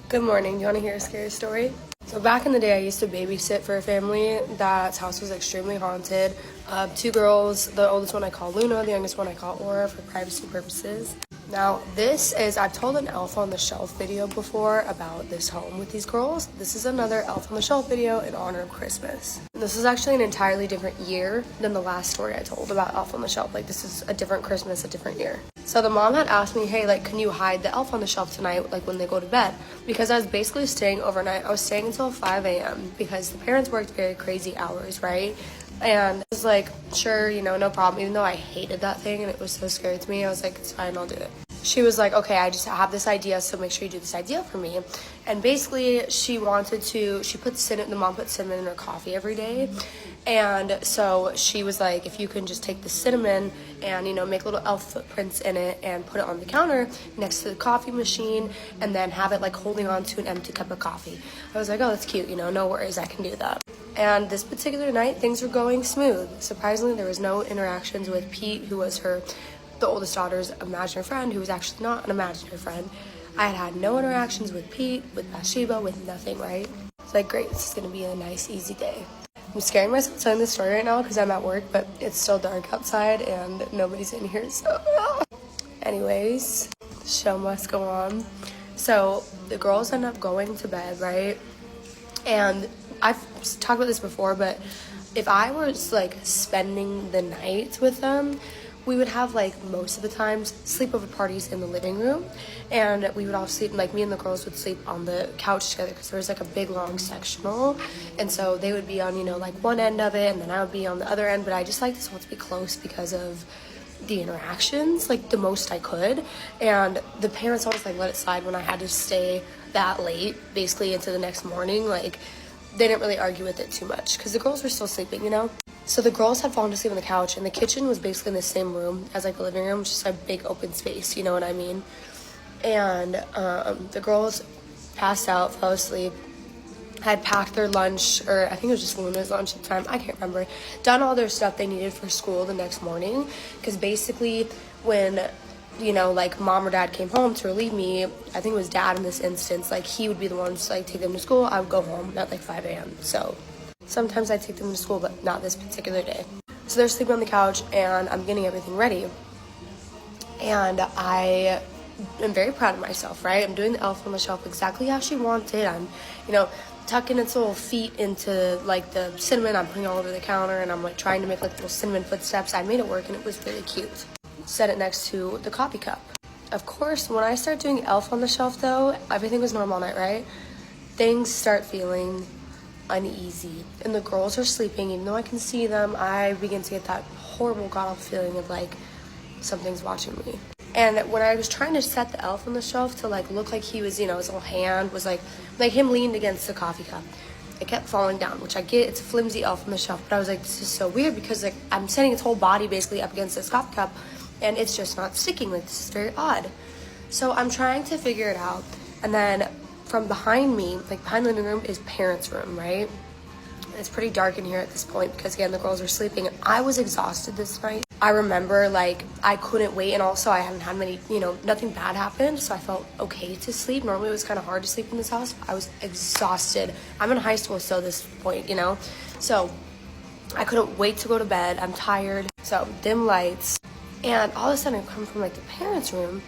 Good morning. You want to hear a scary story? So back in the day, I used to babysit for a family that's house was extremely haunted. Two girls, the oldest one I call Luna, the youngest one I call Aura for privacy purposes. Now, I've told an Elf on the Shelf video before about this home with these girls. This is another Elf on the Shelf video in honor of Christmas. This is actually an entirely different year than the last story I told about Elf on the Shelf. Like, this is a different Christmas, a different year. So the mom had asked me, hey, like, can you hide the Elf on the Shelf tonight, like, when they go to bed? Because I was basically staying overnight. I was staying until 5 a.m. because the parents worked very crazy hours, right? And I was like, sure, no problem. Even though I hated that thing and it was so scary to me, I was like, it's fine, I'll do it. She was like, okay, I just have this idea, so make sure you do this idea for me. And basically, the mom put cinnamon in her coffee every day. And so she was like, if you can just take the cinnamon and, make little elf footprints in it and put it on the counter next to the coffee machine and then have it like holding on to an empty cup of coffee. I was like, oh, that's cute, no worries, I can do that. And this particular night, things were going smooth. Surprisingly, there was no interactions with Pete, who was the oldest daughter's imaginary friend, who was actually not an imaginary friend. I had no interactions with Pete, with Bathsheba, with nothing, right? It's like, great, this is gonna be a nice, easy day. I'm scaring myself telling this story right now because I'm at work, but it's still dark outside and nobody's in here, so. Anyways, the show must go on. So the girls end up going to bed, right? And I've talked about this before, but if I was like spending the night with them, we would have like most of the times sleepover parties in the living room, and we would all sleep, like me and the girls would sleep on the couch together because there was like a big long sectional, and so they would be on like one end of it and then I would be on the other end. But I just like this all to be close because of the interactions, like the most I could. And the parents always like let it slide when I had to stay that late, basically into the next morning. Like, they didn't really argue with it too much because the girls were still sleeping, So the girls had fallen asleep on the couch, and the kitchen was basically in the same room as like the living room, just a big open space, you know what I mean? And the girls passed out, fell asleep, had packed their lunch, or I think it was just Luna's lunch at the time, I can't remember, done all their stuff they needed for school the next morning. Because basically when like mom or dad came home to relieve me, I think it was dad in this instance, like he would be the one to like take them to school. I would go home at like 5 a.m. So sometimes I take them to school, but not this particular day. So they're sleeping on the couch and I'm getting everything ready. And I am very proud of myself, right? I'm doing the Elf on the Shelf exactly how she wanted. I'm, tucking its little feet into like the cinnamon I'm putting all over the counter, and I'm like trying to make like little cinnamon footsteps. I made it work and it was really cute. Set it next to the coffee cup. Of course, when I start doing Elf on the Shelf though, everything was normal night, right? Things start feeling uneasy and the girls are sleeping. Even though I can see them, I begin to get that horrible god-awful feeling of like something's watching me. And when I was trying to set the Elf on the Shelf to like look like he was, his little hand was like him leaned against the coffee cup, it kept falling down, which I get, it's a flimsy Elf on the Shelf, but I was like, this is so weird because like I'm setting its whole body basically up against this coffee cup and it's just not sticking. Like, this is very odd. So I'm trying to figure it out, and then from behind me, like behind the living room, is parents' room, right? It's pretty dark in here at this point because, again, the girls are sleeping. And I was exhausted this night. I remember, like, I couldn't wait. And also, I hadn't had many, nothing bad happened. So I felt okay to sleep. Normally, it was kind of hard to sleep in this house. I was exhausted. I'm in high school still at this point, So I couldn't wait to go to bed. I'm tired. So dim lights. And all of a sudden, I come from, like, the parents' room.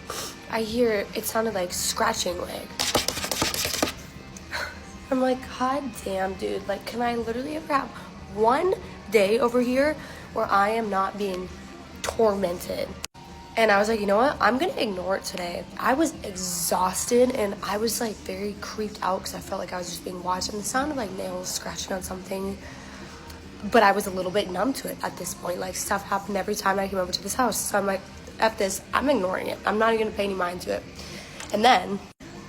I hear, it sounded like scratching, like. I'm like, god damn, dude, like, can I literally ever have one day over here where I am not being tormented? And I was like, you know what, I'm gonna ignore it today. I was exhausted and I was like very creeped out because I felt like I was just being watched, and the sound of like nails scratching on something, but I was a little bit numb to it at this point. Like, stuff happened every time I came over to this house, so I'm like, F this, I'm ignoring it. I'm not even gonna pay any mind to it. And then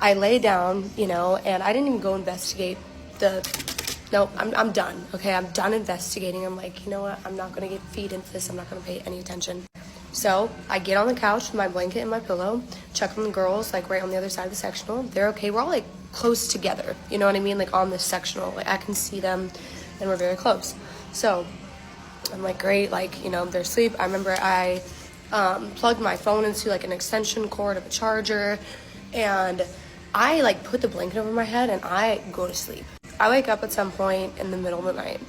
I lay down, and I didn't even go investigate I'm done, okay? I'm done investigating. I'm like, you know what? I'm not going to feed into this. I'm not going to pay any attention. So I get on the couch with my blanket and my pillow, check on the girls, like right on the other side of the sectional. They're okay. We're all like close together, you know what I mean? Like on this sectional, like I can see them and we're very close. So I'm like, great, like, they're asleep. I remember I plugged my phone into like an extension cord of a charger, and I like put the blanket over my head and I go to sleep. I wake up at some point in the middle of the night.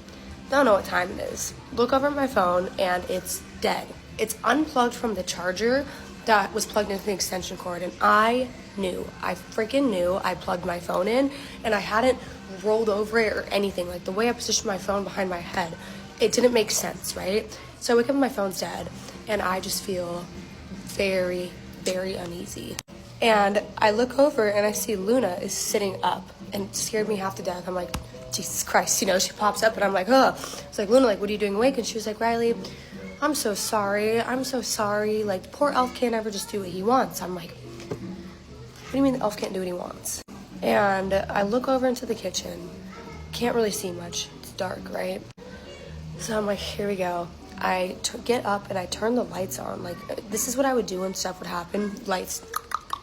Don't know what time it is. Look over at my phone and it's dead. It's unplugged from the charger that was plugged into the extension cord, and I freaking knew I plugged my phone in and I hadn't rolled over it or anything. Like the way I positioned my phone behind my head, it didn't make sense, right? So I wake up and my phone's dead and I just feel very, very uneasy. And I look over and I see Luna is sitting up, and it scared me half to death. I'm like, Jesus Christ, you know, she pops up and I'm like, oh. It's like, Luna, like, what are you doing awake? And she was like, Riley, I'm so sorry. Like, poor Elf can't ever just do what he wants. I'm like, what do you mean the elf can't do what he wants? And I look over into the kitchen. Can't really see much. It's dark, right? So I'm like, here we go. I get up and I turn the lights on. Like, this is what I would do when stuff would happen. Lights,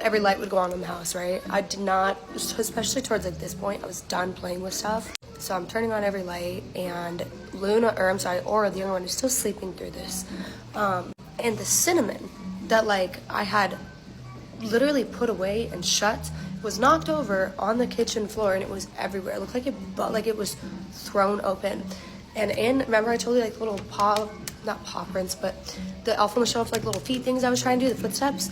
every light would go on in the house, right? I did not, especially towards like this point, I was done playing with stuff. So I'm turning on every light, and Aura, the younger one, is still sleeping through this. And the cinnamon that like I had literally put away and shut was knocked over on the kitchen floor, and it was everywhere. It looked like it was thrown open. And remember I told you like little not paw prints, but the elf on the shelf, like little feet things I was trying to do, the footsteps.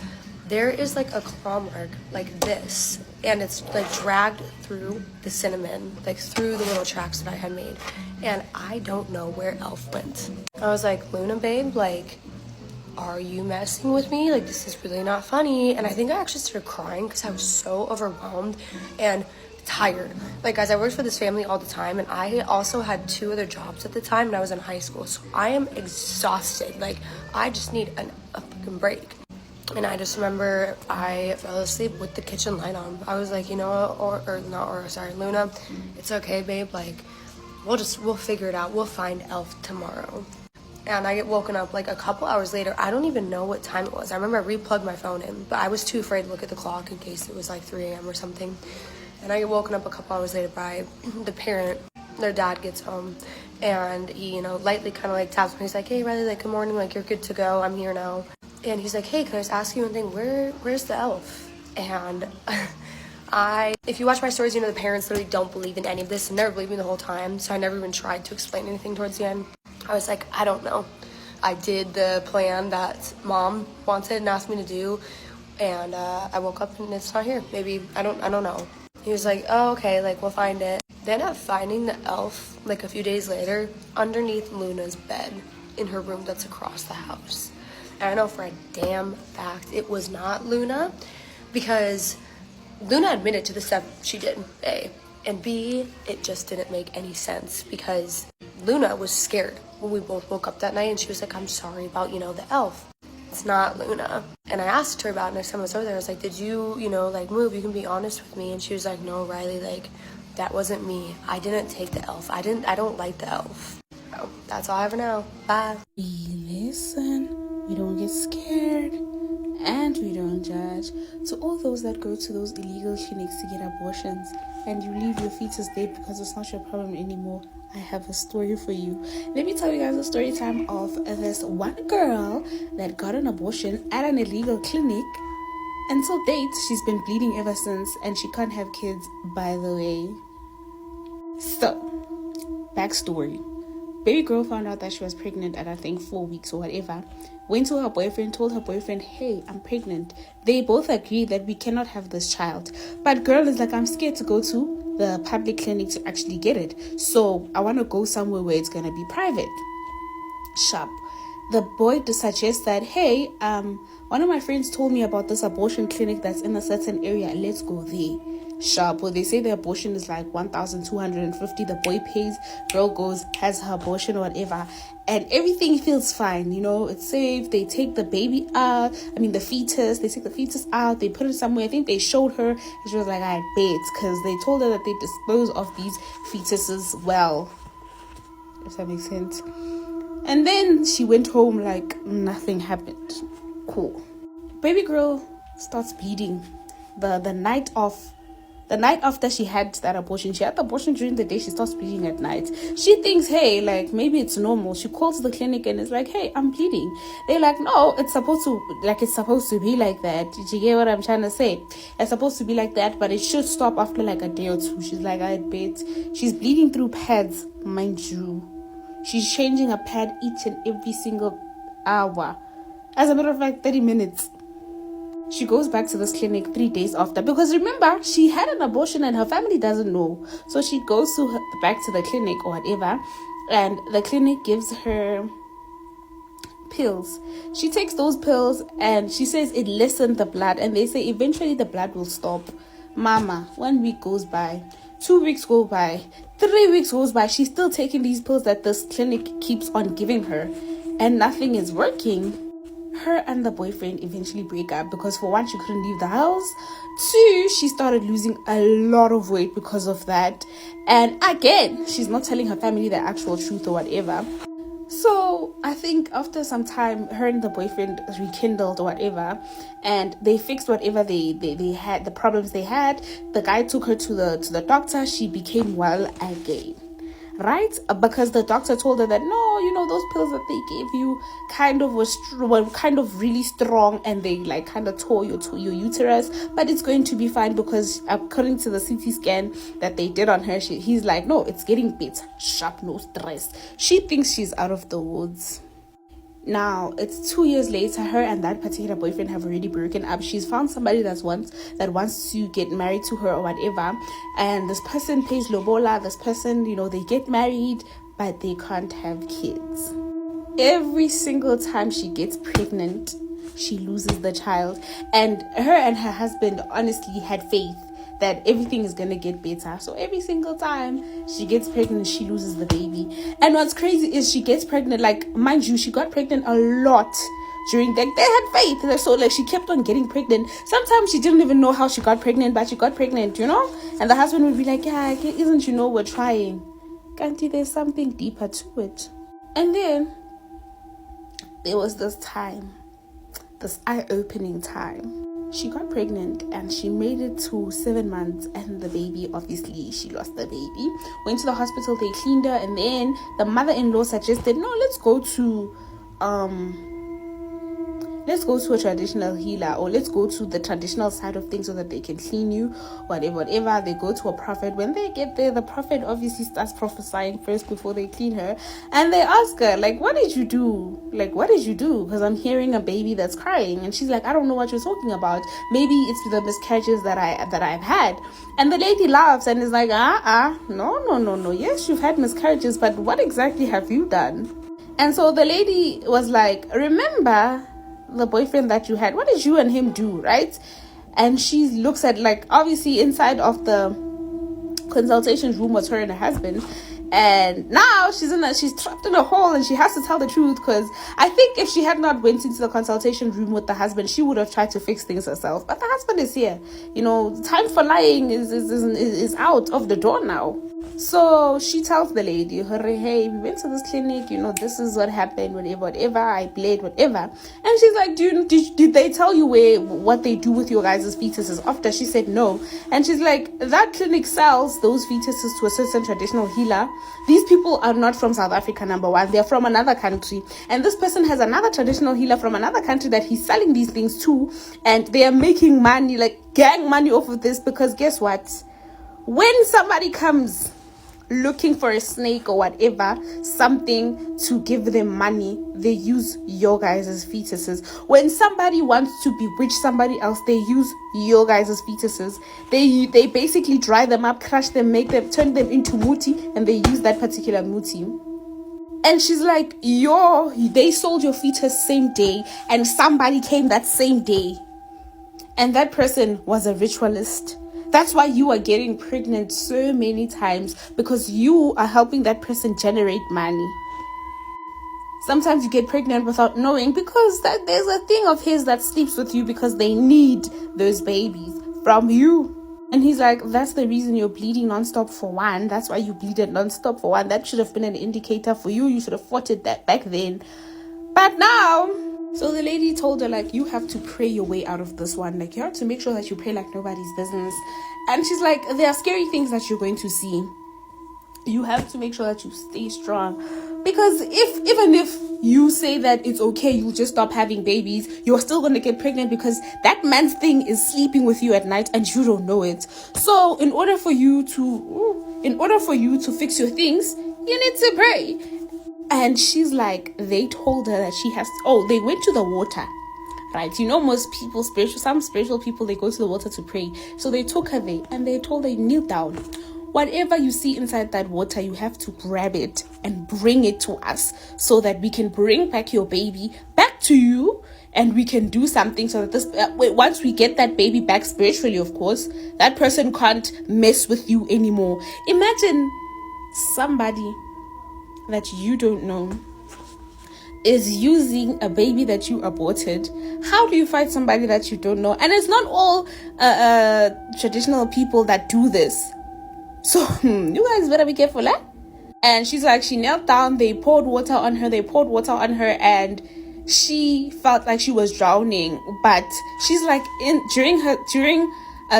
There is like a claw mark like this, and it's like dragged through the cinnamon, like through the little tracks that I had made. And I don't know where Elf went. I was like, Luna, babe, like, are you messing with me? Like, this is really not funny. And I think I actually started crying because I was so overwhelmed and tired. Like, guys, I worked for this family all the time, and I also had 2 other jobs at the time, and I was in high school. So I am exhausted. Like, I just need a fucking break. And I just remember I fell asleep with the kitchen light on. I was like, you know, Luna, it's okay, babe. Like, we'll figure it out. We'll find Elf tomorrow. And I get woken up like a couple hours later. I don't even know what time it was. I remember I replugged my phone in, but I was too afraid to look at the clock in case it was like 3 a.m. or something. And I get woken up a couple hours later by the parent. Their dad gets home, and he, you know, lightly kind of like taps me. He's like, hey, Riley, like, good morning. Like, you're good to go. I'm here now. And he's like, hey, can I just ask you one thing? Where's the elf? And if you watch my stories, you know the parents literally don't believe in any of this, and never believed me the whole time. So I never even tried to explain anything towards the end. I was like, I don't know. I did the plan that mom wanted and asked me to do, and I woke up and it's not here. Maybe, I don't know. He was like, oh, okay, like, we'll find it. They ended up finding the elf, like, a few days later, underneath Luna's bed in her room that's across the house. And I know for a damn fact it was not Luna, because Luna admitted to the stuff she did, A. And B, it just didn't make any sense, because Luna was scared when we both woke up that night, and she was like, I'm sorry about, you know, the elf. It's not Luna. And I asked her about it next time I was over there. I was like, did you, you know, like, move? You can be honest with me. And she was like, no, Riley, like, that wasn't me. I didn't take the elf. I don't like the elf. So that's all I ever know. Bye. We listen, we don't get scared, and we don't judge. So all those that go to those illegal clinics to get abortions and you leave your fetus dead because it's not your problem anymore, I have a story for you. Let me tell you guys the story time of this one girl that got an abortion at an illegal clinic. Until date, she's been bleeding ever since, and she can't have kids, by the way. So, backstory. Baby girl found out that she was pregnant at, I think, 4 weeks or whatever. Went to her boyfriend, told her boyfriend, hey, I'm pregnant. They both agreed that we cannot have this child. But girl is like, I'm scared to go to the public clinic to actually get it. So I want to go somewhere where it's going to be private. Sharp. The boy suggests that, hey, one of my friends told me about this abortion clinic that's in a certain area. Let's go there. Sharp. Well, they say the abortion is like 1,250. The boy pays, girl goes, has her abortion or whatever, and everything feels fine. You know, it's safe. They take the baby out. The fetus. They take the fetus out. They put it somewhere. I think they showed her, and she was like, I bet, because they told her that they dispose of these fetuses well. If that makes sense. And then she went home like nothing happened. Cool. Baby girl starts bleeding the night of The night after she had that abortion, she had the abortion during the day, she starts bleeding at night. She thinks, hey, like, maybe it's normal. She calls the clinic and is like, hey, I'm bleeding. They're like, no, it's supposed to be like that. Did you get what I'm trying to say? It's supposed to be like that, but it should stop after like a day or two. She's like, I bet. She's bleeding through pads, mind you. She's changing a pad each and every single hour. As a matter of fact, 30 minutes. She goes back to this clinic 3 days after, because remember, she had an abortion and her family doesn't know. So she goes back to the clinic or whatever, and the clinic gives her pills. She takes those pills and she says it lessened the blood, and they say eventually the blood will stop. Mama, 1 week goes by, 2 weeks go by, 3 weeks goes by. She's still taking these pills that this clinic keeps on giving her, and nothing is working. Her and the boyfriend eventually break up because, for one, she couldn't leave the house. 2, she started losing a lot of weight because of that. And again, she's not telling her family the actual truth or whatever. So I think after some time, her and the boyfriend rekindled or whatever, and they fixed whatever they had, the problems they had. The guy took her to the doctor. She became well again. Right? Because the doctor told her that, no, those pills that they gave you were kind of really strong, and they like kind of tore your uterus, but it's going to be fine, because according to the CT scan that they did on her, he's like, no, it's getting better, sharp, no stress. She thinks she's out of the woods. Now, it's 2 years later, her and that particular boyfriend have already broken up. She's found somebody that wants to get married to her or whatever. And this person pays lobola. This person, they get married, but they can't have kids. Every single time she gets pregnant, she loses the child. And her husband honestly had faith that everything is gonna get better. So every single time she gets pregnant, she loses the baby. And what's crazy is she gets pregnant, like, mind you, she got pregnant a lot during they had faith. So like, she kept on getting pregnant. Sometimes she didn't even know how she got pregnant, but she got pregnant, and the husband would be like, yeah, isn't we're trying. Kanti, there's something deeper to it. And then there was this eye-opening time. She got pregnant and she made it to 7 months, and the baby, obviously she lost the baby. Went to the hospital, they cleaned her, and then the mother-in-law suggested, no, let's go to a traditional healer, or let's go to the traditional side of things so that they can clean you, whatever. They go to a prophet. When they get there, the prophet obviously starts prophesying first before they clean her, and they ask her, like, what did you do? Because I'm hearing a baby that's crying. And she's like, I don't know what you're talking about. Maybe it's the miscarriages that I've had. And the lady laughs and is like, no, yes, you've had miscarriages, but what exactly have you done? And so the lady was like, remember the boyfriend that you had, what did you and him do, right? And she looks at, like, obviously inside of the consultation room was her and her husband, and now she's trapped in a hole, and she has to tell the truth, because I think if she had not went into the consultation room with the husband, she would have tried to fix things herself. But the husband is here. Time for lying is out of the door now. So she tells the lady, hey, we went to this clinic, this is what happened, whatever, I bled, whatever. And she's like, did they tell you what they do with your guys' fetuses after? She said no. And she's like, that clinic sells those fetuses to a certain traditional healer. These people are not from South Africa, number one. They're from another country. And this person has another traditional healer from another country that he's selling these things to. And they are making money, like gang money off of this, because guess what? When somebody comes looking for a snake or whatever, something to give them money, they use your guys' fetuses. When somebody wants to bewitch somebody else, they use your guys' fetuses. They basically dry them up, crush them, turn them into muti, and they use that particular muti. And she's like, they sold your fetus same day, and somebody came that same day, and that person was a ritualist. That's why you are getting pregnant so many times, because you are helping that person generate money. Sometimes you get pregnant without knowing, because there's a thing of his that sleeps with you because they need those babies from you. And he's like, that's the reason you're bleeding nonstop for one. That's why you bleeded nonstop for one. That should have been an indicator for you. You should have fought it that back then. But now, So the lady told her, like, you have to pray your way out of this one. Like, you have to make sure that you pray like nobody's business. And she's like, there are scary things that you're going to see. You have to make sure that you stay strong. Because even if you say that it's okay, you'll just stop having babies, you're still going to get pregnant because that man's thing is sleeping with you at night and you don't know it. So in order for you to fix your things, you need to pray. And she's like, they told her that they went to the water, right? You know, some spiritual people, they go to the water to pray. So they took her there and they told her, kneel down. Whatever you see inside that water, you have to grab it and bring it to us so that we can bring back your baby back to you, and we can do something so that once we get that baby back spiritually, of course, that person can't mess with you anymore. Imagine somebody that you don't know is using a baby that you aborted. How do you fight somebody that you don't know? And it's not all traditional people that do this. So you guys better be careful, eh? And she's like, she knelt down, they poured water on her, and she felt like she was drowning. But she's like, during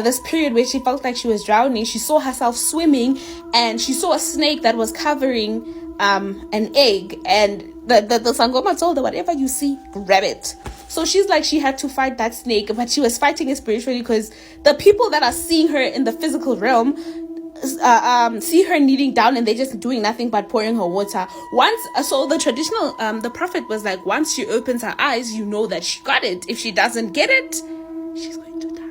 this period where she felt like she was drowning, she saw herself swimming, and she saw a snake that was covering an egg, and the Sangoma told her, whatever you see, grab it. So she's like, she had to fight that snake, but she was fighting it spiritually, because the people that are seeing her in the physical realm see her kneeling down and they're just doing nothing but pouring her water. So the traditional the prophet was like, once she opens her eyes, you know that she got it. If she doesn't get it, she's going to die.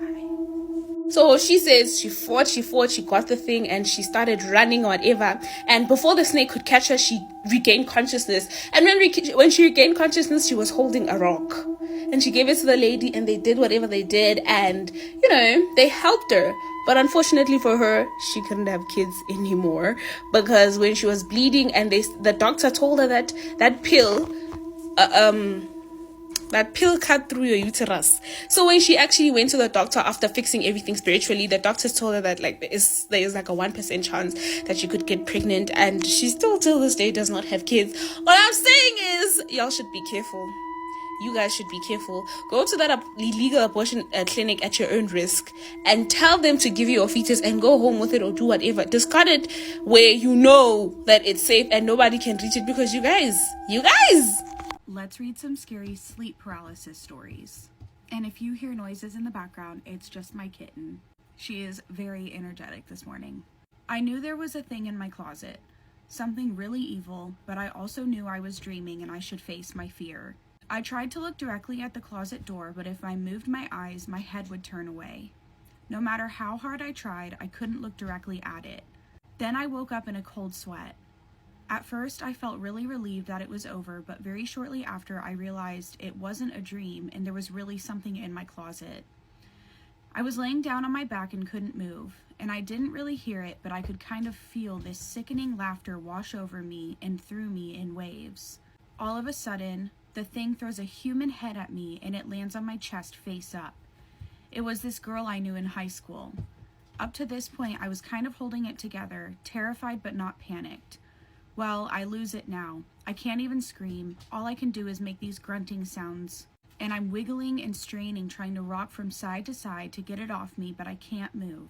So she says she fought, she got the thing, and she started running or whatever. And before the snake could catch her, she regained consciousness. And when she regained consciousness, she was holding a rock. And she gave it to the lady, and they did whatever they did, and they helped her. But unfortunately for her, she couldn't have kids anymore, because when she was bleeding, and the doctor told her that pill cut through your uterus. So when she actually went to the doctor after fixing everything spiritually, the doctors told her that there is like a 1% chance that she could get pregnant, and she still till this day does not have kids. What I'm saying is, y'all should be careful. You guys should be careful. Go to that illegal abortion clinic at your own risk and tell them to give you a fetus and go home with it, or do whatever. Discard it where you know that it's safe and nobody can reach it, because you guys. Let's read some scary sleep paralysis stories. And if you hear noises in the background, it's just my kitten. She is very energetic this morning. I knew there was a thing in my closet, something really evil, but I also knew I was dreaming and I should face my fear. I tried to look directly at the closet door, but if I moved my eyes, my head would turn away. No matter how hard I tried, I couldn't look directly at it. Then I woke up in a cold sweat. At first, I felt really relieved that it was over, but very shortly after, I realized it wasn't a dream and there was really something in my closet. I was laying down on my back and couldn't move, and I didn't really hear it, but I could kind of feel this sickening laughter wash over me and through me in waves. All of a sudden, the thing throws a human head at me and it lands on my chest face up. It was this girl I knew in high school. Up to this point, I was kind of holding it together, terrified but not panicked. Well, I lose it now. I can't even scream. All I can do is make these grunting sounds. And I'm wiggling and straining, trying to rock from side to side to get it off me, but I can't move.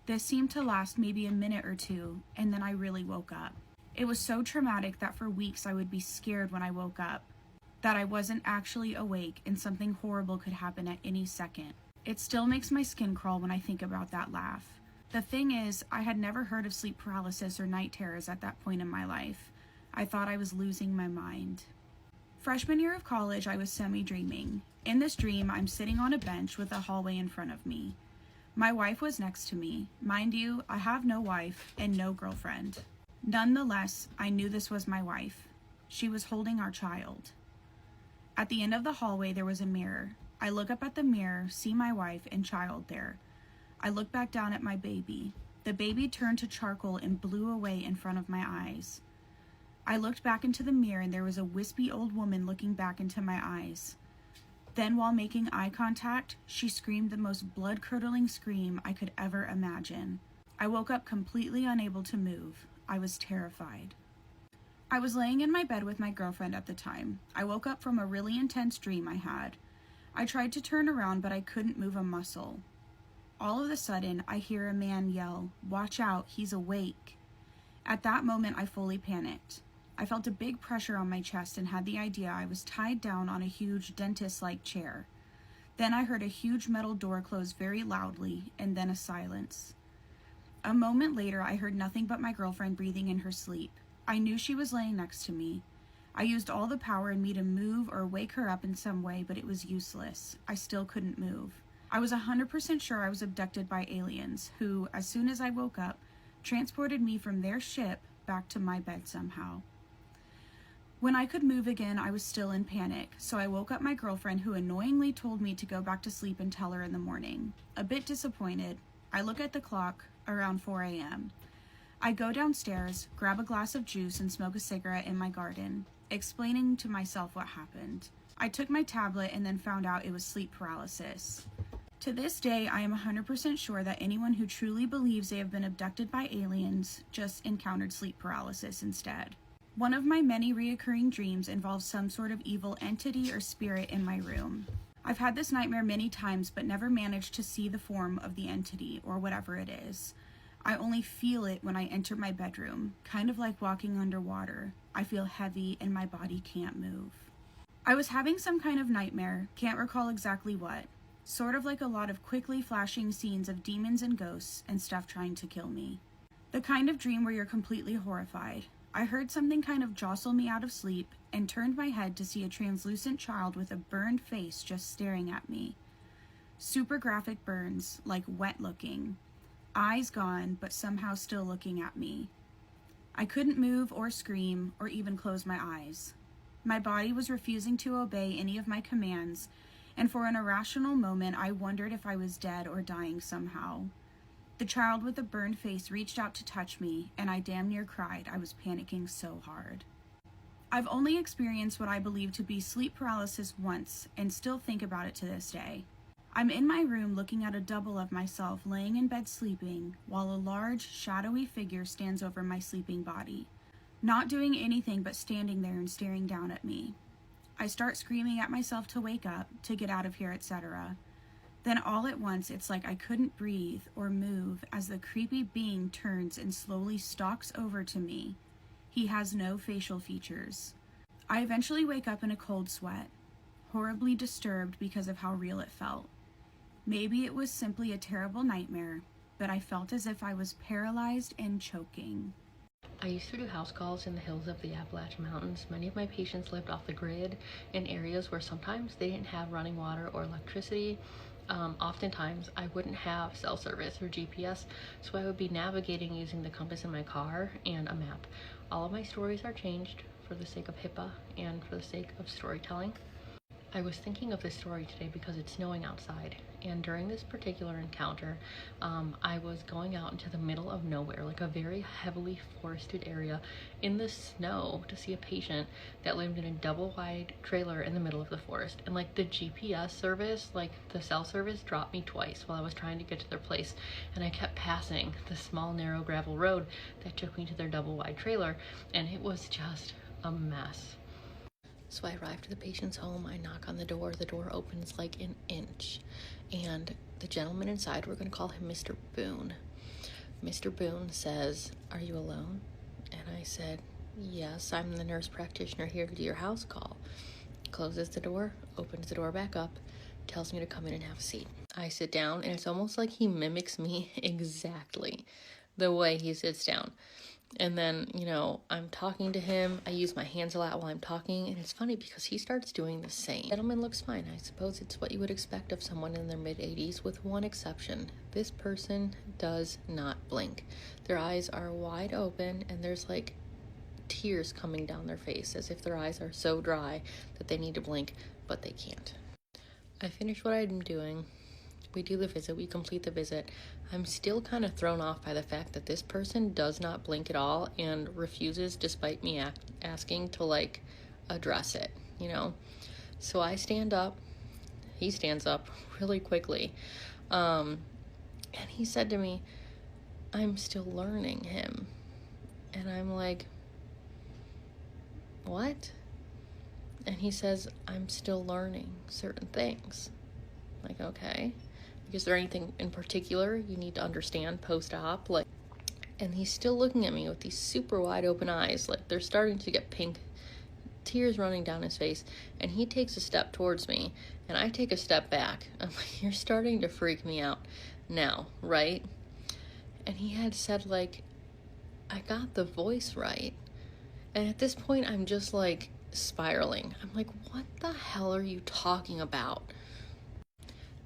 This seemed to last maybe a minute or two, and then I really woke up. It was so traumatic that for weeks I would be scared when I woke up, that I wasn't actually awake and something horrible could happen at any second. It still makes my skin crawl when I think about that laugh. The thing is, I had never heard of sleep paralysis or night terrors at that point in my life. I thought I was losing my mind. Freshman year of college, I was semi-dreaming. In this dream, I'm sitting on a bench with a hallway in front of me. My wife was next to me. Mind you, I have no wife and no girlfriend. Nonetheless, I knew this was my wife. She was holding our child. At the end of the hallway, there was a mirror. I look up at the mirror, see my wife and child there. I look back down at my baby. The baby turned to charcoal and blew away in front of my eyes. I looked back into the mirror and there was a wispy old woman looking back into my eyes. Then, while making eye contact, she screamed the most blood-curdling scream I could ever imagine. I woke up completely unable to move. I was terrified. I was laying in my bed with my girlfriend at the time. I woke up from a really intense dream I had. I tried to turn around, but I couldn't move a muscle. All of a sudden, I hear a man yell, "Watch out, he's awake." At that moment, I fully panicked. I felt a big pressure on my chest and had the idea I was tied down on a huge dentist-like chair. Then I heard a huge metal door close very loudly, and then a silence. A moment later, I heard nothing but my girlfriend breathing in her sleep. I knew she was laying next to me. I used all the power in me to move or wake her up in some way, but it was useless. I still couldn't move. I was 100% sure I was abducted by aliens, who, as soon as I woke up, transported me from their ship back to my bed somehow. When I could move again, I was still in panic, so I woke up my girlfriend, who annoyingly told me to go back to sleep and tell her in the morning. A bit disappointed, I look at the clock, around 4 a.m. I go downstairs, grab a glass of juice, and smoke a cigarette in my garden, explaining to myself what happened. I took my tablet and then found out it was sleep paralysis. To this day, I am 100% sure that anyone who truly believes they have been abducted by aliens just encountered sleep paralysis instead. One of my many reoccurring dreams involves some sort of evil entity or spirit in my room. I've had this nightmare many times but never managed to see the form of the entity or whatever it is. I only feel it when I enter my bedroom, kind of like walking underwater. I feel heavy and my body can't move. I was having some kind of nightmare, can't recall exactly what. Sort of like a lot of quickly flashing scenes of demons and ghosts and stuff trying to kill me. The kind of dream where you're completely horrified. I heard something kind of jostle me out of sleep and turned my head to see a translucent child with a burned face just staring at me. Super graphic burns, like wet looking. Eyes gone, but somehow still looking at me. I couldn't move or scream or even close my eyes. My body was refusing to obey any of my commands, and for an irrational moment I wondered if I was dead or dying somehow. The child with the burned face reached out to touch me, and I damn near cried. I was panicking so hard. I've only experienced what I believe to be sleep paralysis once, and still think about it to this day. I'm in my room looking at a double of myself laying in bed sleeping, while a large, shadowy figure stands over my sleeping body, not doing anything but standing there and staring down at me. I start screaming at myself to wake up, to get out of here, etc. Then all at once, it's like I couldn't breathe or move as the creepy being turns and slowly stalks over to me. He has no facial features. I eventually wake up in a cold sweat, horribly disturbed because of how real it felt. Maybe it was simply a terrible nightmare, but I felt as if I was paralyzed and choking. I used to do house calls in the hills of the Appalachian Mountains. Many of my patients lived off the grid in areas where sometimes they didn't have running water or electricity. Oftentimes I wouldn't have cell service or GPS, so I would be navigating using the compass in my car and a map. All of my stories are changed for the sake of HIPAA and for the sake of storytelling. I was thinking of this story today because it's snowing outside, and during this particular encounter, I was going out into the middle of nowhere, like a very heavily forested area in the snow, to see a patient that lived in a double wide trailer in the middle of the forest. And like the GPS service, like the cell service, dropped me twice while I was trying to get to their place, and I kept passing the small narrow gravel road that took me to their double wide trailer, and it was just a mess. So I arrived at the patient's home, I knock on the door opens like an inch, and the gentleman inside, we're going to call him Mr. Boone. Mr. Boone says, "Are you alone?" And I said, "Yes, I'm the nurse practitioner here to do your house call." Closes the door, opens the door back up, tells me to come in and have a seat. I sit down, and it's almost like he mimics me exactly the way he sits down. And then, I'm talking to him. I use my hands a lot while I'm talking, and it's funny because he starts doing the same. The gentleman looks fine. I suppose it's what you would expect of someone in their mid-80s, with one exception. This person does not blink. Their eyes are wide open, and there's like tears coming down their face, as if their eyes are so dry that they need to blink, but they can't. I finish what I'm doing. We do the visit, we complete the visit. I'm still kind of thrown off by the fact that this person does not blink at all and refuses, despite me asking, to address it, So I stand up, he stands up really quickly, and he said to me, "I'm still learning him." And I'm like, what? And he says, I'm still learning certain things. Like, okay. Is there anything in particular you need to understand post-op? Like, and he's still looking at me with these super wide open eyes. Like, they're starting to get pink, tears running down his face. And he takes a step towards me, and I take a step back. I'm like, you're starting to freak me out now, right? And he had said, like, I got the voice right. And at this point, I'm just like spiraling. I'm like, what the hell are you talking about?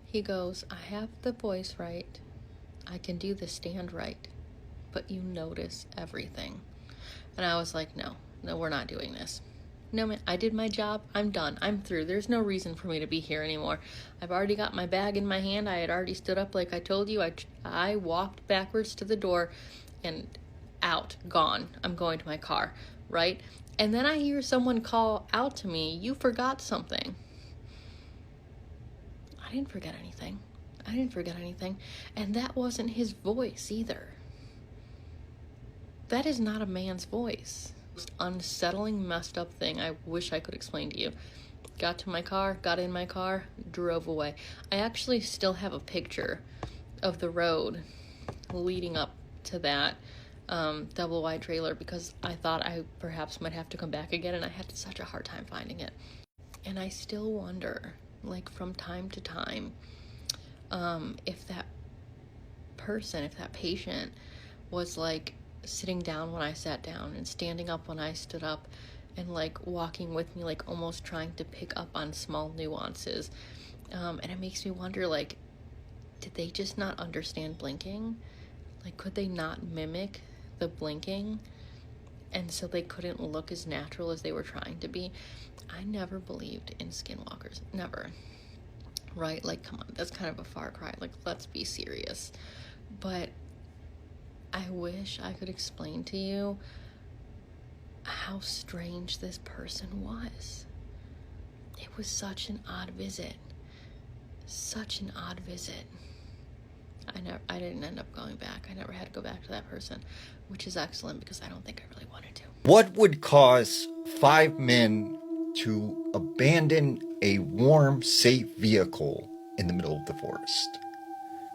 He goes, I have the voice right. I can do the stand right. But you notice everything. And I was like, no, we're not doing this. No, man, I did my job. I'm done. I'm through. There's no reason for me to be here anymore. I've already got my bag in my hand. I had already stood up like I told you. I walked backwards to the door and out, gone. I'm going to my car, right? And then I hear someone call out to me, you forgot something. I didn't forget anything. And that wasn't his voice either. That is not a man's voice. Most unsettling, messed up thing I wish I could explain to you. Got to my car, got in my car, drove away. I actually still have a picture of the road leading up to that double wide trailer because I thought I perhaps might have to come back again, and I had such a hard time finding it. And I still wonder, like, from time to time, if that patient was like sitting down when I sat down and standing up when I stood up and like walking with me, like almost trying to pick up on small nuances. And it makes me wonder, like, did they just not understand blinking? Like, could they not mimic the blinking? And so they couldn't look as natural as they were trying to be. I never believed in skinwalkers. Never. Right? Like, come on, that's kind of a far cry. Like, let's be serious. But I wish I could explain to you how strange this person was. It was such an odd visit. I didn't end up going back. I never had to go back to that person, which is excellent because I don't think I really wanted to. What would cause 5 men to abandon a warm, safe vehicle in the middle of the forest?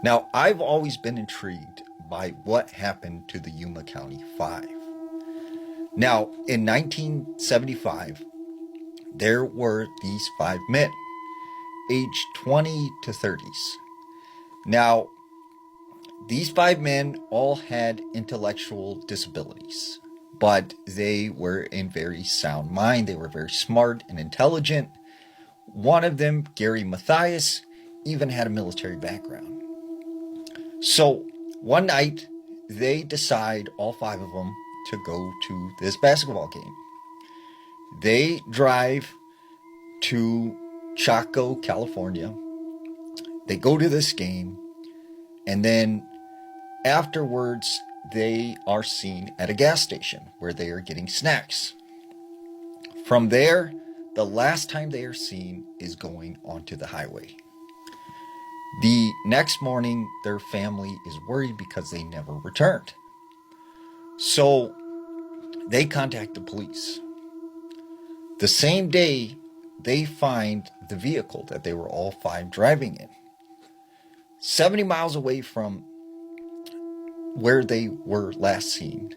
Now, I've always been intrigued by what happened to the Yuma County Five. Now, in 1975, there were these 5 men, aged 20 to 30s. Now, these 5 men all had intellectual disabilities, but they were in very sound mind. They were very smart and intelligent. One of them, Gary Mathias, even had a military background. So one night, they decide, all 5 of them, to go to this basketball game. They drive to Chaco, California. They go to this game, and then afterwards, they are seen at a gas station where they are getting snacks. From there, the last time they are seen is going onto the highway. The next morning, their family is worried because they never returned. So they contact the police. The same day, they find the vehicle that they were all 5 driving in, 70 miles away from where they were last seen,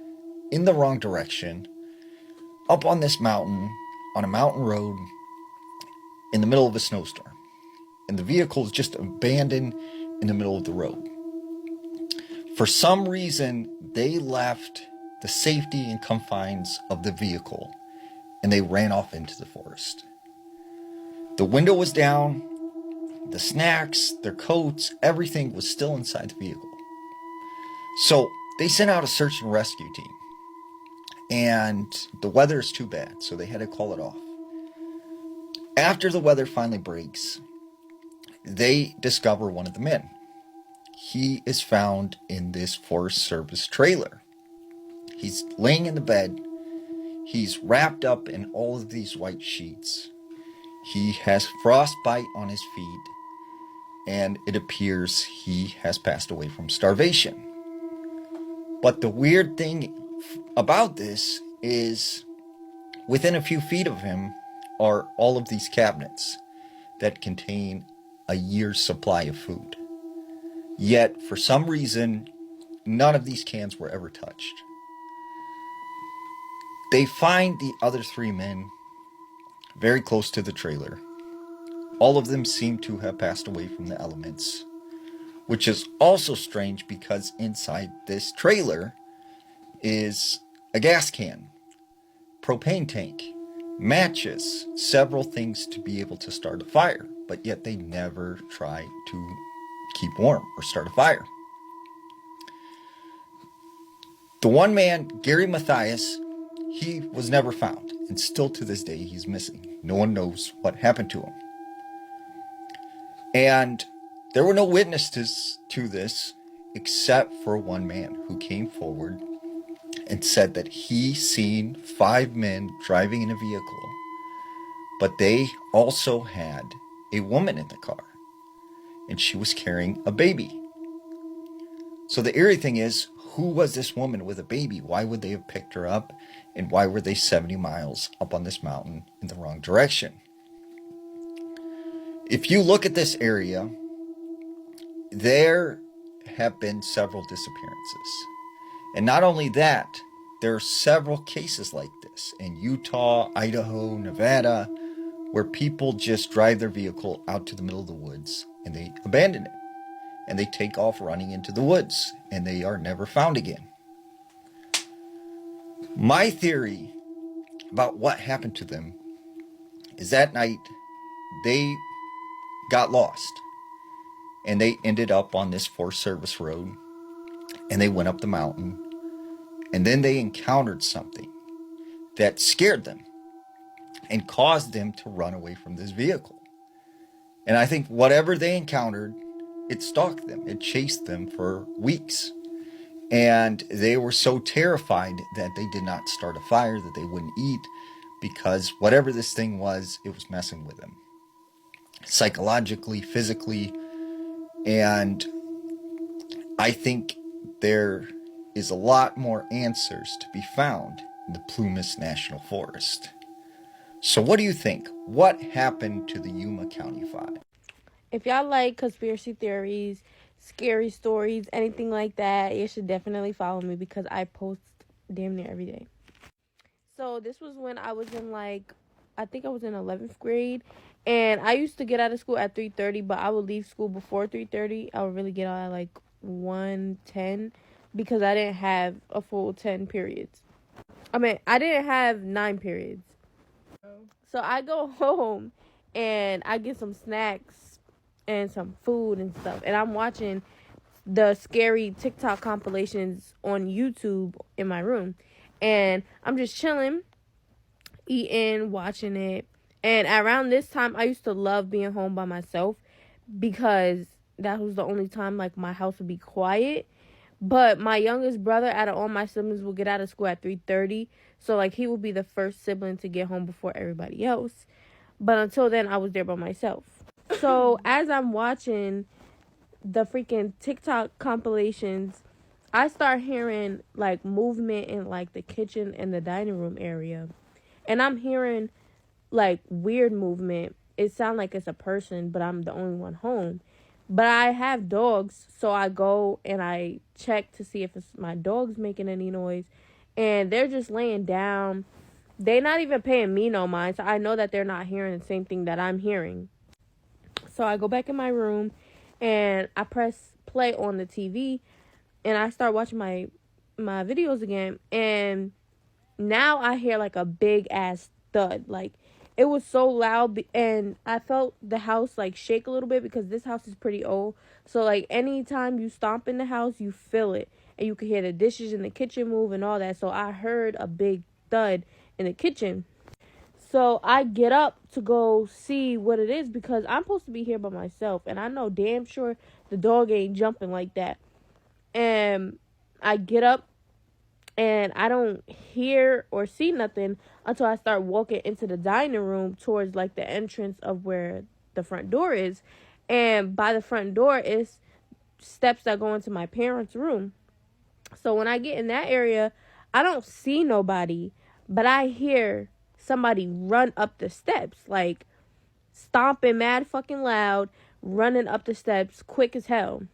in the wrong direction, up on this mountain, on a mountain road, in the middle of a snowstorm. And the vehicle is just abandoned in the middle of the road. For some reason, they left the safety and confines of the vehicle, and they ran off into the forest. The window was down, the snacks, their coats, everything was still inside the vehicle. So they sent out a search and rescue team, and the weather is too bad, so they had to call it off. After the weather finally breaks, they discover one of the men. He is found in this Forest Service trailer. He's laying in the bed. He's wrapped up in all of these white sheets. He has frostbite on his feet, and it appears he has passed away from starvation. But the weird thing about this is within a few feet of him are all of these cabinets that contain a year's supply of food. Yet, for some reason, none of these cans were ever touched. They find the other 3 men very close to the trailer. All of them seem to have passed away from the elements, which is also strange because inside this trailer is a gas can, propane tank, matches, several things to be able to start a fire, but yet they never try to keep warm or start a fire. The one man, Gary Mathias, he was never found, and still to this day he's missing. No one knows what happened to him. And there were no witnesses to this except for one man who came forward and said that he seen 5 men driving in a vehicle, but they also had a woman in the car, and she was carrying a baby. So the eerie thing is, who was this woman with a baby? Why would they have picked her up? And why were they 70 miles up on this mountain in the wrong direction? If you look at this area, there have been several disappearances. And not only that, there are several cases like this in Utah, Idaho, Nevada, where people just drive their vehicle out to the middle of the woods and they abandon it. And they take off running into the woods and they are never found again. My theory about what happened to them is that night they got lost and they ended up on this Forest Service road and they went up the mountain and then they encountered something that scared them and caused them to run away from this vehicle. And I think whatever they encountered, it stalked them. It chased them for weeks. And they were so terrified that they did not start a fire, that they wouldn't eat, because whatever this thing was, it was messing with them. Psychologically, physically. And I think there is a lot more answers to be found in the Plumas National Forest. So what do you think? What happened to the Yuma County Five? If y'all like conspiracy theories, scary stories, anything like that, you should definitely follow me because I post damn near every day. So this was when I was in I think I was in 11th grade. And I used to get out of school at 3:30, but I would leave school before 3:30. I would really get out at 1:10 because I didn't have a full 10 periods. I mean, I didn't have 9 periods. So I go home and I get some snacks and some food and stuff. And I'm watching the scary TikTok compilations on YouTube in my room. And I'm just chilling, eating, watching it. And around this time, I used to love being home by myself because that was the only time, my house would be quiet. But my youngest brother, out of all my siblings, will get out of school at 3:30. So, he will be the first sibling to get home before everybody else. But until then, I was there by myself. So, as I'm watching the freaking TikTok compilations, I start hearing, movement in, the kitchen and the dining room area. And I'm hearing, weird movement. It sounds like it's a person, but I'm the only one home. But I have dogs, so I go and I check to see if it's my dog's making any noise. And they're just laying down. They're not even paying me no mind, so I know that they're not hearing the same thing that I'm hearing. So I go back in my room, and I press play on the TV, and I start watching my videos again. And now I hear, a big-ass thud. It was so loud, and I felt the house, shake a little bit because this house is pretty old. So, anytime you stomp in the house, you feel it. And you can hear the dishes in the kitchen move and all that. So, I heard a big thud in the kitchen. So, I get up to go see what it is because I'm supposed to be here by myself. And I know damn sure the dog ain't jumping like that. And I get up. And I don't hear or see nothing until I start walking into the dining room towards, the entrance of where the front door is. And by the front door is steps that go into my parents' room. So when I get in that area, I don't see nobody, but I hear somebody run up the steps, like stomping mad fucking loud, running up the steps quick as hell.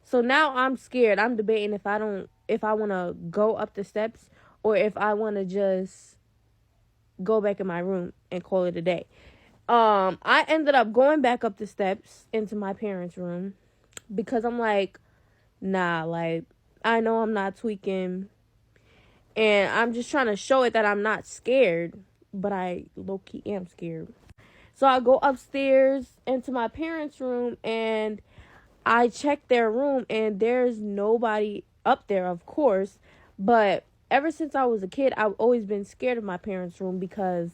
So now I'm scared. I'm debating if I want to go up the steps or if I want to just go back in my room and call it a day. I ended up going back up the steps into my parents' room because I'm like, nah, like, I know I'm not tweaking and I'm just trying to show it that I'm not scared, but I low-key am scared. So I go upstairs into my parents' room and I check their room and there's nobody up there, of course. But ever since I was a kid, I've always been scared of my parents' room because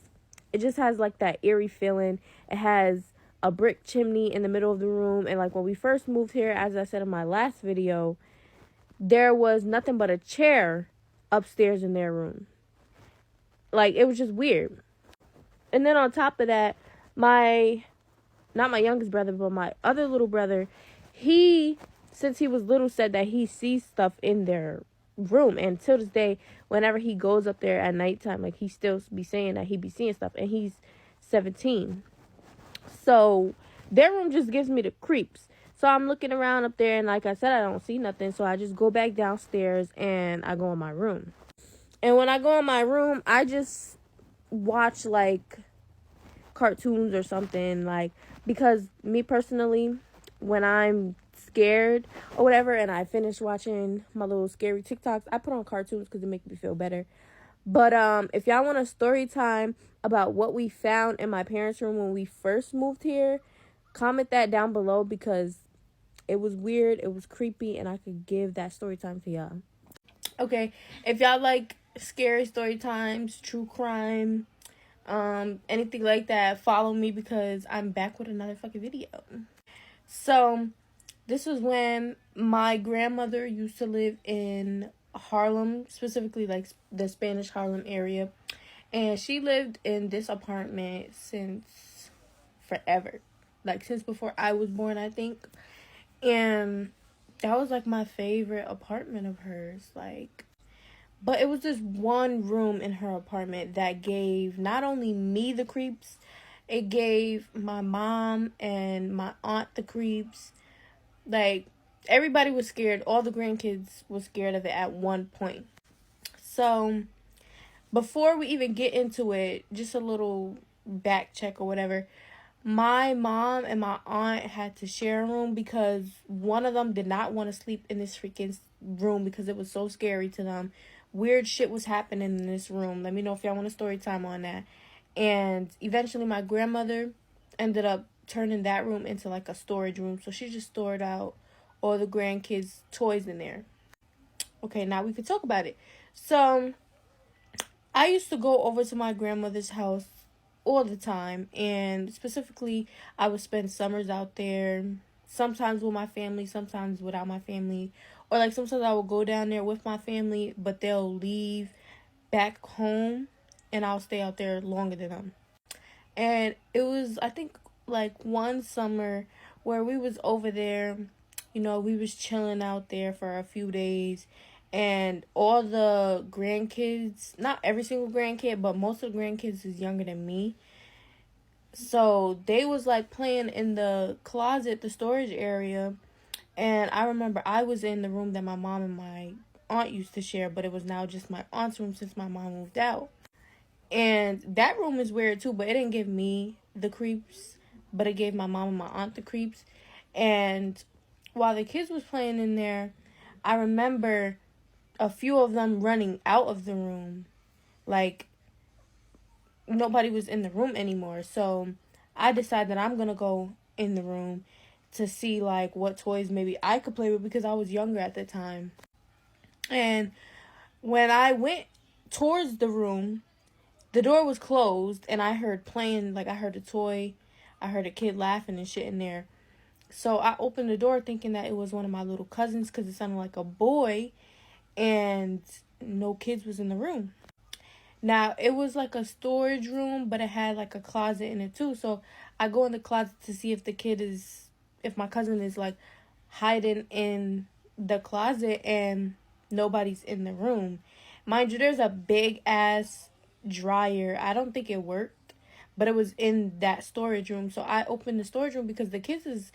it just has like that eerie feeling. It has a brick chimney in the middle of the room. And like when we first moved here, as I said in my last video, there was nothing but a chair upstairs in their room. Like, it was just weird. And then on top of that, not my youngest brother, but my other little brother, he, since he was little, said that he sees stuff in their room. And till this day, whenever he goes up there at nighttime, like, he still be saying that he be seeing stuff. And he's 17. So their room just gives me the creeps. So I'm looking around up there, and like I said, I don't see nothing. So I just go back downstairs, and I go in my room. And when I go in my room, I just watch, like, cartoons or something, like, because me personally, when I'm scared or whatever and I finish watching my little scary TikToks, I put on cartoons because it makes me feel better. But if y'all want a story time about what we found in my parents' room when we first moved here, comment that down below because it was weird, it was creepy, and I could give that story time to y'all. Okay, if y'all like scary story times, true crime, anything like that, follow me because I'm back with another fucking video. So this was when my grandmother used to live in Harlem, specifically like the Spanish Harlem area, and she lived in this apartment since forever, like since before I was born, I think. And that was like my favorite apartment of hers, like. But it was this one room in her apartment that gave not only me the creeps, it gave my mom and my aunt the creeps. Like, everybody was scared. All the grandkids were scared of it at one point. So, before we even get into it, just a little back check or whatever. My mom and my aunt had to share a room because one of them did not want to sleep in this freaking room because it was so scary to them. Weird shit was happening in this room. Let me know if y'all want a story time on that. And eventually my grandmother ended up turning that room into like a storage room. So she just stored out all the grandkids' toys in there. Okay, now we could talk about it. So I used to go over to my grandmother's house all the time. And specifically, I would spend summers out there. Sometimes with my family, sometimes without my family. Or like sometimes I will go down there with my family, but they'll leave back home and I'll stay out there longer than them. And it was, I think, like one summer where we was over there, you know, we was chilling out there for a few days. And all the grandkids, not every single grandkid, but most of the grandkids is younger than me. So they was like playing in the closet, the storage area. And I remember I was in the room that my mom and my aunt used to share, but it was now just my aunt's room since my mom moved out. And that room is weird too, but it didn't give me the creeps, but it gave my mom and my aunt the creeps. And while the kids was playing in there, I remember a few of them running out of the room. Like, nobody was in the room anymore. So I decided that I'm going to go in the room to see, like, what toys maybe I could play with because I was younger at the time. And when I went towards the room, the door was closed, and I heard playing, like, I heard a toy. I heard a kid laughing and shit in there. So I opened the door thinking that it was one of my little cousins because it sounded like a boy, and no kids was in the room. Now, it was like a storage room, but it had, like, a closet in it, too. So I go in the closet to see if my cousin is, like, hiding in the closet and nobody's in the room. Mind you, there's a big-ass dryer. I don't think it worked, but it was in that storage room. So I opened the storage room because the kids is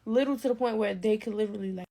little to the point where they could literally like.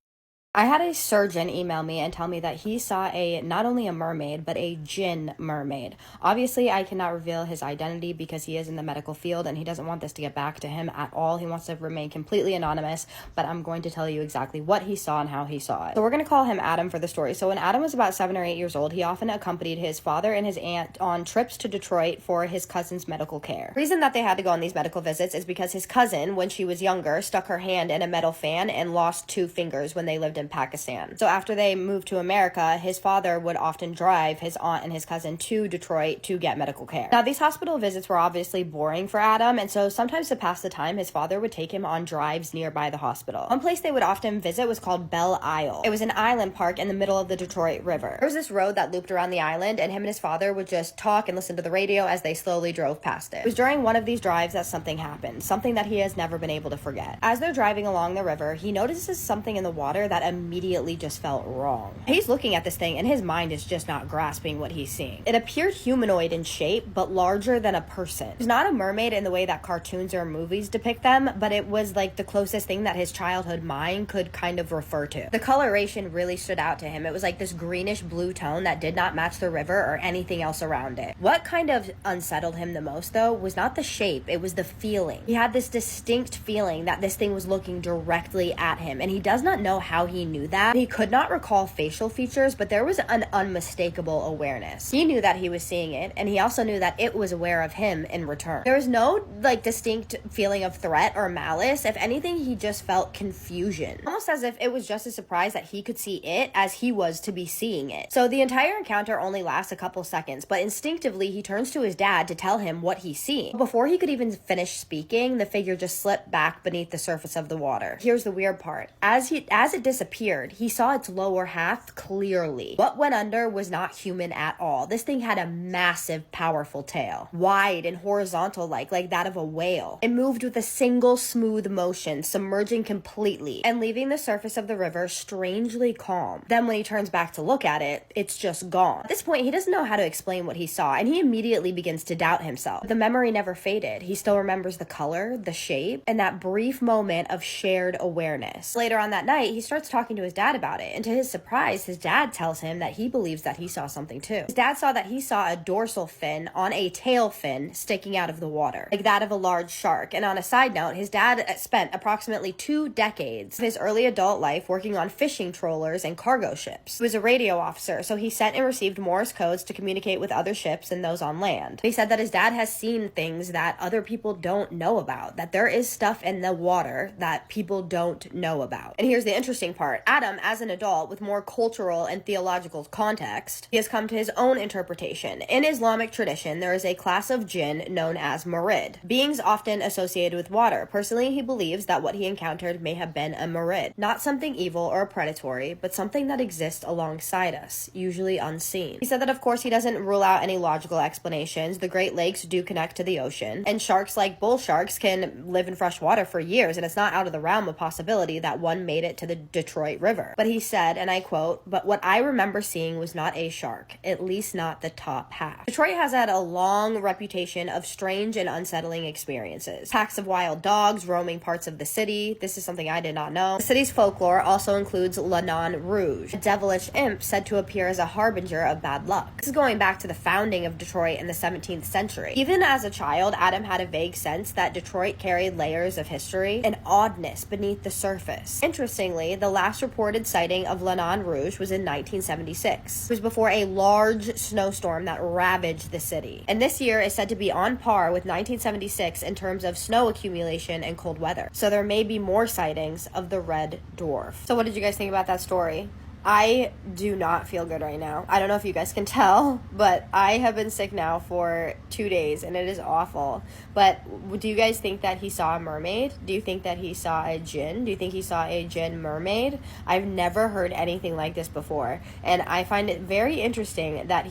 I had a surgeon email me and tell me that he saw not only a mermaid, but a jinn mermaid. Obviously, I cannot reveal his identity because he is in the medical field and he doesn't want this to get back to him at all. He wants to remain completely anonymous, but I'm going to tell you exactly what he saw and how he saw it. So we're going to call him Adam for the story. So when Adam was about 7 or 8 years old, he often accompanied his father and his aunt on trips to Detroit for his cousin's medical care. The reason that they had to go on these medical visits is because his cousin, when she was younger, stuck her hand in a metal fan and lost 2 fingers when they lived in Pakistan. So after they moved to America, his father would often drive his aunt and his cousin to Detroit to get medical care. Now, these hospital visits were obviously boring for Adam, and so sometimes to pass the time, his father would take him on drives nearby the hospital. One place they would often visit was called Belle Isle. It was an island park in the middle of the Detroit River. There was this road that looped around the island, and him and his father would just talk and listen to the radio as they slowly drove past it. It was during one of these drives that something happened, something that he has never been able to forget. As they're driving along the river, he notices something in the water that immediately just felt wrong. He's looking at this thing and his mind is just not grasping what he's seeing. It appeared humanoid in shape, but larger than a person. It was not a mermaid in the way that cartoons or movies depict them, but it was like the closest thing that his childhood mind could kind of refer to. The coloration really stood out to him. It was like this greenish blue tone that did not match the river or anything else around it. What kind of unsettled him the most, though, was not the shape, it was the feeling. He had this distinct feeling that this thing was looking directly at him, and he does not know how he knew that. He could not recall facial features, but there was an unmistakable awareness. He knew that he was seeing it, and he also knew that it was aware of him in return. There was no distinct feeling of threat or malice. If anything, he just felt confusion. Almost as if it was just as surprised that he could see it as he was to be seeing it. So the entire encounter only lasts a couple seconds, but instinctively he turns to his dad to tell him what he's seeing. Before he could even finish speaking, the figure just slipped back beneath the surface of the water. Here's the weird part. As it disappeared, he saw its lower half clearly. What went under was not human at all. This thing had a massive, powerful tail, wide and horizontal like that of a whale. It moved with a single smooth motion, submerging completely and leaving the surface of the river strangely calm. Then when he turns back to look at it, it's just gone. At this point, he doesn't know how to explain what he saw, and he immediately begins to doubt himself. The memory never faded. He still remembers the color, the shape, and that brief moment of shared awareness. Later on that night, he starts talking to his dad about it, and to his surprise, his dad tells him that he believes that he saw something too. His dad saw that he saw a dorsal fin on a tail fin sticking out of the water, like that of a large shark. And on a side note, his dad spent approximately 2 decades of his early adult life working on fishing trawlers and cargo ships. He was a radio officer, so he sent and received Morse codes to communicate with other ships and those on land. He said that his dad has seen things that other people don't know about, that there is stuff in the water that people don't know about. And here's the interesting part. Adam, as an adult with more cultural and theological context, he has come to his own interpretation. In Islamic tradition, there is a class of jinn known as Marid, beings often associated with water. Personally, he believes that what he encountered may have been a Marid, not something evil or predatory, but something that exists alongside us, usually unseen. He said that of course he doesn't rule out any logical explanations. The Great Lakes do connect to the ocean, and sharks like bull sharks can live in fresh water for years, and it's not out of the realm of possibility that one made it to the Detroit River. But he said, and I quote, "But what I remember seeing was not a shark, at least not the top half." Detroit has had a long reputation of strange and unsettling experiences. Packs of wild dogs roaming parts of the city. This is something I did not know. The city's folklore also includes La Non Rouge, a devilish imp said to appear as a harbinger of bad luck. This is going back to the founding of Detroit in the 17th century. Even as a child, Adam had a vague sense that Detroit carried layers of history and oddness beneath the surface. Interestingly, the last reported sighting of La Non Rouge was in 1976. It was before a large snowstorm that ravaged the city. And this year is said to be on par with 1976 in terms of snow accumulation and cold weather. So there may be more sightings of the red dwarf. So what did you guys think about that story? I do not feel good right now. I don't know if you guys can tell, but I have been sick now for 2 days and it is awful. But do you guys think that he saw a mermaid? Do you think that he saw a jinn? Do you think he saw a jinn mermaid? I've never heard anything like this before. And I find it very interesting that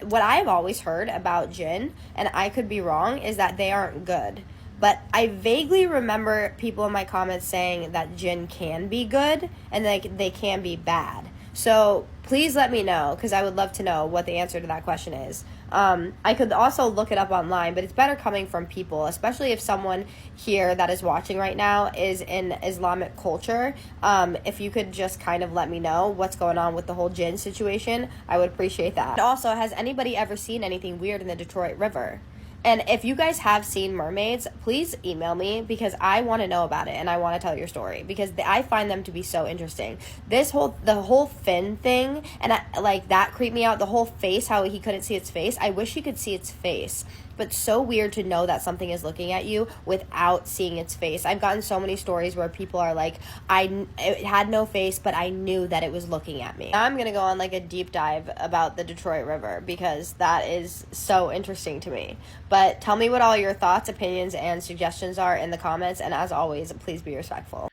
what I've always heard about jinn, and I could be wrong, is that they aren't good. But I vaguely remember people in my comments saying that jinn can be good and they can be bad. So please let me know, because I would love to know what the answer to that question is. I could also look it up online, but it's better coming from people, especially if someone here that is watching right now is in Islamic culture. If you could just kind of let me know what's going on with the whole jinn situation, I would appreciate that. And also, has anybody ever seen anything weird in the Detroit River? And if you guys have seen mermaids, please email me, because I want to know about it and I want to tell your story, because I find them to be so interesting. The whole fin thing, and that creeped me out. The whole face, how he couldn't see its face. I wish he could see its face. But so weird to know that something is looking at you without seeing its face. I've gotten so many stories where people are like, it had no face, but I knew that it was looking at me. Now I'm going to go on like a deep dive about the Detroit River, because that is so interesting to me. But tell me what all your thoughts, opinions, and suggestions are in the comments. And as always, please be respectful.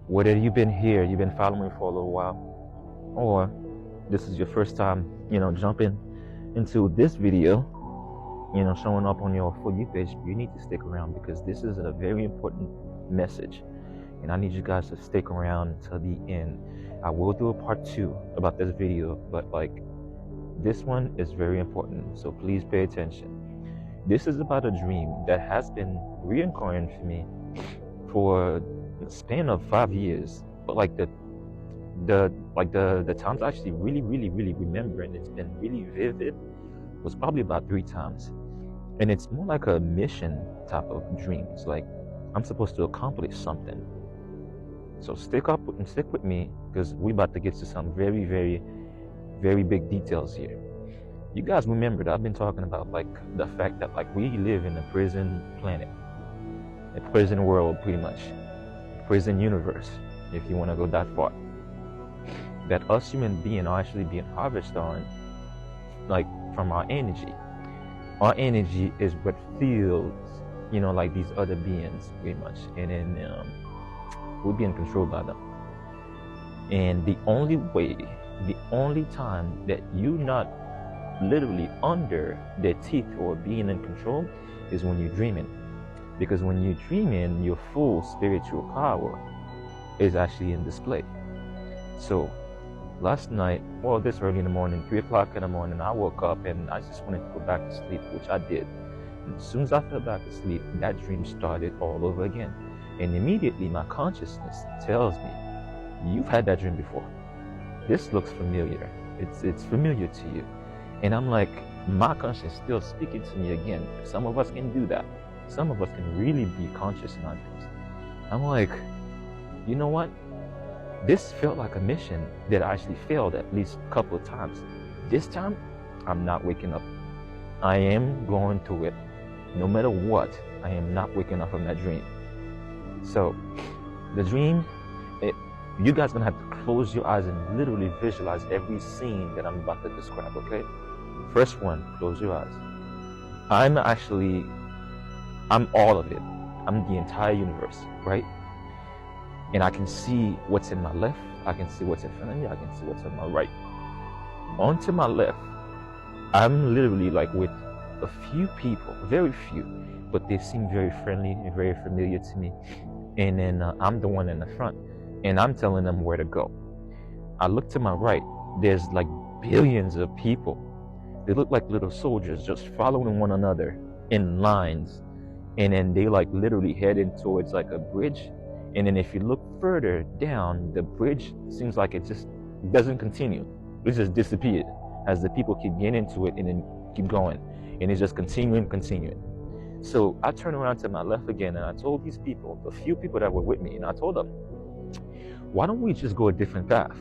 Whether you've been here, you've been following me for a little while, or this is your first time, jumping into this video, showing up on your For You page, you need to stick around, because this is a very important message. And I need you guys to stick around till the end. I will do a part 2 about this video, but this one is very important, so please pay attention. This is about a dream that has been reoccurring for me for a span of 5 years. But the times I actually really remember, and it's been really vivid, was probably about 3 times. And it's more like a mission type of dream. It's like I'm supposed to accomplish something. So stick with me, because we're about to get to some very big details here. You guys remember that I've been talking about the fact that we live in a prison planet, a prison world, pretty much, prison universe, if you want to go that far. That us human beings are actually being harvested on, from our energy. Our energy is what fuels, these other beings, pretty much, and then we're being controlled by them. And the only time that you're not literally under their teeth or being in control is when you're dreaming. Because when you're dreaming, your full spiritual power is actually in display. So last night, this early in the morning, 3 o'clock in the morning, I woke up and I just wanted to go back to sleep, which I did. And as soon as I fell back asleep, that dream started all over again. And immediately my consciousness tells me, you've had that dream before. This looks familiar. It's familiar to you. And I'm like, my conscience still speaking to me again. Some of us can do that. Some of us can really be conscious in our dreams. I'm like, you know what? This felt like a mission that I actually failed at least a couple of times. This time, I'm not waking up. I am going through it. No matter what, I am not waking up from that dream. So, the dream, you guys are going to have to close your eyes and literally visualize every scene that I'm about to describe, okay? First one, close your eyes. I'm all of it. I'm the entire universe, right? And I can see what's in my left. I can see what's in front of me. I can see what's on my right. On to my left, I'm literally with a few people, very few, but they seem very friendly and very familiar to me. And then I'm the one in the front, and I'm telling them where to go. I look to my right. There's billions of people. They look like little soldiers just following one another in lines. And then they literally heading towards a bridge. And then if you look further down, the bridge seems like it just doesn't continue. It just disappeared as the people keep getting into it and then keep going. And it's just continuing. So I turned around to my left again, and I told these people, the few people that were with me, and I told them, why don't we just go a different path?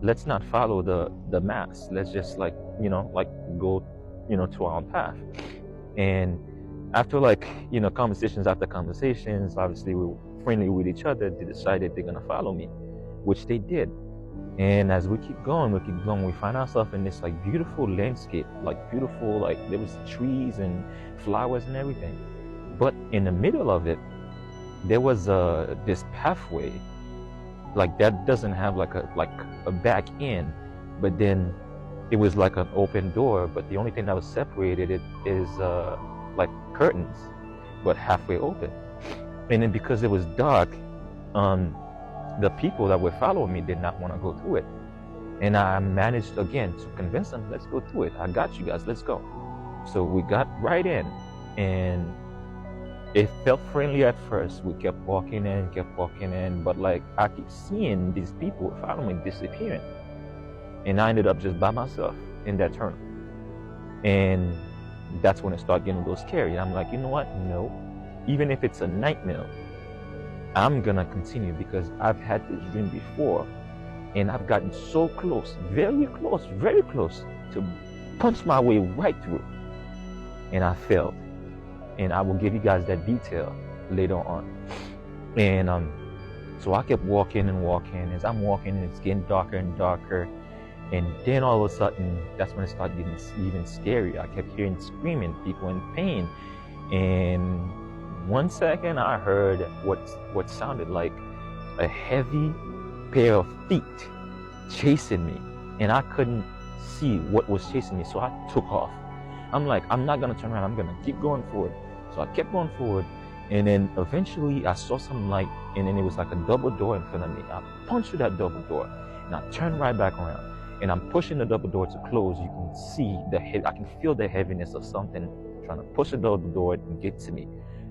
Let's not follow the mass. Let's just go, to our own path. And after conversations after conversations, obviously we were friendly with each other. They decided they're gonna follow me, which they did. And as we keep going, we find ourselves in this beautiful landscape, there was trees and flowers and everything. But in the middle of it, there was this pathway, that doesn't have a back end, but then it was an open door. But the only thing that was separated it is curtains, but halfway open. And then because it was dark, the people that were following me did not want to go through it. And I managed again to convince them, let's go through it. I got you guys, let's go. So we got right in, and it felt friendly at first. We kept walking in, but like I keep seeing these people following me disappearing. And I ended up just by myself in that tunnel. And that's when it started getting a little scary. And I'm like, you know what? No. Even if it's a nightmare, I'm gonna continue, because I've had this dream before and I've gotten so close, very close to punch my way right through. And I failed. And I will give you guys that detail later on. And so I kept walking and walking. As I'm walking, it's getting darker and darker. And then all of a sudden, that's when it started getting even scarier. I kept hearing screaming, people in pain. And 1 second, I heard what sounded like a heavy pair of feet chasing me. And I couldn't see what was chasing me, so I took off. I'm like, I'm not gonna turn around, I'm gonna keep going forward. So I kept going forward, and then eventually I saw some light, and then it was like a double door in front of me. I punched through that double door, and I turned right back around. And I'm pushing the double door to close. You can see I can feel the heaviness of something trying to push the double door and get to me.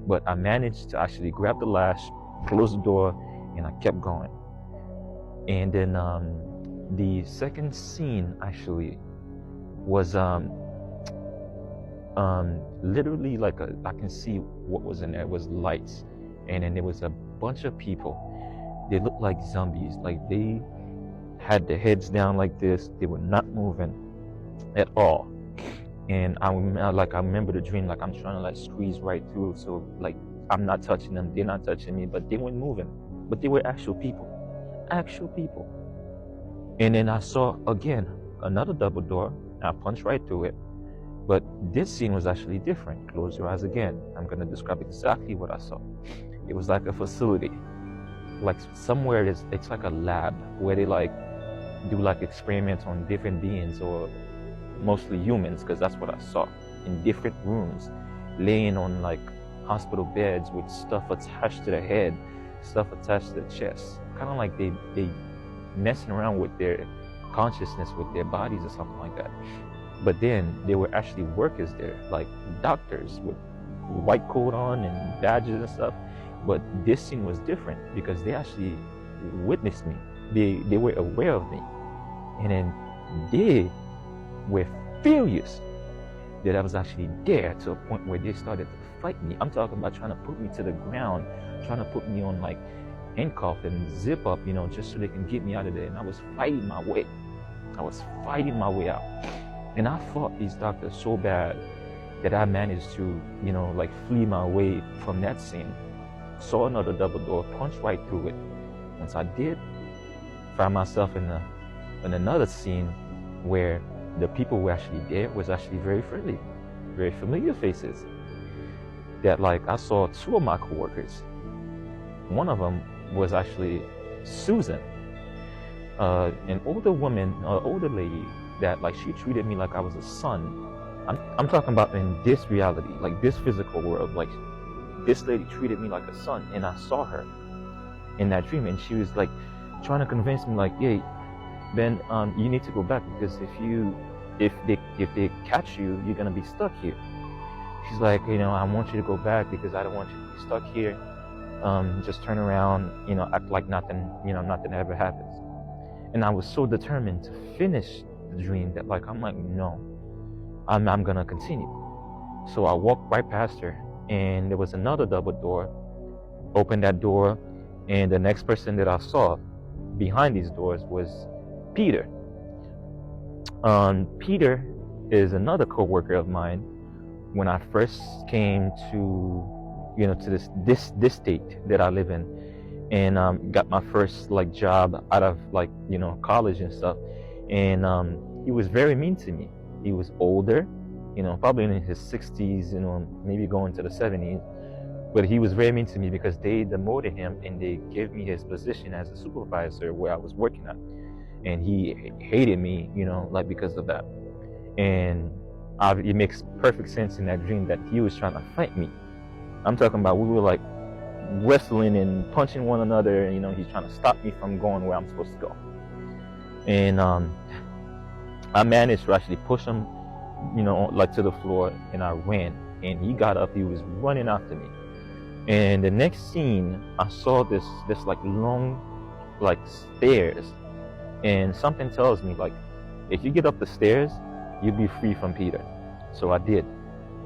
But I managed to actually grab the latch, close the door, and I kept going. And then the second scene actually was literally like I can see what was in there. It was lights, and then there was a bunch of people. They looked like zombies. Like they had their heads down like this. They were not moving at all. And I remember the dream, like I'm trying to like squeeze right through, so like I'm not touching them, they're not touching me, but they weren't moving. But they were actual people. And then I saw again another double door. I punched right through it. But this scene was actually different. Close your eyes again. I'm gonna describe exactly what I saw. It was like a facility, like somewhere it's like a lab where they like do like experiments on different beings, or mostly humans, because that's what I saw, in different rooms, laying on like hospital beds with stuff attached to their head, stuff attached to their chest, kind of like they messing around with their consciousness, with their bodies or something like that. But then there were actually workers there, like doctors with white coat on and badges and stuff. But this scene was different because they actually witnessed me. They were aware of me. And then they were furious that I was actually there, to a point where they started to fight me. I'm talking about trying to put me to the ground, trying to put me on like handcuff and zip up, just so they can get me out of there. And I was fighting my way. Out. And I fought these doctors so bad that I managed to, like flee my way from that scene. Saw another double door, punched right through it. Once I did, found myself in another scene where the people who were actually there was actually very friendly, very familiar faces. That like I saw two of my coworkers. One of them was actually Susan, an older woman, older lady that like she treated me like I was a son. I'm talking about in this reality, like this physical world, like this lady treated me like a son, and I saw her in that dream, and she was like trying to convince me, like, "Hey, Ben, you need to go back, because if they catch you, you're gonna be stuck here." She's like, "I want you to go back because I don't want you to be stuck here. Just turn around, act like nothing, nothing ever happens." And I was so determined to finish the dream that like I'm like, no, I'm gonna continue. So I walked right past her, and there was another double door. Opened that door, and the next person that I saw behind these doors was Peter. Peter is another co-worker of mine. When I first came to this state that I live in, and got my first like job out of like college and stuff, and he was very mean to me. He was older, probably in his 60s, maybe going to the 70s. But he was very mean to me because they demoted him and they gave me his position as a supervisor where I was working at. And he hated me, like because of that. And it makes perfect sense in that dream that he was trying to fight me. I'm talking about we were like wrestling and punching one another. You know, he's trying to stop me from going where I'm supposed to go. And I managed to actually push him, you know, like to the floor, and I ran. And he got up. He was running after me. And the next scene, I saw this like long, like stairs, and something tells me like, if you get up the stairs, you'll be free from Peter. So I did.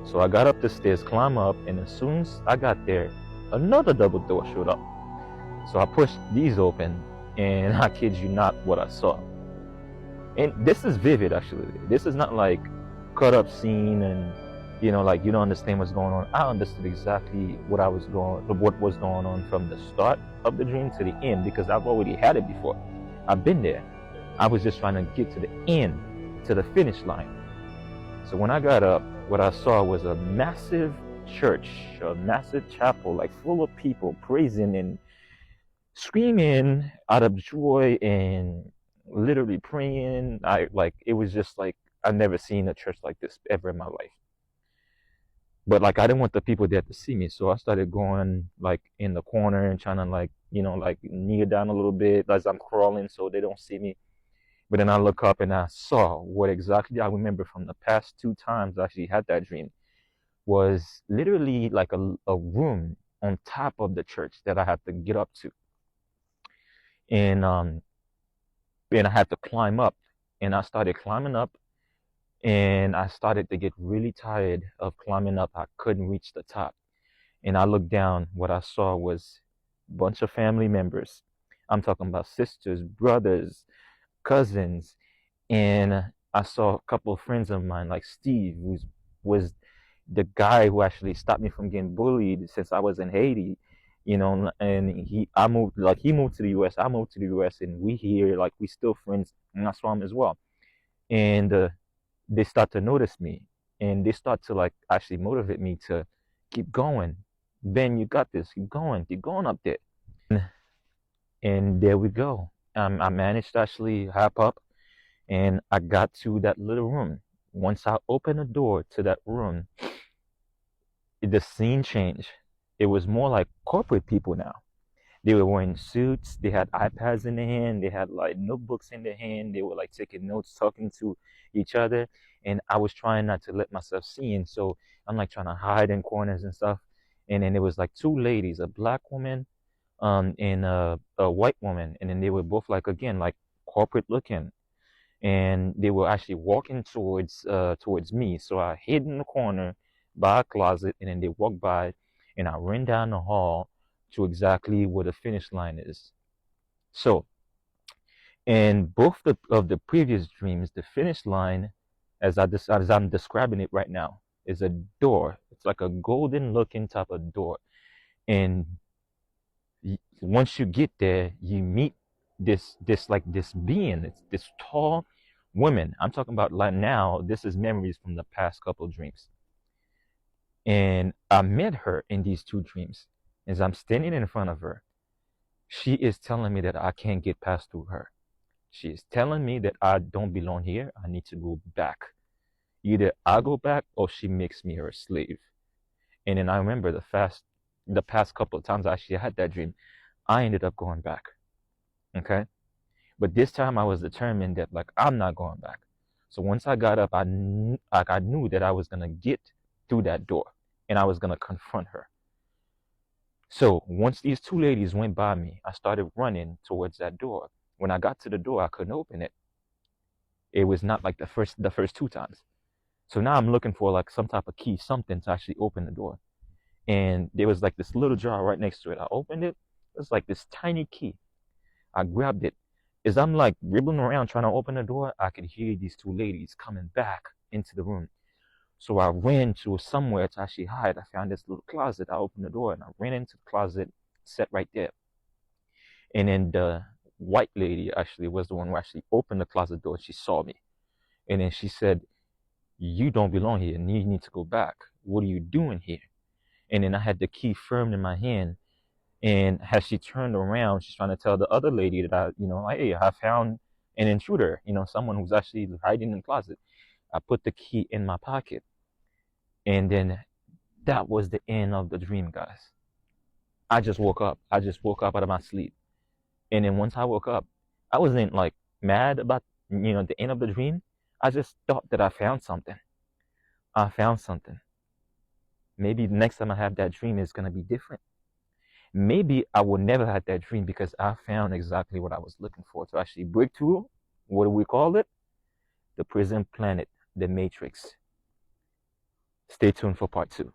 So I got up the stairs, climbed up, and as soon as I got there, another double door showed up. So I pushed these open, and I kid you not what I saw. And this is vivid, actually. This is not like cut up scene and, you know, like you don't understand what's going on. I understood exactly what was going on from the start of the dream to the end, because I've already had it before. I've been there. I was just trying to get to the end, to the finish line. So when I got up, what I saw was a massive church, a massive chapel, like full of people praising and screaming out of joy and literally praying. It was just like, I've never seen a church like this ever in my life. But like, I didn't want the people there to see me, so I started going like in the corner and trying to like, you know, like kneel down a little bit as I'm crawling so they don't see me. But then I look up and I saw what exactly I remember from the past 2 times I actually had that dream, was literally like a room on top of the church that I had to get up to. And I had to climb up, and I started climbing up, and I started to get really tired of climbing up. I couldn't reach the top. And I looked down. What I saw was a bunch of family members. I'm talking about sisters, brothers, cousins. And I saw a couple of friends of mine, like Steve, who was the guy who actually stopped me from getting bullied since I was in Haiti. You know, and he moved to the US, I moved to the US, and we still friends, and I saw him as well. And they start to notice me, and they start to like actually motivate me to keep going. Ben, you got this, keep going up there. And there we go. I managed to actually hop up, and I got to that little room. Once I opened the door to that room, the scene changed. It was more like corporate people now. They were wearing suits, they had iPads in their hand, they had like notebooks in their hand, they were like taking notes, talking to each other. And I was trying not to let myself see, and so I'm like trying to hide in corners and stuff. And then there was like 2 ladies, a black woman and a white woman, and then they were both like, again, like corporate looking, and they were actually walking towards me. So I hid in the corner by a closet, and then they walked by, and I ran down the hall to exactly where the finish line is. So in both of the previous dreams, the finish line, as I'm describing it right now, is a door. It's like a golden looking type of door. And once you get there, you meet this being. It's this tall woman. I'm talking about like now, this is memories from the past couple dreams. And I met her in these 2 dreams. As I'm standing in front of her, she is telling me that I can't get past through her. She is telling me that I don't belong here. I need to go back. Either I go back or she makes me her slave. And then I remember the past couple of times I actually had that dream, I ended up going back. Okay? But this time I was determined that like, I'm not going back. So once I got up, I knew that I was going to get through that door, and I was going to confront her. So once these 2 ladies went by me, I started running towards that door. When I got to the door, I couldn't open it. It was not like the first 2 times. So now I'm looking for like some type of key, something to actually open the door. And there was like this little jar right next to it. I opened it. It was like this tiny key. I grabbed it. As I'm like ribbling around trying to open the door, I could hear these 2 ladies coming back into the room. So I ran to somewhere to actually hide. I found this little closet. I opened the door and I ran into the closet, sat right there. And then the white lady actually was the one who actually opened the closet door. She saw me. And then she said, "You don't belong here and you need to go back. What are you doing here?" And then I had the key firm in my hand. And as she turned around, she's trying to tell the other lady that hey, I found an intruder, someone who's actually hiding in the closet. I put the key in my pocket. And then that was the end of the dream, guys. I just woke up. I just woke up out of my sleep. And then once I woke up, I wasn't like mad about, the end of the dream. I just thought that I found something. I found something. Maybe the next time I have that dream is going to be different. Maybe I will never have that dream because I found exactly what I was looking for to actually break through. What do we call it? The prison planet, the Matrix. Stay tuned for part 2.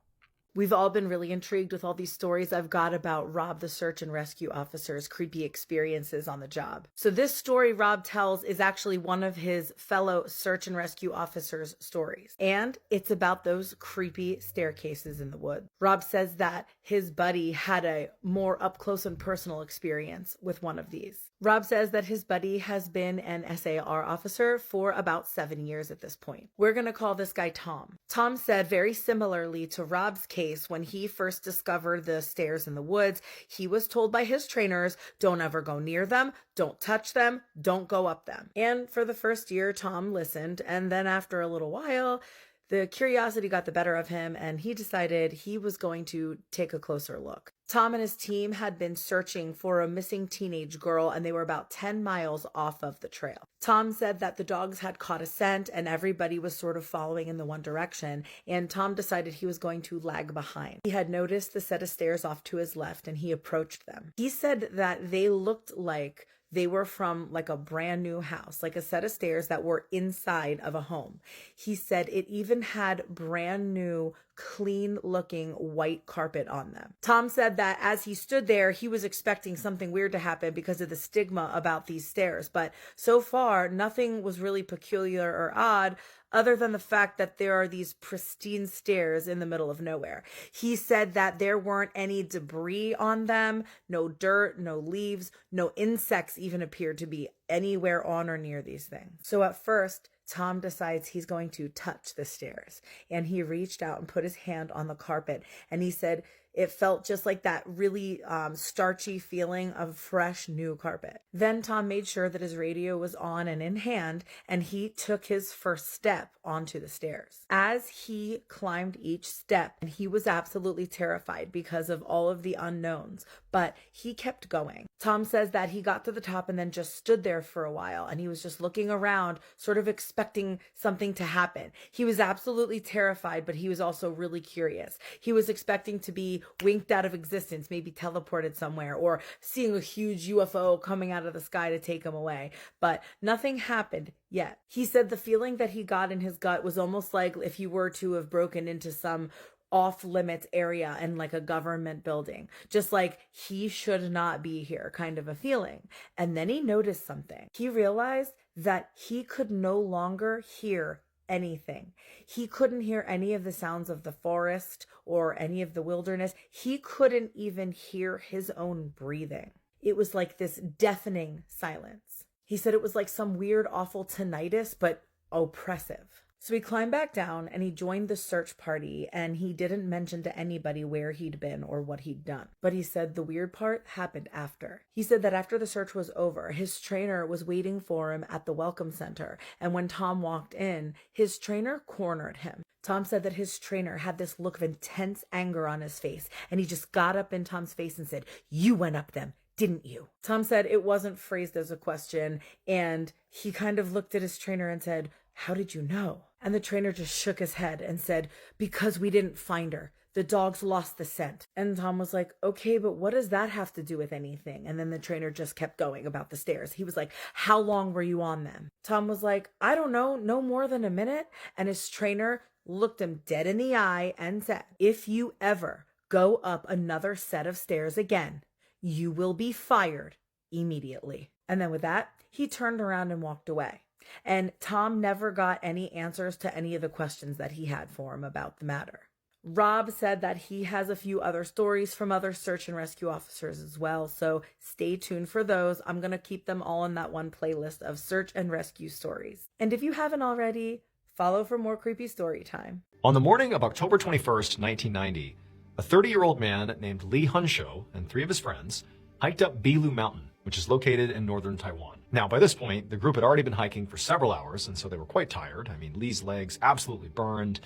We've all been really intrigued with all these stories I've got about Rob the search and rescue officer's creepy experiences on the job. So this story Rob tells is actually one of his fellow search and rescue officers' stories. And it's about those creepy staircases in the woods. Rob says that his buddy had a more up close and personal experience with one of these. Rob says that his buddy has been an SAR officer for about 7 years at this point. We're going to call this guy Tom. Tom said very similarly to Rob's case, when he first discovered the stairs in the woods, he was told by his trainers, don't ever go near them, don't touch them, don't go up them. And for the first year, Tom listened, and then after a little while, the curiosity got the better of him, and he decided he was going to take a closer look. Tom and his team had been searching for a missing teenage girl, and they were about 10 miles off of the trail. Tom said that the dogs had caught a scent, and everybody was sort of following in the one direction, and Tom decided he was going to lag behind. He had noticed the set of stairs off to his left, and he approached them. He said that they looked like they were from like a brand new house, like a set of stairs that were inside of a home. He said it even had brand new, clean looking white carpet on them. Tom said that as he stood there, he was expecting something weird to happen because of the stigma about these stairs. But so far, nothing was really peculiar or odd, other than the fact that there are these pristine stairs in the middle of nowhere. He said that there weren't any debris on them, no dirt, no leaves, no insects even appeared to be anywhere on or near these things. So at first, Tom decides he's going to touch the stairs, and he reached out and put his hand on the carpet, and he said it felt just like that really starchy feeling of fresh new carpet. Then Tom made sure that his radio was on and in hand, and he took his first step onto the stairs. As he climbed each step, and he was absolutely terrified because of all of the unknowns, but he kept going. Tom says that he got to the top and then just stood there for a while, and he was just looking around, sort of expecting something to happen. He was absolutely terrified, but he was also really curious. He was expecting to be winked out of existence, maybe teleported somewhere, or seeing a huge UFO coming out of the sky to take him away. But nothing happened yet. He said the feeling that he got in his gut was almost like if he were to have broken into some off-limits area in like a government building, just like he should not be here kind of a feeling. And then he noticed something. He realized that he could no longer hear anything. He couldn't hear any of the sounds of the forest or any of the wilderness. He couldn't even hear his own breathing. It was like this deafening silence. He said it was like some weird, awful tinnitus, but oppressive. So he climbed back down and he joined the search party, and he didn't mention to anybody where he'd been or what he'd done. But he said the weird part happened after. He said that after the search was over, his trainer was waiting for him at the welcome center, and when Tom walked in, his trainer cornered him. Tom said that his trainer had this look of intense anger on his face, and he just got up in Tom's face and said, "You went up them, didn't you?" Tom said it wasn't phrased as a question, and he kind of looked at his trainer and said, "How did you know?" And the trainer just shook his head and said, "Because we didn't find her. The dogs lost the scent." And Tom was like, "Okay, but what does that have to do with anything?" And then the trainer just kept going about the stairs. He was like, "How long were you on them?" Tom was like, "I don't know, no more than a minute." And his trainer looked him dead in the eye and said, "If you ever go up another set of stairs again, you will be fired immediately." And then with that, he turned around and walked away. And Tom never got any answers to any of the questions that he had for him about the matter. Rob said that he has a few other stories from other search and rescue officers as well, so stay tuned for those. I'm going to keep them all in that one playlist of search and rescue stories. And if you haven't already, follow for more creepy story time. On the morning of October 21st, 1990, a 30-year-old man named Lee Hunsho and 3 of his friends hiked up Bilu Mountain, which is located in northern Taiwan. Now, by this point, the group had already been hiking for several hours, and so they were quite tired. I mean, Lee's legs absolutely burned,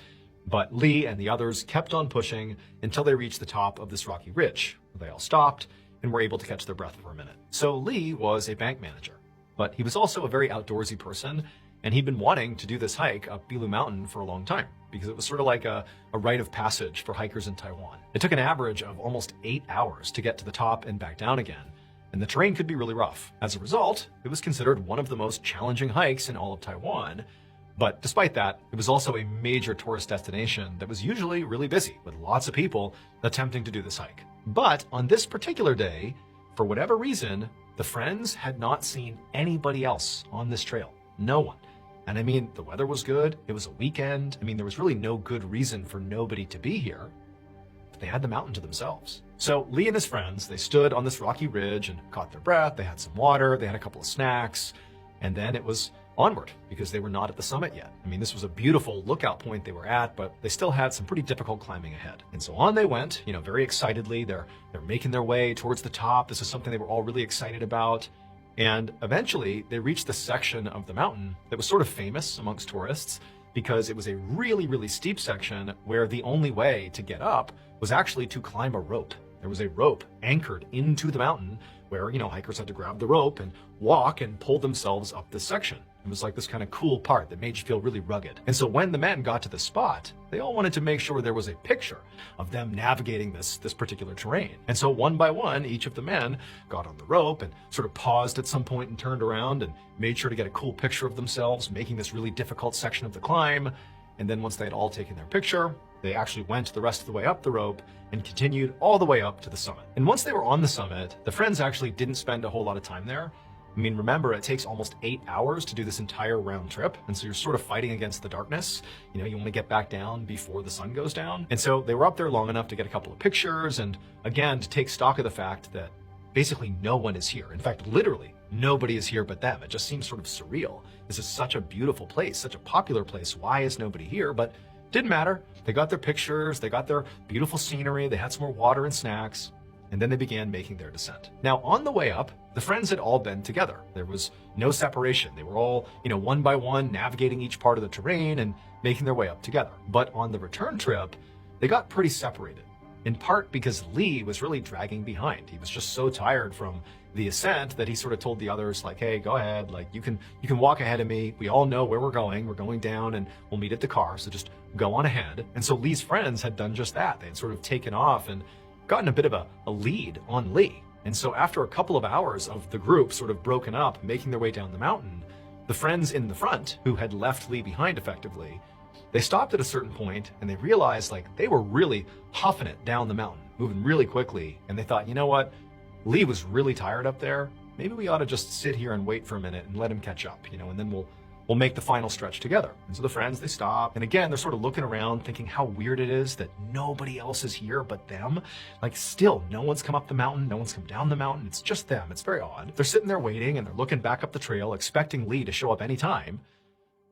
But Lee and the others kept on pushing until they reached the top of this rocky ridge. They all stopped and were able to catch their breath for a minute. So Lee was a bank manager, but he was also a very outdoorsy person, and he'd been wanting to do this hike up Bilu Mountain for a long time because it was sort of like a rite of passage for hikers in Taiwan. It took an average of almost 8 hours to get to the top and back down again, and the terrain could be really rough. As a result, it was considered one of the most challenging hikes in all of Taiwan. But despite that, it was also a major tourist destination that was usually really busy, with lots of people attempting to do this hike. But on this particular day, for whatever reason, the friends had not seen anybody else on this trail. No one. And I mean, the weather was good. It was a weekend. I mean, there was really no good reason for nobody to be here. But they had the mountain to themselves. So Lee and his friends, they stood on this rocky ridge and caught their breath. They had some water. They had a couple of snacks. And then it was onward because they were not at the summit yet. I mean, this was a beautiful lookout point they were at, but they still had some pretty difficult climbing ahead. And so on they went, very excitedly. They're making their way towards the top. This is something they were all really excited about. And eventually they reached the section of the mountain that was sort of famous amongst tourists because it was a really, really steep section where the only way to get up was actually to climb a rope. There was a rope anchored into the mountain where, hikers had to grab the rope and walk and pull themselves up this section. It was like this kind of cool part that made you feel really rugged. And so when the men got to the spot, they all wanted to make sure there was a picture of them navigating this particular terrain. And so one by one, each of the men got on the rope and sort of paused at some point and turned around and made sure to get a cool picture of themselves making this really difficult section of the climb. And then once they had all taken their picture, they actually went the rest of the way up the rope and continued all the way up to the summit. And once they were on the summit, the friends actually didn't spend a whole lot of time there. I mean, remember, it takes almost 8 hours to do this entire round trip. And so you're sort of fighting against the darkness. You want to get back down before the sun goes down. And so they were up there long enough to get a couple of pictures and, again, to take stock of the fact that basically no one is here. In fact, literally nobody is here but them. It just seems sort of surreal. This is such a beautiful place, such a popular place. Why is nobody here? But didn't matter. They got their pictures, they got their beautiful scenery, they had some more water and snacks, and then they began making their descent. Now, on the way up, the friends had all been together. There was no separation. They were all, one by one, navigating each part of the terrain and making their way up together. But on the return trip, they got pretty separated, in part because Lee was really dragging behind. He was just so tired from the ascent that he sort of told the others, like, hey, go ahead, like you can walk ahead of me. We all know where we're going down and we'll meet at the car, so just go on ahead. And so Lee's friends had done just that. They had sort of taken off and gotten a bit of a lead on Lee. And so after a couple of hours of the group sort of broken up, making their way down the mountain, the friends in the front, who had left Lee behind effectively, they stopped at a certain point and they realized like they were really huffing it down the mountain, moving really quickly. And they thought, you know what? Lee was really tired up there. Maybe we ought to just sit here and wait for a minute and let him catch up, and then we'll make the final stretch together. And so the friends, they stop. And again, they're sort of looking around thinking how weird it is that nobody else is here but them. Like still, no one's come up the mountain. No one's come down the mountain. It's just them. It's very odd. They're sitting there waiting and they're looking back up the trail, expecting Lee to show up anytime,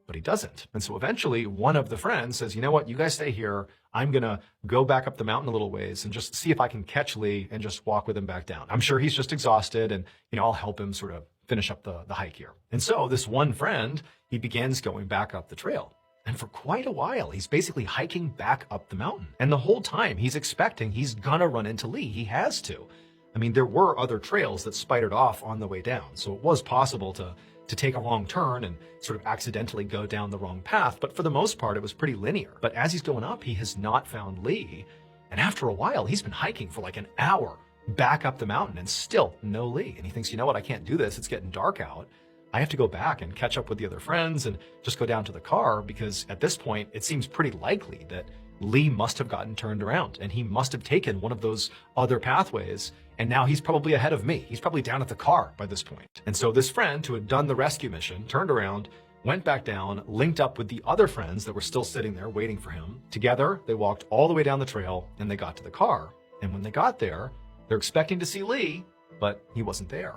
but he doesn't. And so eventually one of the friends says, you know what, you guys stay here. I'm going to go back up the mountain a little ways and just see if I can catch Lee and just walk with him back down. I'm sure he's just exhausted and, I'll help him sort of finish up the hike here. And so this one friend, he begins going back up the trail. And for quite a while, he's basically hiking back up the mountain. And the whole time he's expecting he's gonna run into Lee. He has to. I mean, there were other trails that spidered off on the way down. So it was possible to take a wrong turn and sort of accidentally go down the wrong path. But for the most part, it was pretty linear. But as he's going up, he has not found Lee. And after a while, he's been hiking for like an hour back up the mountain and still no Lee. And he thinks, you know what, I can't do this. It's getting dark out. I have to go back and catch up with the other friends and just go down to the car because at this point, it seems pretty likely that Lee must have gotten turned around and he must have taken one of those other pathways. And now he's probably ahead of me. He's probably down at the car by this point. And so this friend who had done the rescue mission turned around, went back down, linked up with the other friends that were still sitting there waiting for him. Together, they walked all the way down the trail and they got to the car. And when they got there, they're expecting to see Lee, but he wasn't there.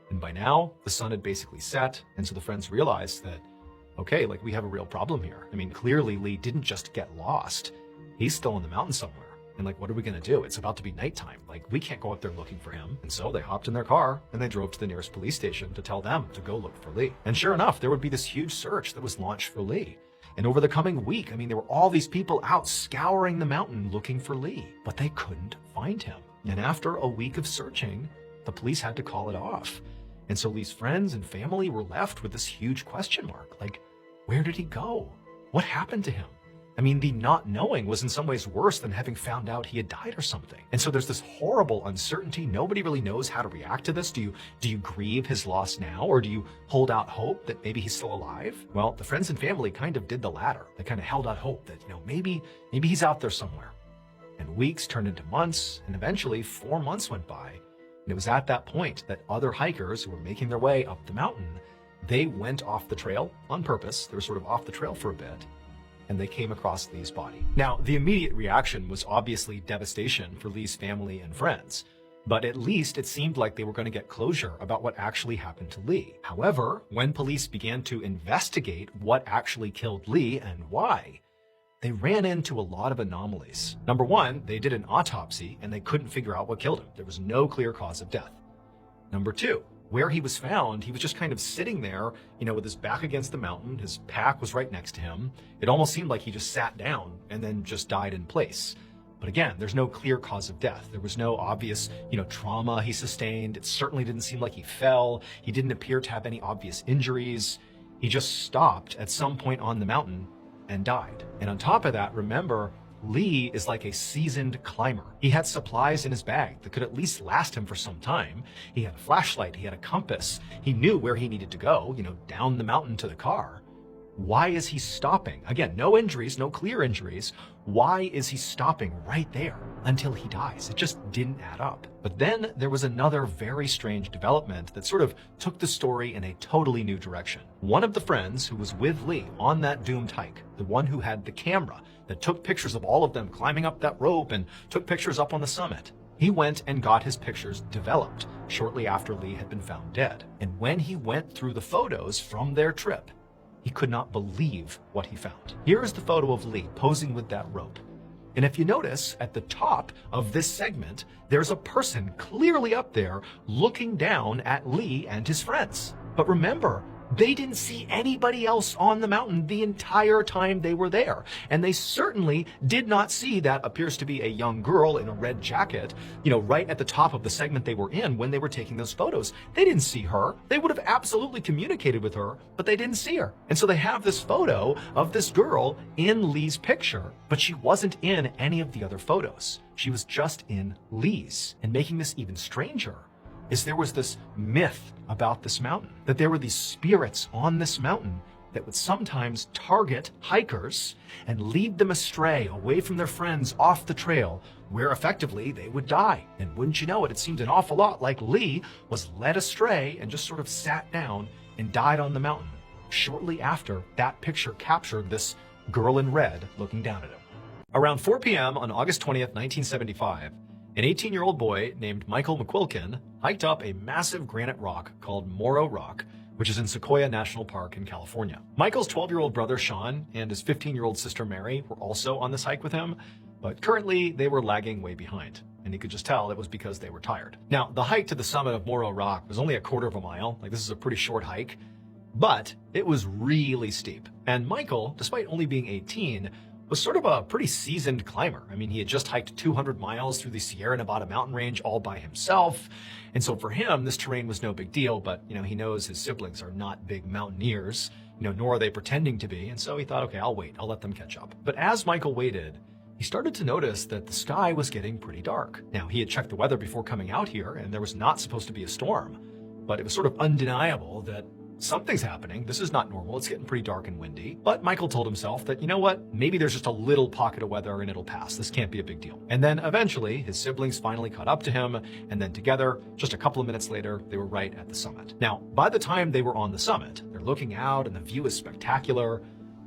And by now, the sun had basically set. And so the friends realized that, okay, like we have a real problem here. I mean, clearly Lee didn't just get lost. He's still in the mountain somewhere. And like, what are we going to do? It's about to be nighttime. Like, we can't go up there looking for him. And so they hopped in their car and they drove to the nearest police station to tell them to go look for Lee. And sure enough, there would be this huge search that was launched for Lee. And over the coming week, I mean, there were all these people out scouring the mountain looking for Lee, but they couldn't find him. And after a week of searching, the police had to call it off. And so Lee's friends and family were left with this huge question mark. Like, where did he go? What happened to him? I mean, the not knowing was in some ways worse than having found out he had died or something. And so there's this horrible uncertainty. Nobody really knows how to react to this. Do you grieve his loss now, or do you hold out hope that maybe he's still alive? Well, the friends and family kind of did the latter. They kind of held out hope that, maybe he's out there somewhere. And weeks turned into months, and eventually 4 months went by. And it was at that point that other hikers who were making their way up the mountain, they went off the trail on purpose. They were sort of off the trail for a bit, and they came across Lee's body. Now, the immediate reaction was obviously devastation for Lee's family and friends, but at least it seemed like they were going to get closure about what actually happened to Lee. However, when police began to investigate what actually killed Lee and why, they ran into a lot of anomalies. Number one, they did an autopsy and they couldn't figure out what killed him. There was no clear cause of death. Number two, where he was found, he was just kind of sitting there, with his back against the mountain. His pack was right next to him. It almost seemed like he just sat down and then just died in place. But again, there's no clear cause of death. There was no obvious, trauma he sustained. It certainly didn't seem like he fell. He didn't appear to have any obvious injuries. He just stopped at some point on the mountain and died. And on top of that, remember, Lee is like a seasoned climber. He had supplies in his bag that could at least last him for some time. He had a flashlight, he had a compass. He knew where he needed to go, down the mountain to the car. Why is he stopping? Again, no injuries, no clear injuries. Why is he stopping right there until he dies? It just didn't add up. But then there was another very strange development that sort of took the story in a totally new direction. One of the friends who was with Lee on that doomed hike, the one who had the camera that took pictures of all of them climbing up that rope and took pictures up on the summit, he went and got his pictures developed shortly after Lee had been found dead. And when he went through the photos from their trip, he could not believe what he found. Here is the photo of Lee posing with that rope. And if you notice, at the top of this segment, there's a person clearly up there looking down at Lee and his friends. But remember, they didn't see anybody else on the mountain the entire time they were there. And they certainly did not see that appears to be a young girl in a red jacket, right at the top of the segment they were in when they were taking those photos. They didn't see her. They would have absolutely communicated with her, but they didn't see her. And so they have this photo of this girl in Lee's picture, but she wasn't in any of the other photos. She was just in Lee's. And making this even stranger is there was this myth about this mountain, that there were these spirits on this mountain that would sometimes target hikers and lead them astray away from their friends off the trail, where effectively they would die. And wouldn't you know it, it seemed an awful lot like Lee was led astray and just sort of sat down and died on the mountain shortly after that picture captured this girl in red looking down at him. Around 4 p.m. on August 20th, 1975, an 18-year-old boy named Michael McQuilkin hiked up a massive granite rock called Morro Rock, which is in Sequoia National Park in California. Michael's 12-year-old brother Sean and his 15-year-old sister Mary were also on this hike with him, but currently they were lagging way behind, and he could just tell it was because they were tired. Now, the hike to the summit of Morro Rock was only a quarter of a mile. This is a pretty short hike, but it was really steep. And Michael, despite only being 18, was sort of a pretty seasoned climber. He had just hiked 200 miles through the Sierra Nevada mountain range all by himself. And so for him, this terrain was no big deal, but he knows his siblings are not big mountaineers, nor are they pretending to be. And so he thought, okay, I'll wait, I'll let them catch up. But as Michael waited, he started to notice that the sky was getting pretty dark. Now, he had checked the weather before coming out here, and there was not supposed to be a storm, but it was sort of undeniable that something's happening. This is not normal. It's getting pretty dark and windy. But Michael told himself that, maybe there's just a little pocket of weather and it'll pass. This can't be a big deal. And then eventually his siblings finally caught up to him. And then together, just a couple of minutes later, they were right at the summit. Now, by the time they were on the summit, they're looking out and the view is spectacular.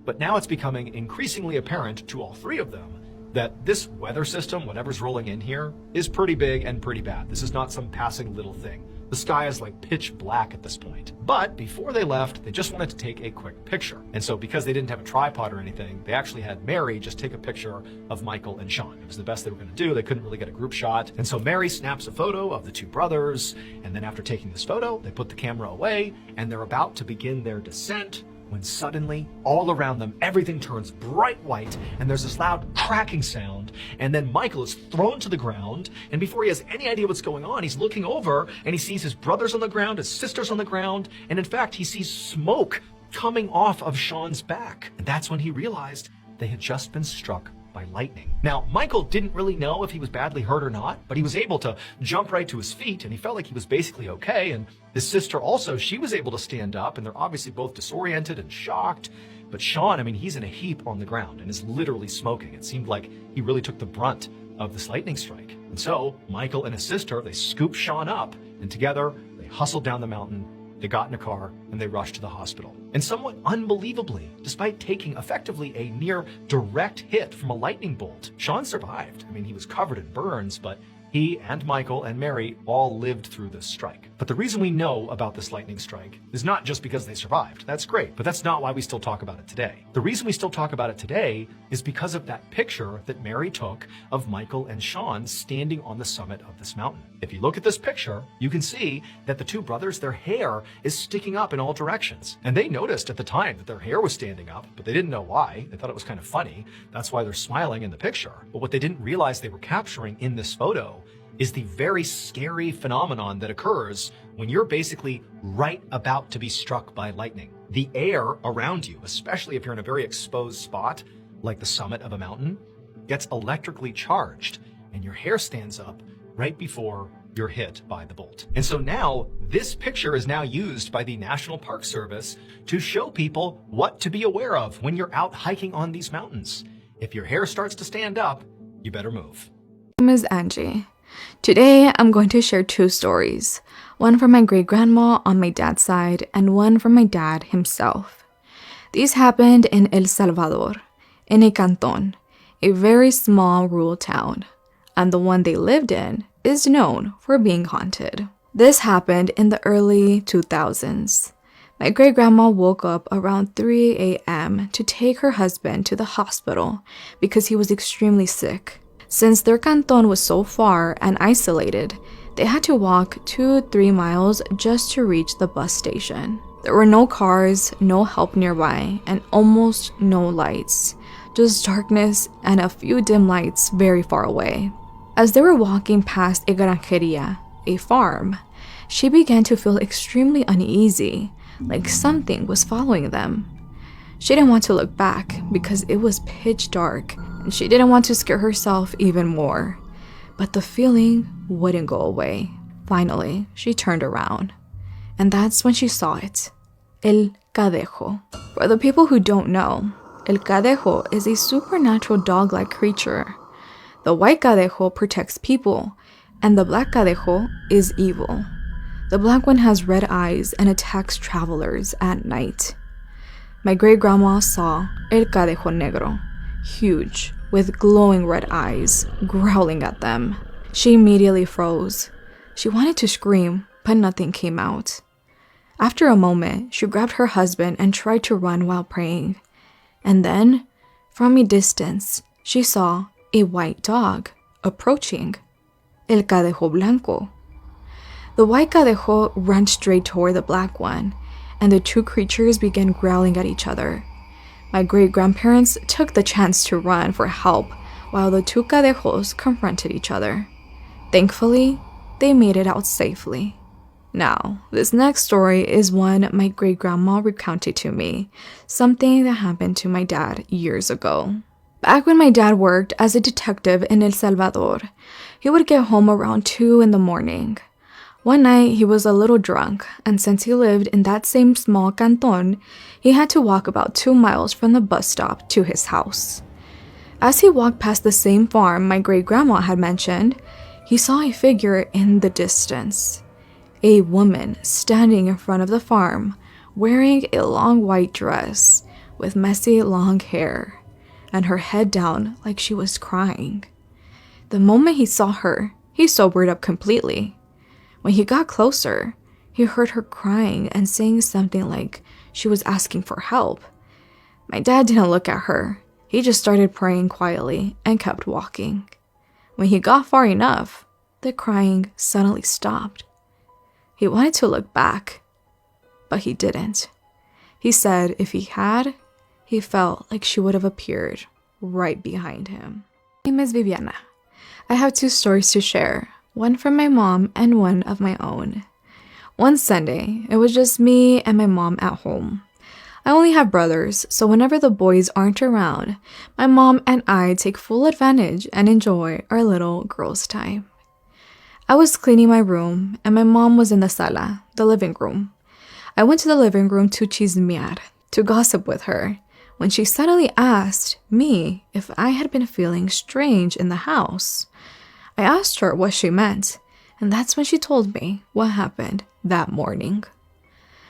But now it's becoming increasingly apparent to all three of them that this weather system, whatever's rolling in here, is pretty big and pretty bad. This is not some passing little thing. The sky is like pitch black at this point. But before they left, they just wanted to take a quick picture. And so because they didn't have a tripod or anything, they actually had Mary just take a picture of Michael and Sean. It was the best they were going to do. They couldn't really get a group shot. And so Mary snaps a photo of the two brothers. And then after taking this photo, they put the camera away and they're about to begin their descent when suddenly, all around them, everything turns bright white, and there's this loud cracking sound, and then Michael is thrown to the ground, and before he has any idea what's going on, he's looking over, and he sees his brothers on the ground, his sisters on the ground, and in fact, he sees smoke coming off of Sean's back. And that's when he realized they had just been struck by lightning. Now, Michael didn't really know if he was badly hurt or not, but he was able to jump right to his feet, and he felt like he was basically okay. And his sister also, she was able to stand up, and they're obviously both disoriented and shocked. But Sean, I mean, he's in a heap on the ground and is literally smoking. It seemed like he really took the brunt of this lightning strike. And so Michael and his sister, they scooped Sean up, and together they hustled down the mountain. They got in a car and they rushed to the hospital. And somewhat unbelievably, despite taking effectively a near direct hit from a lightning bolt, Sean survived. I mean, he was covered in burns, but he and Michael and Mary all lived through this strike. But the reason we know about this lightning strike is not just because they survived. That's great, but that's not why we still talk about it today. The reason we still talk about it today is because of that picture that Mary took of Michael and Sean standing on the summit of this mountain. If you look at this picture, you can see that the two brothers, their hair is sticking up in all directions. And they noticed at the time that their hair was standing up, but they didn't know why. They thought it was kind of funny. That's why they're smiling in the picture. But what they didn't realize they were capturing in this photo is the very scary phenomenon that occurs when you're basically right about to be struck by lightning. The air around you, especially if you're in a very exposed spot, like the summit of a mountain, gets electrically charged, and your hair stands up right before you're hit by the bolt. And so now this picture is now used by the National Park Service to show people what to be aware of when you're out hiking on these mountains. If your hair starts to stand up, you better move. My name is Angie. Today, I'm going to share two stories, one from my great-grandma on my dad's side and one from my dad himself. These happened in El Salvador, in a canton, a very small rural town, and the one they lived in is known for being haunted. This happened in the early 2000s. My great-grandma woke up around 3 a.m. to take her husband to the hospital because he was extremely sick. Since their canton was so far and isolated, they had to walk 2-3 miles just to reach the bus station. There were no cars, no help nearby, and almost no lights, just darkness and a few dim lights very far away. As they were walking past a granjeria, a farm, she began to feel extremely uneasy, like something was following them. She didn't want to look back because it was pitch dark, and she didn't want to scare herself even more. But the feeling wouldn't go away. Finally, she turned around. And that's when she saw it. El Cadejo. For the people who don't know, El Cadejo is a supernatural dog-like creature. The white Cadejo protects people, and the black Cadejo is evil. The black one has red eyes and attacks travelers at night. My great-grandma saw El Cadejo Negro, huge, with glowing red eyes, growling at them. She immediately froze. She wanted to scream, but nothing came out. After a moment, she grabbed her husband and tried to run while praying. And then, from a distance, she saw a white dog approaching. El Cadejo Blanco. The white Cadejo ran straight toward the black one, and the two creatures began growling at each other. My great-grandparents took the chance to run for help while the two Cadejos confronted each other. Thankfully, they made it out safely. Now, this next story is one my great-grandma recounted to me, something that happened to my dad years ago. Back when my dad worked as a detective in El Salvador, he would get home around 2 in the morning. One night, he was a little drunk, and since he lived in that same small canton, he had to walk about 2 miles from the bus stop to his house. As he walked past the same farm my great-grandma had mentioned, he saw a figure in the distance. A woman standing in front of the farm, wearing a long white dress with messy long hair, and her head down like she was crying. The moment he saw her, he sobered up completely. When he got closer, he heard her crying and saying something like she was asking for help. My dad didn't look at her. He just started praying quietly and kept walking. When he got far enough, the crying suddenly stopped. He wanted to look back, but he didn't. He said if he had, he felt like she would have appeared right behind him. My name is Viviana. I have 2 stories to share, one from my mom and one of my own. One Sunday, it was just me and my mom at home. I only have brothers, so whenever the boys aren't around, my mom and I take full advantage and enjoy our little girls' time. I was cleaning my room, and my mom was in the sala, the living room. I went to the living room to chismear, to gossip with her, when she suddenly asked me if I had been feeling strange in the house. I asked her what she meant, and that's when she told me what happened that morning.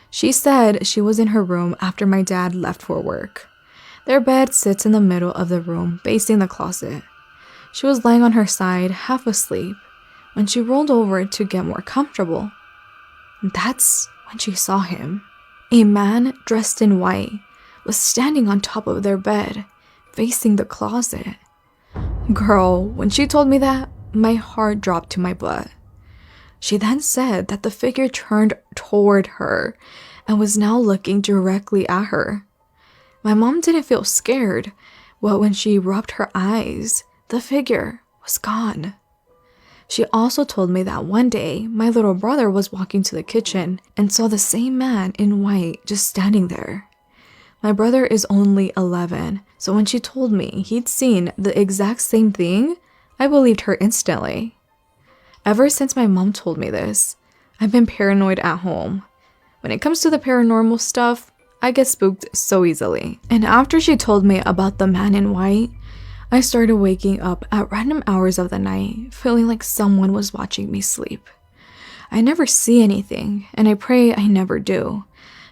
She said she was in her room after my dad left for work. Their bed sits in the middle of the room, facing the closet. She was lying on her side, half asleep, when she rolled over to get more comfortable. That's when she saw him. A man dressed in white was standing on top of their bed, facing the closet. Girl, when she told me that, my heart dropped to my butt. She then said that the figure turned toward her and was now looking directly at her. My mom didn't feel scared, but when she rubbed her eyes, the figure was gone. She also told me that one day, my little brother was walking to the kitchen and saw the same man in white just standing there. My brother is only 11, so when she told me he'd seen the exact same thing, I believed her instantly. Ever since my mom told me this, I've been paranoid at home. When it comes to the paranormal stuff, I get spooked so easily. And after she told me about the man in white, I started waking up at random hours of the night, feeling like someone was watching me sleep. I never see anything, and I pray I never do,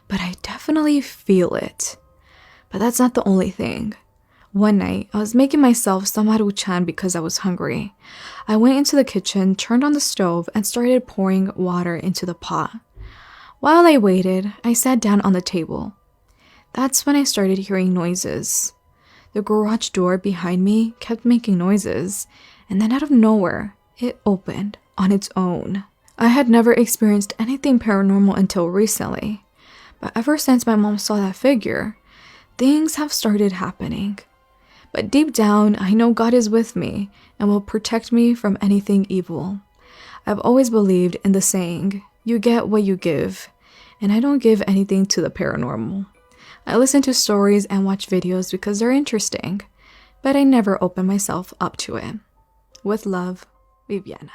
but I definitely feel it. But that's not the only thing. One night, I was making myself some maruchan because I was hungry. I went into the kitchen, turned on the stove, and started pouring water into the pot. While I waited, I sat down on the table. That's when I started hearing noises. The garage door behind me kept making noises, and then out of nowhere, it opened on its own. I had never experienced anything paranormal until recently, but ever since my mom saw that figure, things have started happening. But deep down, I know God is with me and will protect me from anything evil. I've always believed in the saying, you get what you give, and I don't give anything to the paranormal. I listen to stories and watch videos because they're interesting, but I never open myself up to it. With love, Viviana.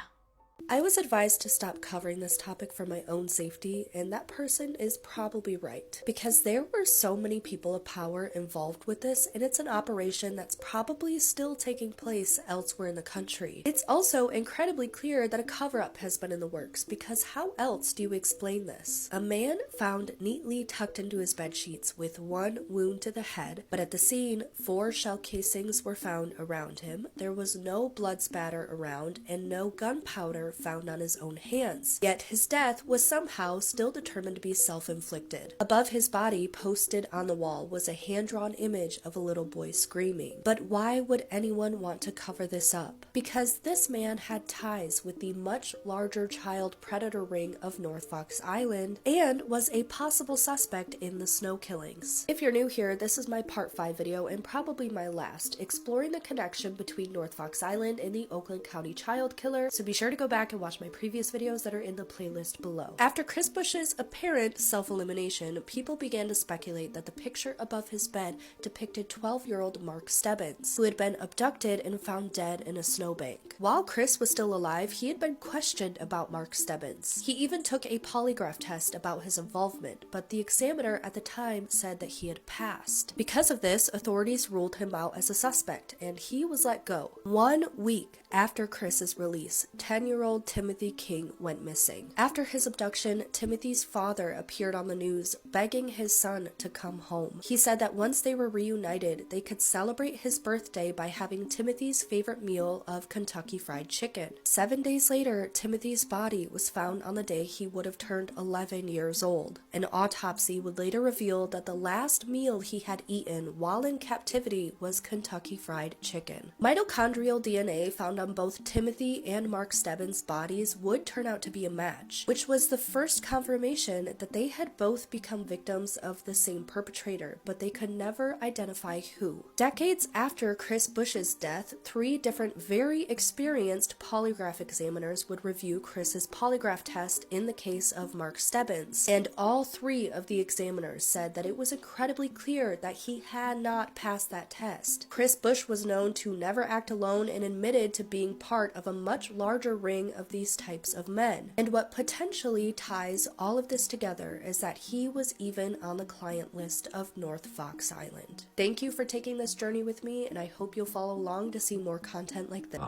I was advised to stop covering this topic for my own safety, and that person is probably right. Because there were so many people of power involved with this, and it's an operation that's probably still taking place elsewhere in the country. It's also incredibly clear that a cover-up has been in the works, because how else do you explain this? A man found neatly tucked into his bed sheets with one wound to the head, but at the scene, 4 shell casings were found around him. There was no blood spatter around, and no gunpowder found on his own hands. Yet his death was somehow still determined to be self-inflicted. Above his body, posted on the wall, was a hand-drawn image of a little boy screaming. But why would anyone want to cover this up? Because this man had ties with the much larger child predator ring of North Fox Island and was a possible suspect in the snow killings. If you're new here, this is my part 5 video and probably my last, exploring the connection between North Fox Island and the Oakland County child killer, so be sure to go back and watch my previous videos that are in the playlist below. After Chris Bush's apparent self-elimination, people began to speculate that the picture above his bed depicted 12-year-old Mark Stebbins, who had been abducted and found dead in a snowbank. While Chris was still alive, he had been questioned about Mark Stebbins. He even took a polygraph test about his involvement, but the examiner at the time said that he had passed. Because of this, authorities ruled him out as a suspect, and he was let go. 1 week after Chris's release, 10-year-old Timothy King went missing. After his abduction, Timothy's father appeared on the news begging his son to come home. He said that once they were reunited, they could celebrate his birthday by having Timothy's favorite meal of Kentucky Fried Chicken. 7 days later, Timothy's body was found on the day he would have turned 11 years old. An autopsy would later reveal that the last meal he had eaten while in captivity was Kentucky Fried Chicken. Mitochondrial DNA found on both Timothy and Mark Stebbins' victims' bodies would turn out to be a match, which was the first confirmation that they had both become victims of the same perpetrator, but they could never identify who. Decades after Chris Bush's death, 3 different very experienced polygraph examiners would review Chris's polygraph test in the case of Mark Stebbins, and all 3 of the examiners said that it was incredibly clear that he had not passed that test. Chris Bush was known to never act alone and admitted to being part of a much larger ring of these types of men. And what potentially ties all of this together is that he was even on the client list of North Fox Island. Thank you for taking this journey with me, and I hope you'll follow along to see more content like this.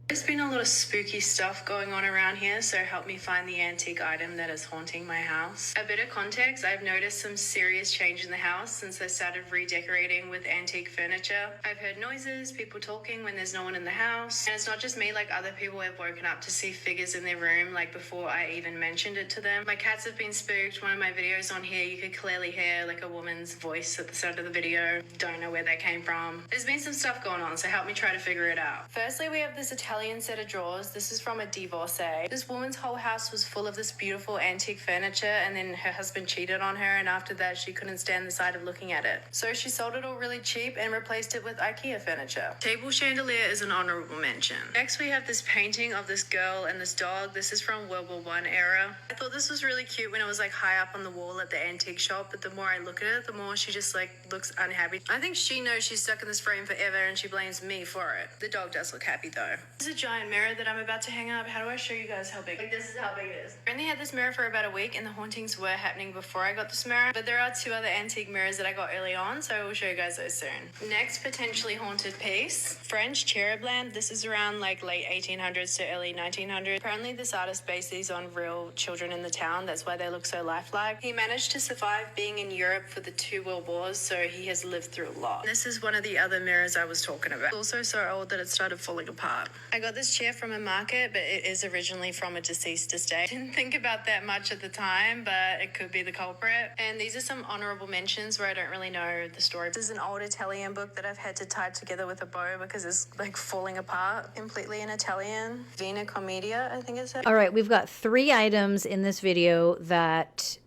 There's been a lot of spooky stuff going on around here, so help me find the antique item that is haunting my house. A bit of context, I've noticed some serious change in the house since I started redecorating with antique furniture. I've heard noises, people talking when there's no one in the house, and it's not just me, like other people have woken up to see figures in their room like before I even mentioned it to them. My cats have been spooked. One of my videos on here, you could clearly hear like a woman's voice at the start of the video. Don't know where that came from. There's been some stuff going on, so help me try to figure it out. Firstly, we have this Italian set of drawers. This is from a divorcee. This woman's whole house was full of this beautiful antique furniture, and then her husband cheated on her, and after that she couldn't stand the sight of looking at it. So she sold it all really cheap and replaced it with IKEA furniture. Table chandelier is an honorable mention. Next we have this painting of this girl and this dog. This is from World War I era. I thought this was really cute when it was like high up on the wall at the antique shop, but the more I look at it, the more she just like looks unhappy. I think she knows she's stuck in this frame forever and she blames me for it. The dog does look happy though. This is a giant mirror that I'm about to hang up. How do I show you guys how big? Like this is how big it is. I only had this mirror for about a week and the hauntings were happening before I got this mirror, but there are 2 other antique mirrors that I got early on, so I will show you guys those soon. Next potentially haunted piece, French cherub lamp. This is around like late 1800s to early 1900s. Apparently this artist based these on real children in the town. That's why they look so lifelike. He managed to survive being in Europe for the 2 world wars, so he has lived through a lot. This is one of the other mirrors I was talking about. It's also so old that it started falling apart. I got this chair from a market, but it is originally from a deceased estate. Didn't think about that much at the time, but it could be the culprit. And these are some honorable mentions where I don't really know the story. This is an old Italian book that I've had to tie together with a bow because it's like falling apart completely in Italian. Vina Commedia, I think it's it. All right, we've got 3 items in this video that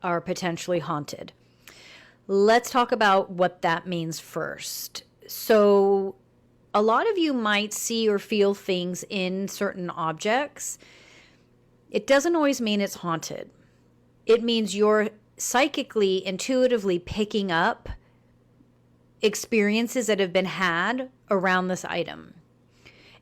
are potentially haunted. Let's talk about what that means first. So a lot of you might see or feel things in certain objects. It doesn't always mean it's haunted. It means you're psychically, intuitively picking up experiences that have been had around this item.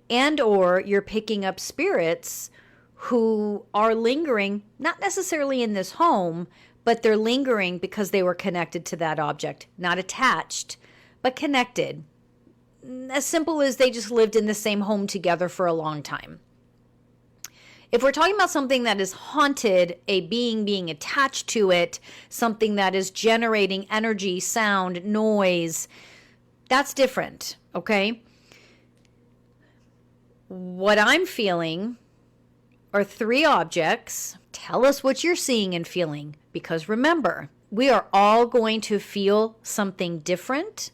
And or you're picking up spirits who are lingering, not necessarily in this home, but they're lingering because they were connected to that object. Not attached, but connected. As simple as they just lived in the same home together for a long time. If we're talking about something that is haunted, a being attached to it, something that is generating energy, sound, noise, that's different, okay? What I'm feeling are 3 objects. Tell us what you're seeing and feeling, because remember, we are all going to feel something different,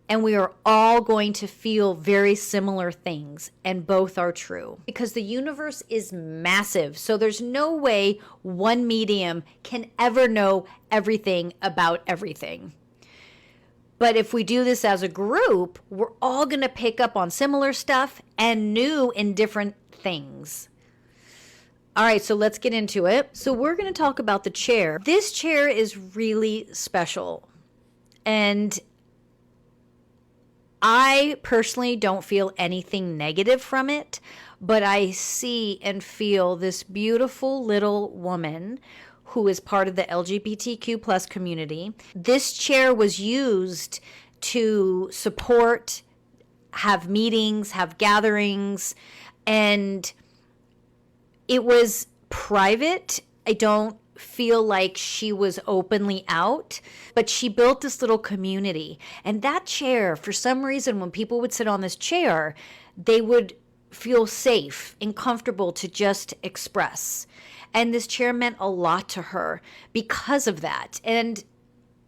and we are all going to feel very similar things, and both are true. Because the universe is massive, so there's no way one medium can ever know everything about everything. But if we do this as a group, we're all going to pick up on similar stuff and new and different things. All right, so let's get into it. So we're going to talk about the chair. This chair is really special. And I personally don't feel anything negative from it, but I see and feel this beautiful little woman who is part of the LGBTQ plus community. This chair was used to support, have meetings, have gatherings, and it was private. I don't feel like she was openly out, but she built this little community. And that chair, for some reason, when people would sit on this chair, they would feel safe and comfortable to just express. And this chair meant a lot to her because of that. And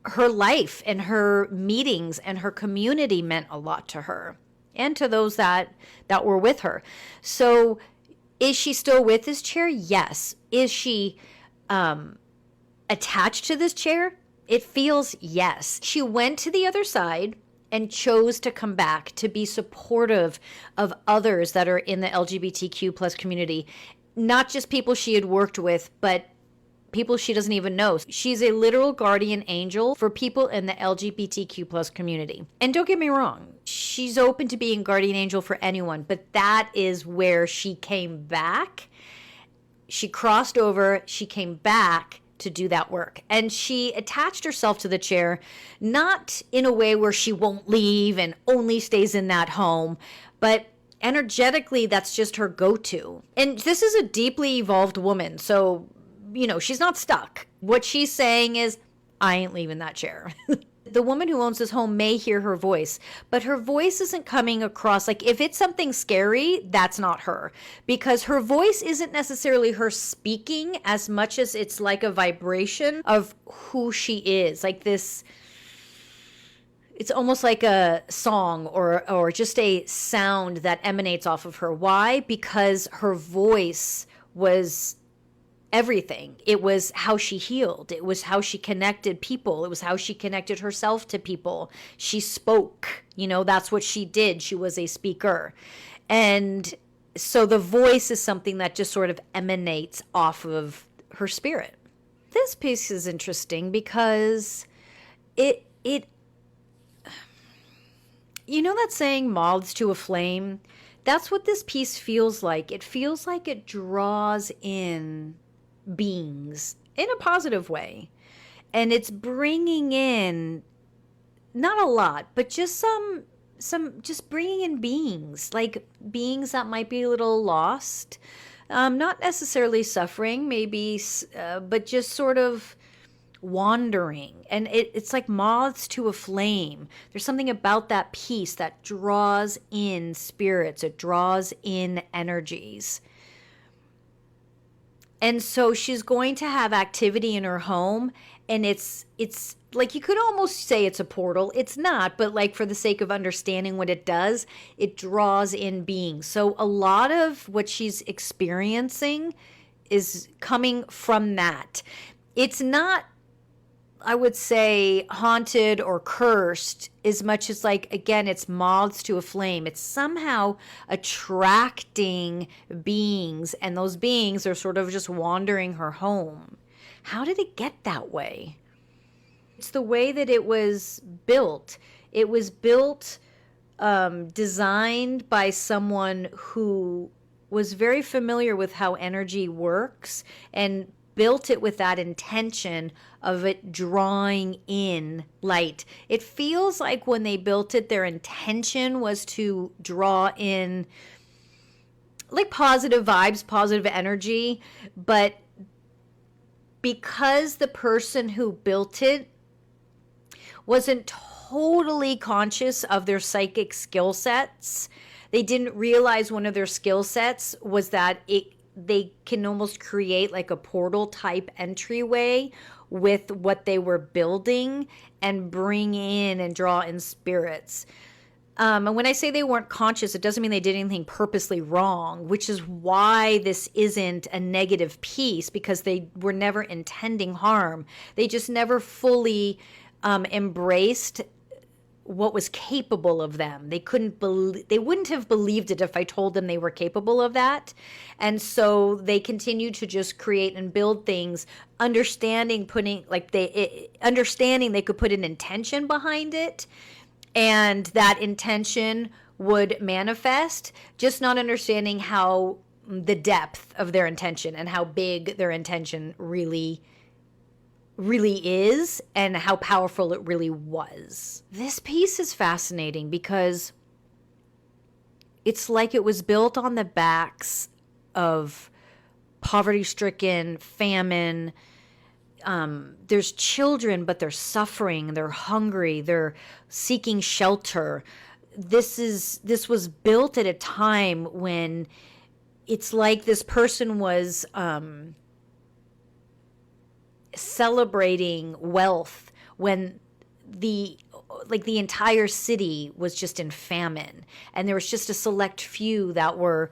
her life and her meetings and her community meant a lot to her. and to those that were with her. So is she still with this chair? Yes. Is she attached to this chair? It feels yes. She went to the other side and chose to come back to be supportive of others that are in the LGBTQ plus community, not just people she had worked with, but people she doesn't even know. She's a literal guardian angel for people in the LGBTQ plus community. And don't get me wrong, she's open to being guardian angel for anyone, but that is where she came back. She crossed over, she came back to do that work. And she attached herself to the chair, not in a way where she won't leave and only stays in that home, but energetically, that's just her go-to. And this is a deeply evolved woman, so, you know, she's not stuck. What she's saying is, I ain't leaving that chair. The woman who owns this home may hear her voice, but her voice isn't coming across. Like, if it's something scary, that's not her, because her voice isn't necessarily her speaking as much as it's like a vibration of who she is. Like this, it's almost like a song or just a sound that emanates off of her. Why? Because her voice was everything. It was how she healed. It was how she connected people. It was how she connected herself to people. She spoke, you know, that's what she did. She was a speaker. And so the voice is something that just sort of emanates off of her spirit. This piece is interesting because it you know that saying, moths to a flame? That's what this piece feels like. It feels like it draws in beings in a positive way. And it's bringing in, not a lot, but just some just bringing in beings, like beings that might be a little lost, not necessarily suffering, maybe, but just sort of wandering. And it's like moths to a flame. There's something about that piece that draws in spirits. It draws in energies. And so she's going to have activity in her home, and it's like, you could almost say it's a portal. It's not, but like, for the sake of understanding what it does, it draws in beings. So a lot of what she's experiencing is coming from that. It's not, I would say, haunted or cursed as much as, like, again, it's moths to a flame. It's somehow attracting beings, and those beings are sort of just wandering her home. How did it get that way? It's the way that it was built. It was built, designed by someone who was very familiar with how energy works and built it with that intention of it drawing in light. It feels like when they built it, their intention was to draw in like positive vibes, positive energy, but because the person who built it wasn't totally conscious of their psychic skill sets, they didn't realize one of their skill sets was that they can almost create like a portal type entryway with what they were building and bring in and draw in spirits. And when I say they weren't conscious, it doesn't mean they did anything purposely wrong, which is why this isn't a negative piece, because they were never intending harm. They just never fully embraced what was capable of them. They wouldn't have believed it if I told them they were capable of that. And so they continued to just create and build things, understanding they could put an intention behind it, and that intention would manifest, just not understanding how the depth of their intention and how big their intention really is and how powerful it really was. This piece is fascinating because it's like it was built on the backs of poverty-stricken, famine. There's children, but they're suffering, they're hungry, they're seeking shelter. This was built at a time when it's like this person was celebrating wealth when the like the entire city was just in famine, and there was just a select few that were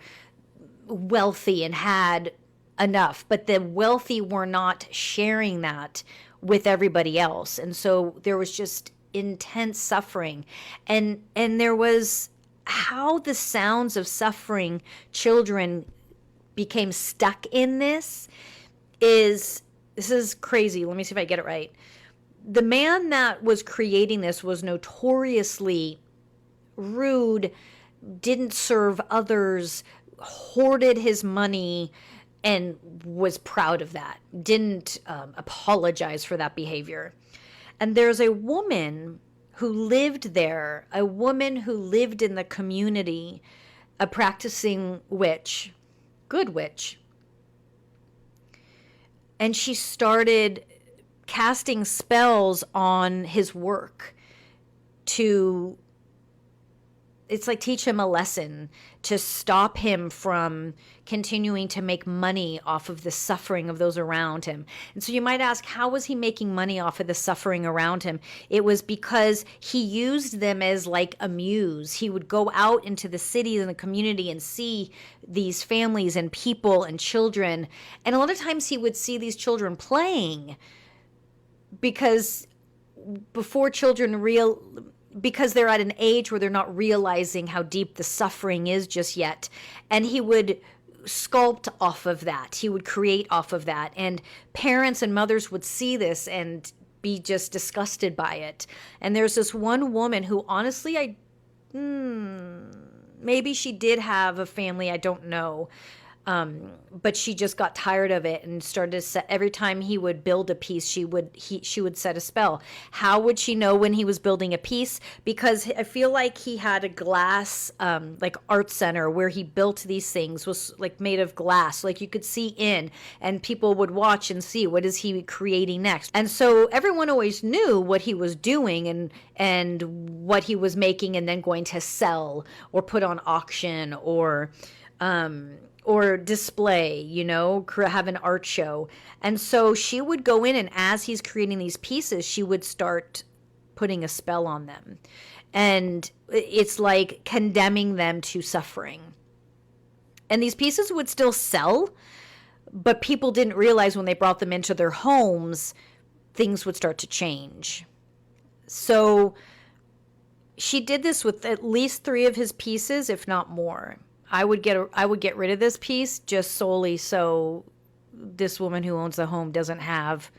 wealthy and had enough, but the wealthy were not sharing that with everybody else. And so there was just intense suffering, and there was how the sounds of suffering children became stuck in this is crazy. Let me see if I get it right. The man that was creating this was notoriously rude, didn't serve others, hoarded his money, and was proud of that. Didn't apologize for that behavior. And there's a woman who lived there, a woman who lived in the community, a practicing witch, good witch. And she started casting spells on his work to, it's like teach him a lesson, to stop him from continuing to make money off of the suffering of those around him. And so you might ask, how was he making money off of the suffering around him? It was because he used them as like a muse. He would go out into the cities and the community and see these families and people and children. And a lot of times he would see these children playing, because before children because they're at an age where they're not realizing how deep the suffering is just yet. And he would sculpt off of that. He would create off of that. And parents and mothers would see this and be just disgusted by it. And there's this one woman who honestly, maybe she did have a family, I don't know. But she just got tired of it and started to set, every time he would build a piece, she would set a spell. How would she know when he was building a piece? Because I feel like he had a glass, like art center where he built these things, was like made of glass, like you could see in, and people would watch and see what is he creating next. And so everyone always knew what he was doing and what he was making and then going to sell or put on auction or display, have an art show. And so she would go in, and as he's creating these pieces, she would start putting a spell on them. And it's like condemning them to suffering. And these pieces would still sell, but people didn't realize when they brought them into their homes, things would start to change. So she did this with at least 3 of his pieces, if not more. I would get rid of this piece just solely so this woman who owns the home doesn't have,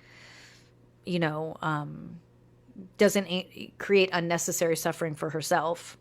doesn't create unnecessary suffering for herself.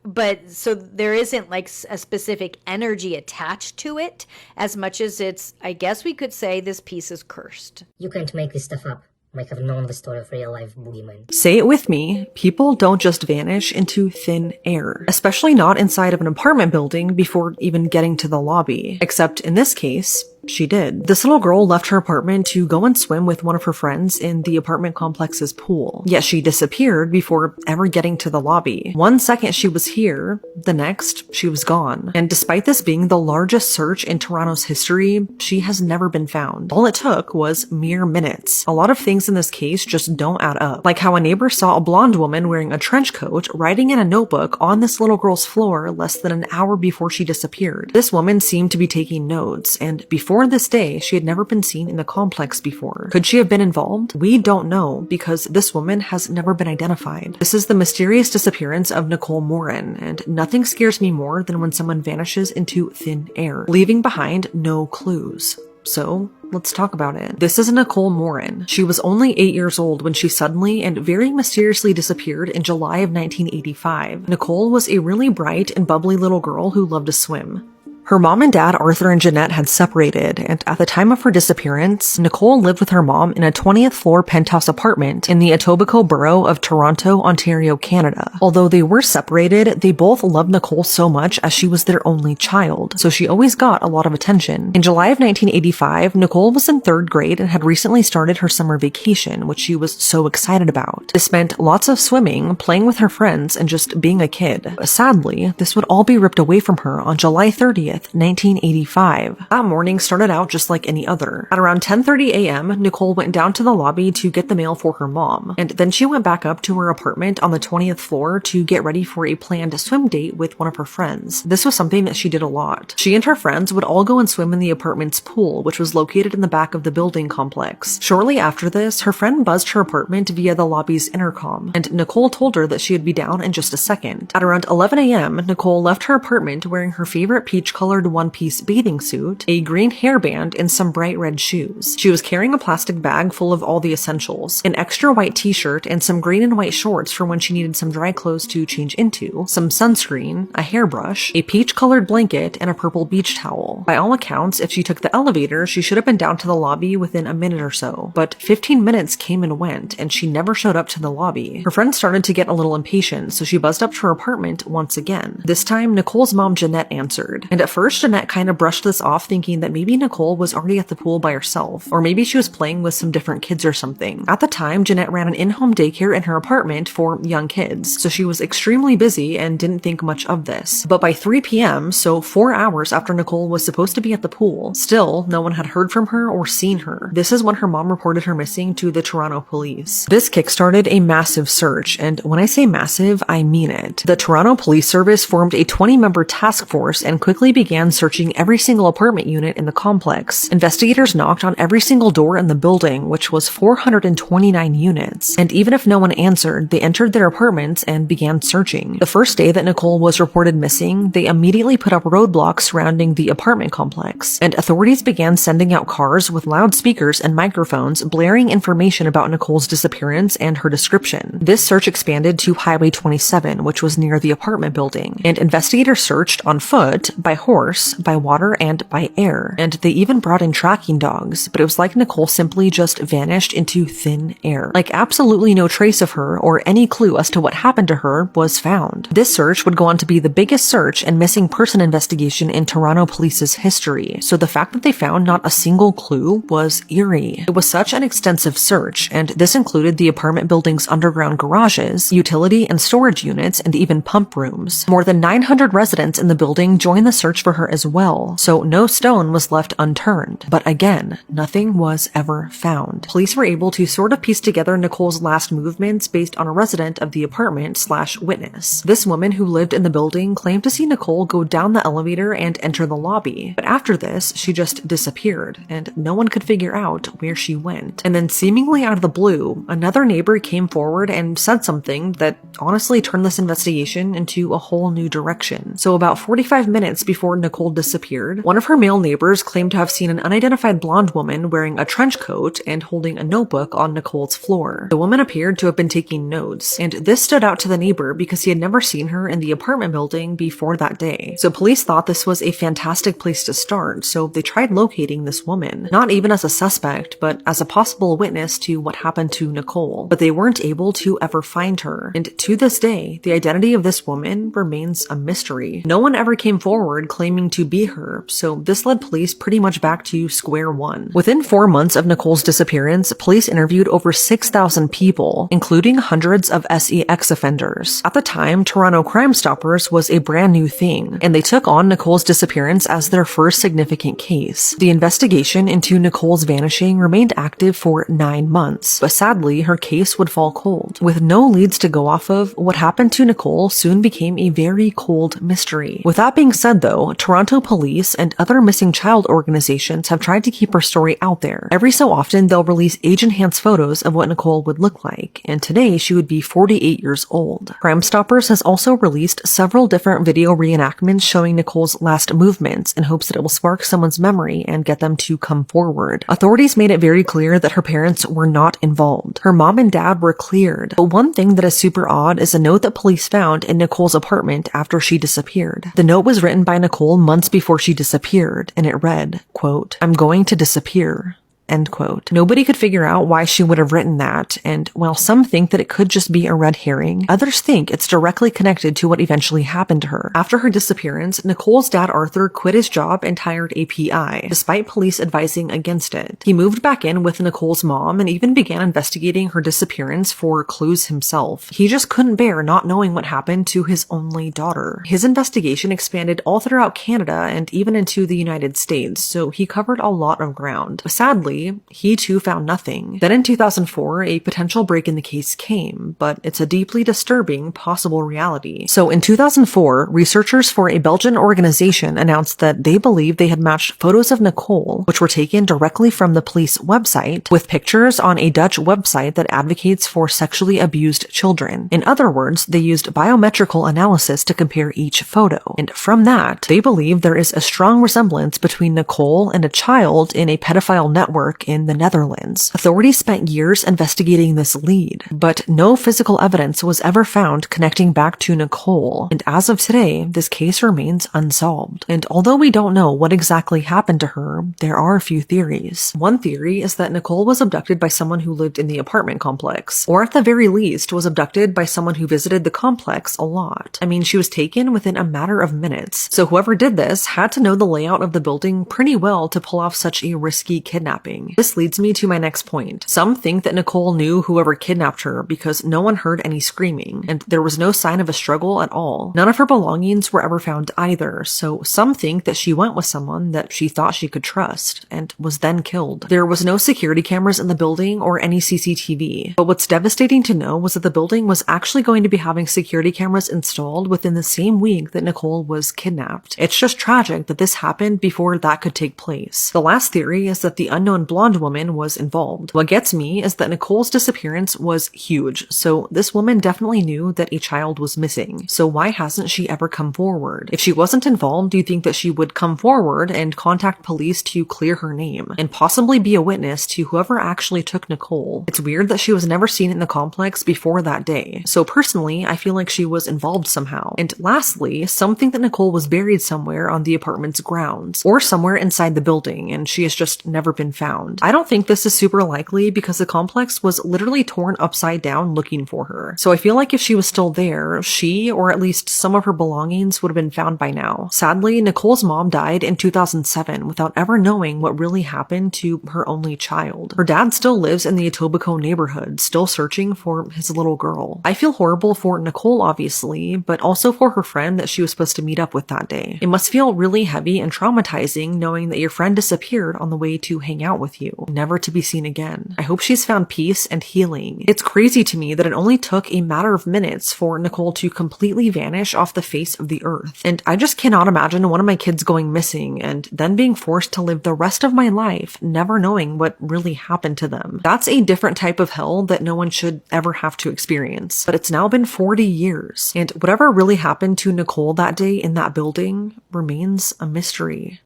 But so there isn't like a specific energy attached to it as much as it's, I guess we could say this piece is cursed. You can't make this stuff up. Might have known the story of real-life boogeymen. Say it with me, people don't just vanish into thin air. Especially not inside of an apartment building before even getting to the lobby. Except in this case, she did. This little girl left her apartment to go and swim with one of her friends in the apartment complex's pool. Yet she disappeared before ever getting to the lobby. One second she was here, the next she was gone. And despite this being the largest search in Toronto's history, she has never been found. All it took was mere minutes. A lot of things in this case just don't add up. Like how a neighbor saw a blonde woman wearing a trench coat writing in a notebook on this little girl's floor less than an hour before she disappeared. This woman seemed to be taking notes, and before this day, she had never been seen in the complex before. Could she have been involved? We don't know, because this woman has never been identified. This is the mysterious disappearance of Nicole Morin, and nothing scares me more than when someone vanishes into thin air, leaving behind no clues. So, let's talk about it. This is Nicole Morin. She was only 8 years old when she suddenly and very mysteriously disappeared in July of 1985. Nicole was a really bright and bubbly little girl who loved to swim. Her mom and dad, Arthur and Jeanette, had separated, and at the time of her disappearance, Nicole lived with her mom in a 20th floor penthouse apartment in the Etobicoke borough of Toronto, Ontario, Canada. Although they were separated, they both loved Nicole so much as she was their only child, so she always got a lot of attention. In July of 1985, Nicole was in 3rd grade and had recently started her summer vacation, which she was so excited about. She spent lots of swimming, playing with her friends, and just being a kid. Sadly, this would all be ripped away from her on July 30th, 30th, 1985. That morning started out just like any other. At around 10:30 a.m., Nicole went down to the lobby to get the mail for her mom, and then she went back up to her apartment on the 20th floor to get ready for a planned swim date with one of her friends. This was something that she did a lot. She and her friends would all go and swim in the apartment's pool, which was located in the back of the building complex. Shortly after this, her friend buzzed her apartment via the lobby's intercom, and Nicole told her that she would be down in just a second. At around 11 a.m., Nicole left her apartment wearing her favorite peach-colored one-piece bathing suit, a green hairband, and some bright red shoes. She was carrying a plastic bag full of all the essentials, an extra white t-shirt, and some green and white shorts for when she needed some dry clothes to change into, some sunscreen, a hairbrush, a peach-colored blanket, and a purple beach towel. By all accounts, if she took the elevator, she should have been down to the lobby within a minute or so, but 15 minutes came and went, and she never showed up to the lobby. Her friend started to get a little impatient, so she buzzed up to her apartment once again. This time, Nicole's mom, Jeanette, answered, and at first, Jeanette kind of brushed this off, thinking that maybe Nicole was already at the pool by herself, or maybe she was playing with some different kids or something. At the time, Jeanette ran an in-home daycare in her apartment for young kids, so she was extremely busy and didn't think much of this. But by 3 p.m., so 4 hours after Nicole was supposed to be at the pool, still, no one had heard from her or seen her. This is when her mom reported her missing to the Toronto police. This kickstarted a massive search, and when I say massive, I mean it. The Toronto Police Service formed a 20-member task force and quickly began searching every single apartment unit in the complex. Investigators knocked on every single door in the building, which was 429 units, and even if no one answered, they entered their apartments and began searching. The first day that Nicole was reported missing, they immediately put up roadblocks surrounding the apartment complex, and authorities began sending out cars with loudspeakers and microphones blaring information about Nicole's disappearance and her description. This search expanded to Highway 27, which was near the apartment building, and investigators searched on foot, by horse, by water, and by air, and they even brought in tracking dogs, but it was like Nicole simply just vanished into thin air. Like absolutely no trace of her or any clue as to what happened to her was found. This search would go on to be the biggest search and missing person investigation in Toronto Police's history, so the fact that they found not a single clue was eerie. It was such an extensive search, and this included the apartment building's underground garages, utility and storage units, and even pump rooms. More than 900 residents in the building joined the search for her as well, so no stone was left unturned. But again, nothing was ever found. Police were able to sort of piece together Nicole's last movements based on a resident of the apartment/witness. This woman who lived in the building claimed to see Nicole go down the elevator and enter the lobby, but after this, she just disappeared, and no one could figure out where she went. And then seemingly out of the blue, another neighbor came forward and said something that honestly turned this investigation into a whole new direction. So about 45 minutes before Nicole disappeared, one of her male neighbors claimed to have seen an unidentified blonde woman wearing a trench coat and holding a notebook on Nicole's floor. The woman appeared to have been taking notes, and this stood out to the neighbor because he had never seen her in the apartment building before that day. So police thought this was a fantastic place to start, so they tried locating this woman, not even as a suspect, but as a possible witness to what happened to Nicole. But they weren't able to ever find her, and to this day, the identity of this woman remains a mystery. No one ever came forward claiming to be her, so this led police pretty much back to square one. Within 4 months of Nicole's disappearance, police interviewed over 6,000 people, including hundreds of SEX offenders. At the time, Toronto Crime Stoppers was a brand new thing, and they took on Nicole's disappearance as their first significant case. The investigation into Nicole's vanishing remained active for 9 months, but sadly, her case would fall cold. With no leads to go off of, what happened to Nicole soon became a very cold mystery. With that being said though, Toronto police and other missing child organizations have tried to keep her story out there. Every so often, they'll release age-enhanced photos of what Nicole would look like, and today she would be 48 years old. Crime Stoppers has also released several different video reenactments showing Nicole's last movements in hopes that it will spark someone's memory and get them to come forward. Authorities made it very clear that her parents were not involved. Her mom and dad were cleared, but one thing that is super odd is a note that police found in Nicole's apartment after she disappeared. The note was written by Nicole months before she disappeared, and it read, quote, "I'm going to disappear. end quote. Nobody could figure out why she would have written that, and while some think that it could just be a red herring, others think it's directly connected to what eventually happened to her. After her disappearance, Nicole's dad Arthur quit his job and hired a PI, despite police advising against it. He moved back in with Nicole's mom and even began investigating her disappearance for clues himself. He just couldn't bear not knowing what happened to his only daughter. His investigation expanded all throughout Canada and even into the United States, so he covered a lot of ground. Sadly, he too found nothing. Then in 2004, a potential break in the case came, but it's a deeply disturbing possible reality. So in 2004, researchers for a Belgian organization announced that they believed they had matched photos of Nicole, which were taken directly from the police website, with pictures on a Dutch website that advocates for sexually abused children. In other words, they used biometrical analysis to compare each photo. And from that, they believe there is a strong resemblance between Nicole and a child in a pedophile network in the Netherlands. Authorities spent years investigating this lead, but no physical evidence was ever found connecting back to Nicole. And as of today, this case remains unsolved. And although we don't know what exactly happened to her, there are a few theories. One theory is that Nicole was abducted by someone who lived in the apartment complex, or at the very least was abducted by someone who visited the complex a lot. I mean, she was taken within a matter of minutes, so whoever did this had to know the layout of the building pretty well to pull off such a risky kidnapping. This leads me to my next point. Some think that Nicole knew whoever kidnapped her because no one heard any screaming, and there was no sign of a struggle at all. None of her belongings were ever found either, so some think that she went with someone that she thought she could trust, and was then killed. There was no security cameras in the building or any CCTV, but what's devastating to know was that the building was actually going to be having security cameras installed within the same week that Nicole was kidnapped. It's just tragic that this happened before that could take place. The last theory is that the unknown blonde woman was involved. What gets me is that Nicole's disappearance was huge, so this woman definitely knew that a child was missing. So why hasn't she ever come forward? If she wasn't involved, do you think that she would come forward and contact police to clear her name, and possibly be a witness to whoever actually took Nicole? It's weird that she was never seen in the complex before that day. So personally, I feel like she was involved somehow. And lastly, some think that Nicole was buried somewhere on the apartment's grounds, or somewhere inside the building, and she has just never been found. I don't think this is super likely because the complex was literally torn upside down looking for her. So I feel like if she was still there, she, or at least some of her belongings, would have been found by now. Sadly, Nicole's mom died in 2007 without ever knowing what really happened to her only child. Her dad still lives in the Etobicoke neighborhood, still searching for his little girl. I feel horrible for Nicole, obviously, but also for her friend that she was supposed to meet up with that day. It must feel really heavy and traumatizing knowing that your friend disappeared on the way to hang out with you, never to be seen again. I hope she's found peace and healing. It's crazy to me that it only took a matter of minutes for Nicole to completely vanish off the face of the earth. And I just cannot imagine one of my kids going missing and then being forced to live the rest of my life never knowing what really happened to them. That's a different type of hell that no one should ever have to experience. But it's now been 40 years, and whatever really happened to Nicole that day in that building remains a mystery.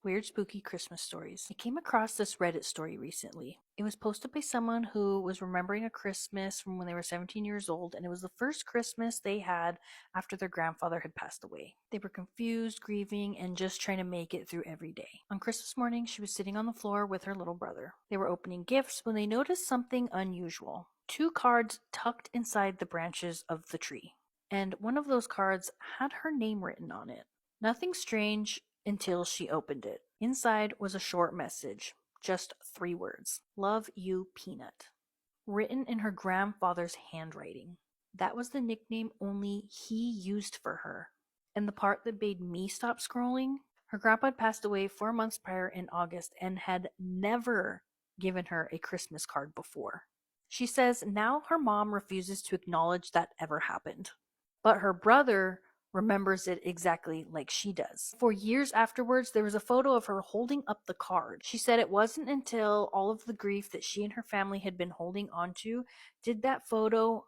Weird spooky Christmas stories. I came across this Reddit story recently. It was posted by someone who was remembering a Christmas from when they were 17 years old, and it was the first Christmas they had after their grandfather had passed away. They were confused, grieving, and just trying to make it through every day. On Christmas morning, she was sitting on the floor with her little brother. They were opening gifts when they noticed something unusual. 2 cards tucked inside the branches of the tree, and one of those cards had her name written on it. Nothing strange until she opened it. Inside was a short message, just 3 words. Love you, Peanut. Written in her grandfather's handwriting. That was the nickname only he used for her. And the part that made me stop scrolling, her grandpa had passed away 4 months prior in August and had never given her a Christmas card before. She says now her mom refuses to acknowledge that ever happened. But her brother remembers it exactly like she does. For years afterwards, there was a photo of her holding up the card. She said it wasn't until all of the grief that she and her family had been holding onto did that photo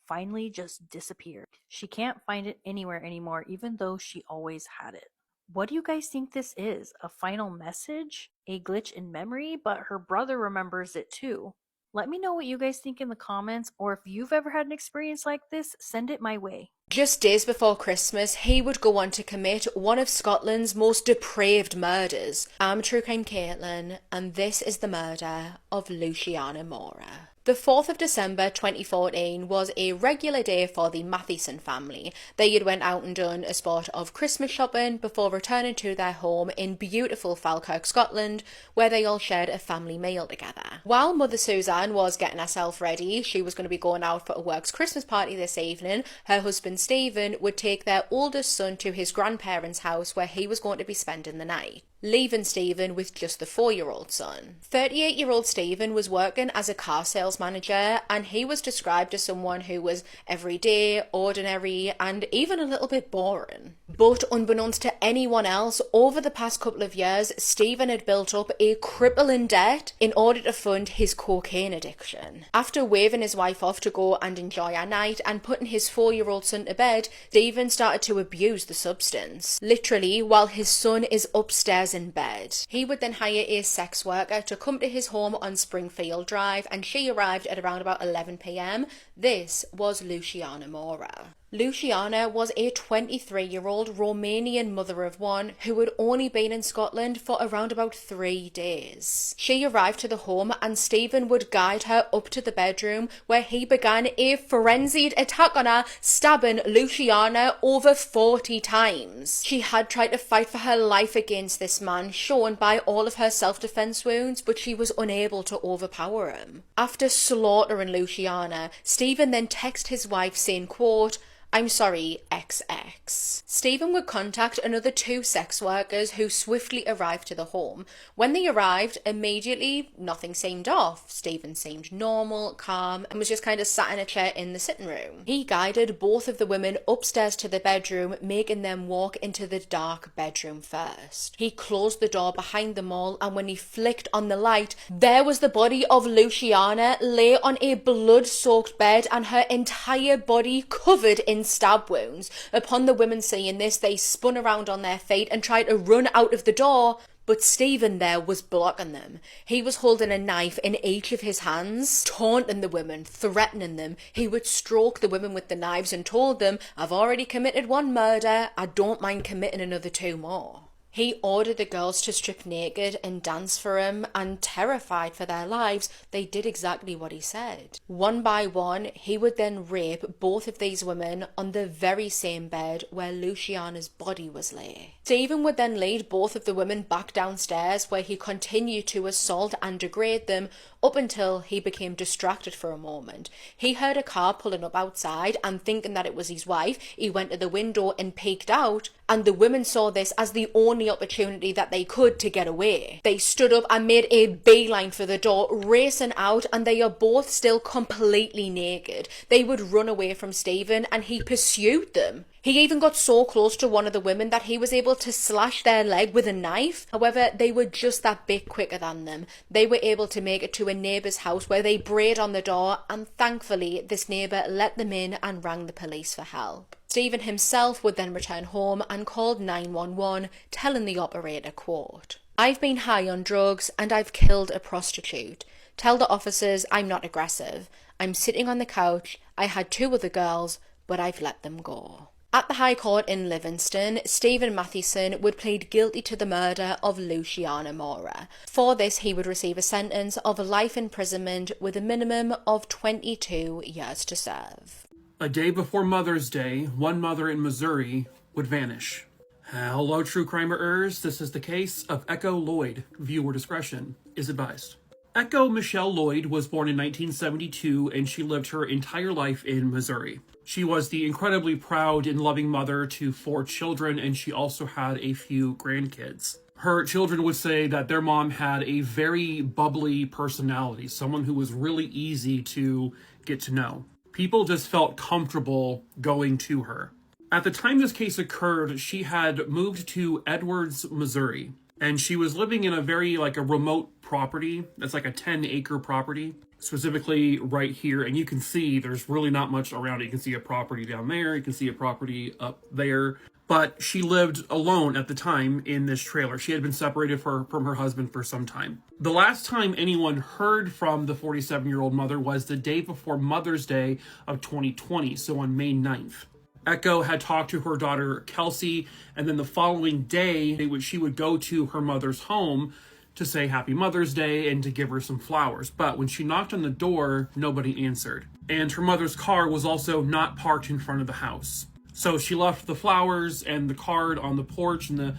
finally just disappear. She can't find it anywhere anymore, even though she always had it. What do you guys think this is? A final message? A glitch in memory? But her brother remembers it too. Let me know what you guys think in the comments, or if you've ever had an experience like this, send it my way. Just days before Christmas, he would go on to commit one of Scotland's most depraved murders. I'm True Crime Caitlin, and this is the murder of Luciana Mora. The 4th of December 2014 was a regular day for the Mathieson family. They had went out and done a spot of Christmas shopping before returning to their home in beautiful Falkirk, Scotland, where they all shared a family meal together. While Mother Suzanne was getting herself ready, she was going to be going out for a works Christmas party this evening. Her husband Stephen would take their oldest son to his grandparents' house where he was going to be spending the night, leaving Stephen with just the 4-year-old son. 38-year-old Stephen was working as a car sales manager, and he was described as someone who was everyday, ordinary, and even a little bit boring. But unbeknownst to anyone else, over the past couple of years, Stephen had built up a crippling debt in order to fund his cocaine addiction. After waving his wife off to go and enjoy a night and putting his 4-year-old son to bed, Stephen started to abuse the substance. Literally, while his son is upstairs in bed. He would then hire a sex worker to come to his home on Springfield Drive, and she arrived at around about 11 p.m. This was Luciana Mora. Luciana was a 23-year-old Romanian mother of one who had only been in Scotland for around about 3 days. She arrived to the home and Stephen would guide her up to the bedroom where he began a frenzied attack on her, stabbing Luciana over 40 times. She had tried to fight for her life against this man, shown by all of her self-defense wounds, but she was unable to overpower him. After slaughtering Luciana, Stephen then texted his wife saying, quote, "I'm sorry, XX." Stephen would contact another 2 sex workers who swiftly arrived to the home. When they arrived, immediately nothing seemed off. Stephen seemed normal, calm, and was just kind of sat in a chair in the sitting room. He guided both of the women upstairs to the bedroom, making them walk into the dark bedroom first. He closed the door behind them all, and when he flicked on the light, there was the body of Luciana lay on a blood-soaked bed and her entire body covered in stab wounds. Upon the women seeing this, they spun around on their feet and tried to run out of the door, but Stephen there was blocking them. He was holding a knife in each of his hands, taunting the women, threatening them. He would stroke the women with the knives and told them, "I've already committed 1 murder, I don't mind committing another 2 more. He ordered the girls to strip naked and dance for him, and terrified for their lives, they did exactly what he said. One by one, he would then rape both of these women on the very same bed where Luciana's body was lay. Stephen would then lead both of the women back downstairs, where he continued to assault and degrade them up until he became distracted for a moment. He heard a car pulling up outside, and thinking that it was his wife, he went to the window and peeked out, and the women saw this as the only opportunity that they could to get away. They stood up and made a beeline for the door, racing out, and they are both still completely naked. They would run away from Stephen, and he pursued them. He even got so close to one of the women that he was able to slash their leg with a knife. However, they were just that bit quicker than them. They were able to make it to a neighbour's house where they brayed on the door, and thankfully this neighbour let them in and rang the police for help. Stephen himself would then return home and called 911, telling the operator, quote, "I've been high on drugs and I've killed a prostitute. Tell the officers I'm not aggressive. I'm sitting on the couch. I had 2 other girls, but I've let them go." At the High Court in Livingston, Stephen Mathieson would plead guilty to the murder of Luciana Mora. For this, he would receive a sentence of life imprisonment with a minimum of 22 years to serve. A day before Mother's Day, one mother in Missouri would vanish. Hello, true crimers. This is the case of Echo Lloyd. Viewer discretion is advised. Echo Michelle Lloyd was born in 1972, and she lived her entire life in Missouri. She was the incredibly proud and loving mother to 4 children, and she also had a few grandkids. Her children would say that their mom had a very bubbly personality, someone who was really easy to get to know. People just felt comfortable going to her. At the time this case occurred, she had moved to Edwards, Missouri. And she was living in a very like a remote property. That's like a 10-acre property, specifically right here. And you can see there's really not much around it. You can see a property down there. You can see a property up there. But she lived alone at the time in this trailer. She had been separated from her husband for some time. The last time anyone heard from the 47-year-old mother was the day before Mother's Day of 2020, so on May 9th. Echo had talked to her daughter Kelsey, and then the following day, she would go to her mother's home to say Happy Mother's Day and to give her some flowers. But when she knocked on the door, nobody answered. And her mother's car was also not parked in front of the house. So she left the flowers and the card on the porch, and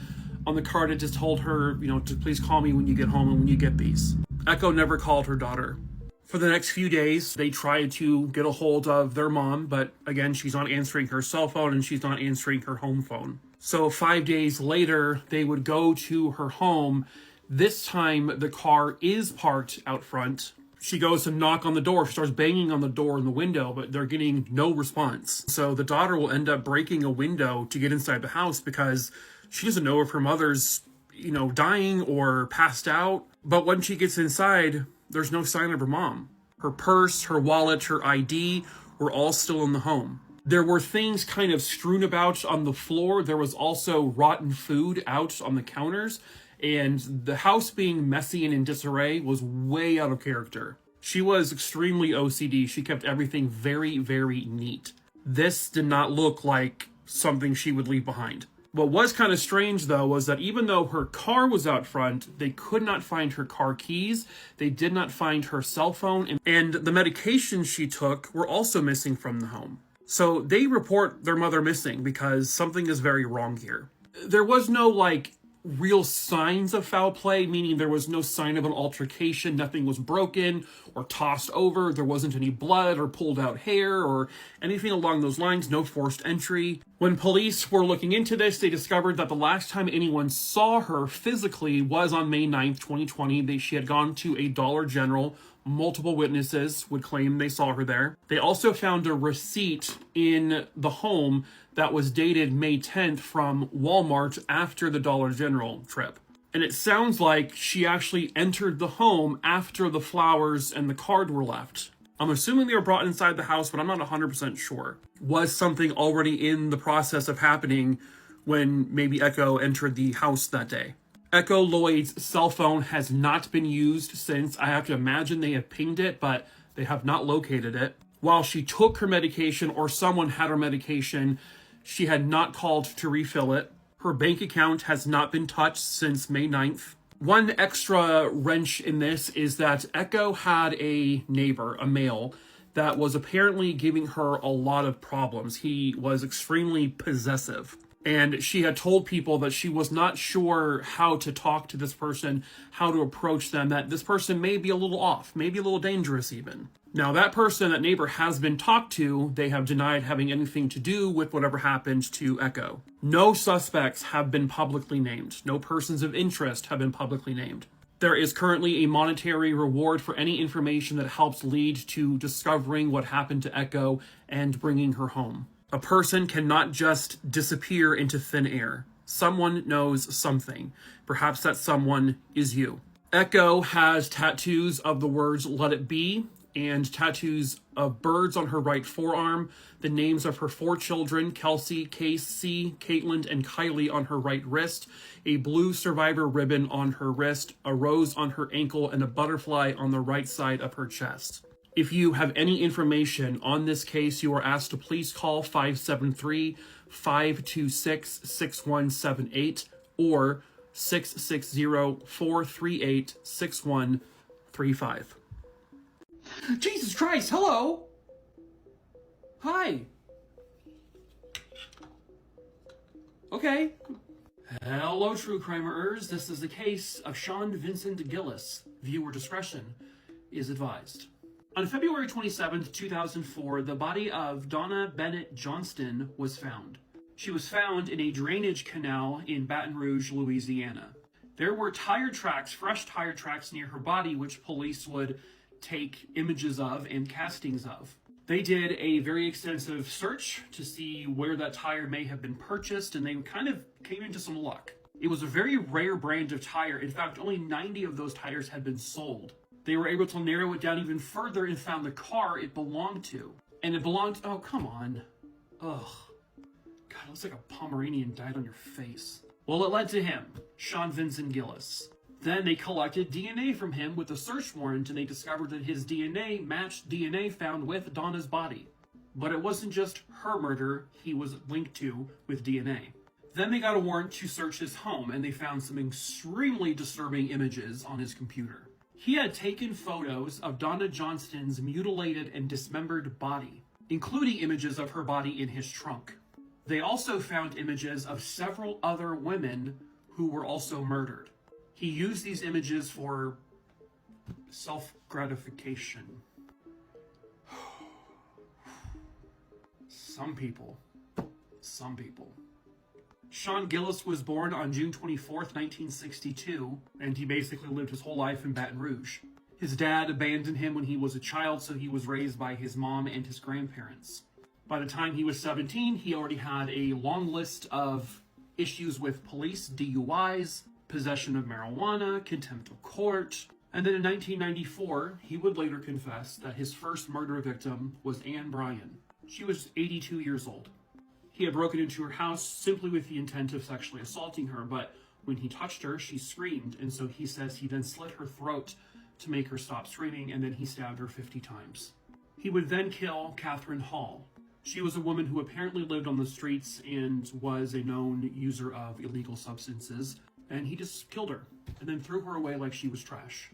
on the card it just told her, to please call me when you get home and when you get these. Echo never called her daughter. For the next few days, they tried to get a hold of their mom, but again, she's not answering her cell phone and she's not answering her home phone. So 5 days later, they would go to her home. This time, the car is parked out front. She goes to knock on the door. She starts banging on the door and the window, but they're getting no response. So the daughter will end up breaking a window to get inside the house because she doesn't know if her mother's, dying or passed out. But when she gets inside, there's no sign of her mom. Her purse, her wallet, her ID were all still in the home. There were things kind of strewn about on the floor. There was also rotten food out on the counters. And the house being messy and in disarray was way out of character. She was extremely OCD. She kept everything very, very neat. This did not look like something she would leave behind. What was kind of strange, though, was that even though her car was out front, they could not find her car keys. They did not find her cell phone. And the medications she took were also missing from the home. So they report their mother missing because something is very wrong here. There was no, real signs of foul play, meaning there was no sign of an altercation. Nothing was broken or tossed over. There wasn't any blood or pulled out hair or anything along those lines. No forced entry. When police were looking into this, they discovered that the last time anyone saw her physically was on May 9th, 2020. She had gone to a Dollar General. Multiple witnesses would claim they saw her there. They also found a receipt in the home that was dated May 10th from Walmart after the Dollar General trip. And it sounds like she actually entered the home after the flowers and the card were left. I'm assuming they were brought inside the house, but I'm not 100% sure. Was something already in the process of happening when maybe Echo entered the house that day? Echo Lloyd's cell phone has not been used since. I have to imagine they have pinged it, but they have not located it. While she took her medication or someone had her medication, she had not called to refill it. Her bank account has not been touched since May 9th. One extra wrench in this is that Echo had a neighbor, a male, that was apparently giving her a lot of problems. He was extremely possessive. And she had told people that she was not sure how to talk to this person, how to approach them, that this person may be a little off, maybe a little dangerous even. Now, that person, that neighbor, has been talked to. They have denied having anything to do with whatever happened to Echo. No suspects have been publicly named. No persons of interest have been publicly named. There is currently a monetary reward for any information that helps lead to discovering what happened to Echo and bringing her home. A person cannot just disappear into thin air. Someone knows something. Perhaps that someone is you. Echo has tattoos of the words "Let It Be" and tattoos of birds on her right forearm, the names of her 4 children, Kelsey, Casey, Caitlin, and Kylie, on her right wrist, a blue survivor ribbon on her wrist, a rose on her ankle, and a butterfly on the right side of her chest. If you have any information on this case, you are asked to please call 573-526-6178 or 660-438-6135. Jesus Christ, hello! Hi! Okay. Hello, true crimers. This is the case of Sean Vincent Gillis. Viewer discretion is advised. On February 27th, 2004, the body of Donna Bennett Johnston was found. She was found in a drainage canal in Baton Rouge, Louisiana. There were tire tracks, fresh tire tracks near her body, which police would take images of and castings of. They did a very extensive search to see where that tire may have been purchased, and they kind of came into some luck. It was a very rare brand of tire. In fact, only 90 of those tires had been sold. They were able to narrow it down even further and found the car it belonged to. And it belonged, oh, come on. Ugh. God, it looks like a Pomeranian died on your face. Well, it led to him, Sean Vincent Gillis. Then they collected DNA from him with a search warrant, and they discovered that his DNA matched DNA found with Donna's body. But it wasn't just her murder he was linked to with DNA. Then they got a warrant to search his home, and they found some extremely disturbing images on his computer. He had taken photos of Donna Johnston's mutilated and dismembered body, including images of her body in his trunk. They also found images of several other women who were also murdered. He used these images for self-gratification. Some people. Sean Gillis was born on June 24th, 1962, and he basically lived his whole life in Baton Rouge. His dad abandoned him when he was a child, so he was raised by his mom and his grandparents. By the time he was 17, he already had a long list of issues with police, DUIs, possession of marijuana, contempt of court, and then in 1994, he would later confess that his first murder victim was Anne Bryan. She was 82 years old. He had broken into her house simply with the intent of sexually assaulting her, but when he touched her, she screamed, and so he says he then slit her throat to make her stop screaming, and then he stabbed her 50 times. He would then kill Catherine Hall. She was a woman who apparently lived on the streets and was a known user of illegal substances, and he just killed her, and then threw her away like she was trash.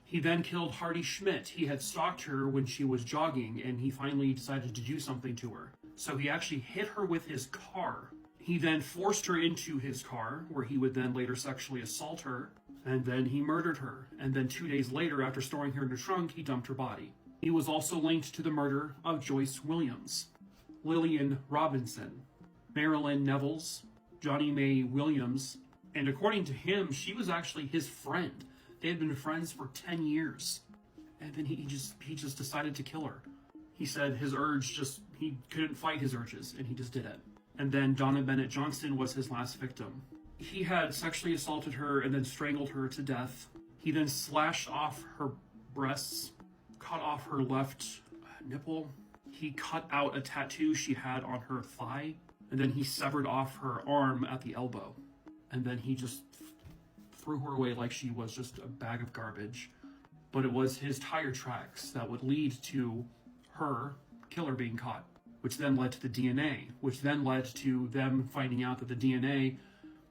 He then killed Hardy Schmidt. He had stalked her when she was jogging, and he finally decided to do something to her. So he actually hit her with his car. He then forced her into his car, where he would then later sexually assault her, and then he murdered her. And then 2 days later, after storing her in a trunk, he dumped her body. He was also linked to the murder of Joyce Williams, Lillian Robinson, Marilyn Nevels, Johnny Mae Williams, and according to him, she was actually his friend. They had been friends for 10 years. And then he just decided to kill her. He said his urge he couldn't fight his urges, and he just did it. And then Donna Bennett Johnston was his last victim. He had sexually assaulted her and then strangled her to death. He then slashed off her breasts, cut off her left nipple. He cut out a tattoo she had on her thigh, and then he severed off her arm at the elbow. And then he just threw her away like she was just a bag of garbage. But it was his tire tracks that would lead to her killer being caught, which then led to the DNA, which then led to them finding out that the DNA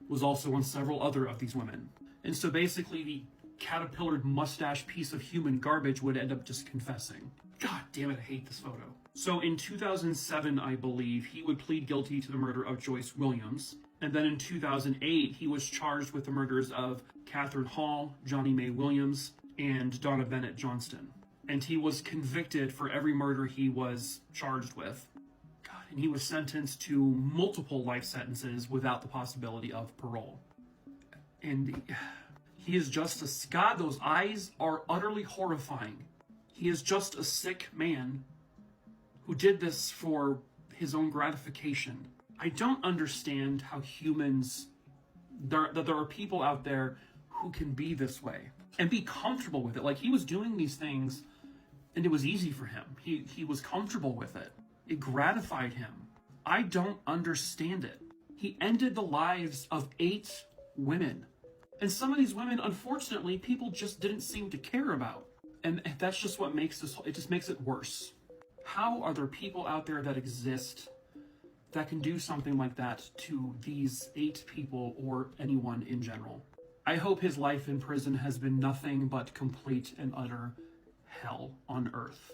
was also on several other of these women. And so basically the caterpillared mustache piece of human garbage would end up just confessing. God damn it, I hate this photo. So in 2007, I believe, he would plead guilty to the murder of Joyce Williams. And then in 2008, he was charged with the murders of Catherine Hall, Johnny Mae Williams, and Donna Bennett Johnston. And he was convicted for every murder he was charged with. God, and he was sentenced to multiple life sentences without the possibility of parole. And he is just a... God, those eyes are utterly horrifying. He is just a sick man who did this for his own gratification. I don't understand how humans... that there are people out there who can be this way and be comfortable with it. Like, he was doing these things and it was easy for him. He was comfortable with it. It gratified him. I don't understand it. He ended the lives of 8 women. And some of these women, unfortunately, people just didn't seem to care about. And that's just what makes this, it just makes it worse. How are there people out there that exist that can do something like that to these 8 people or anyone in general? I hope his life in prison has been nothing but complete and utter hell on earth.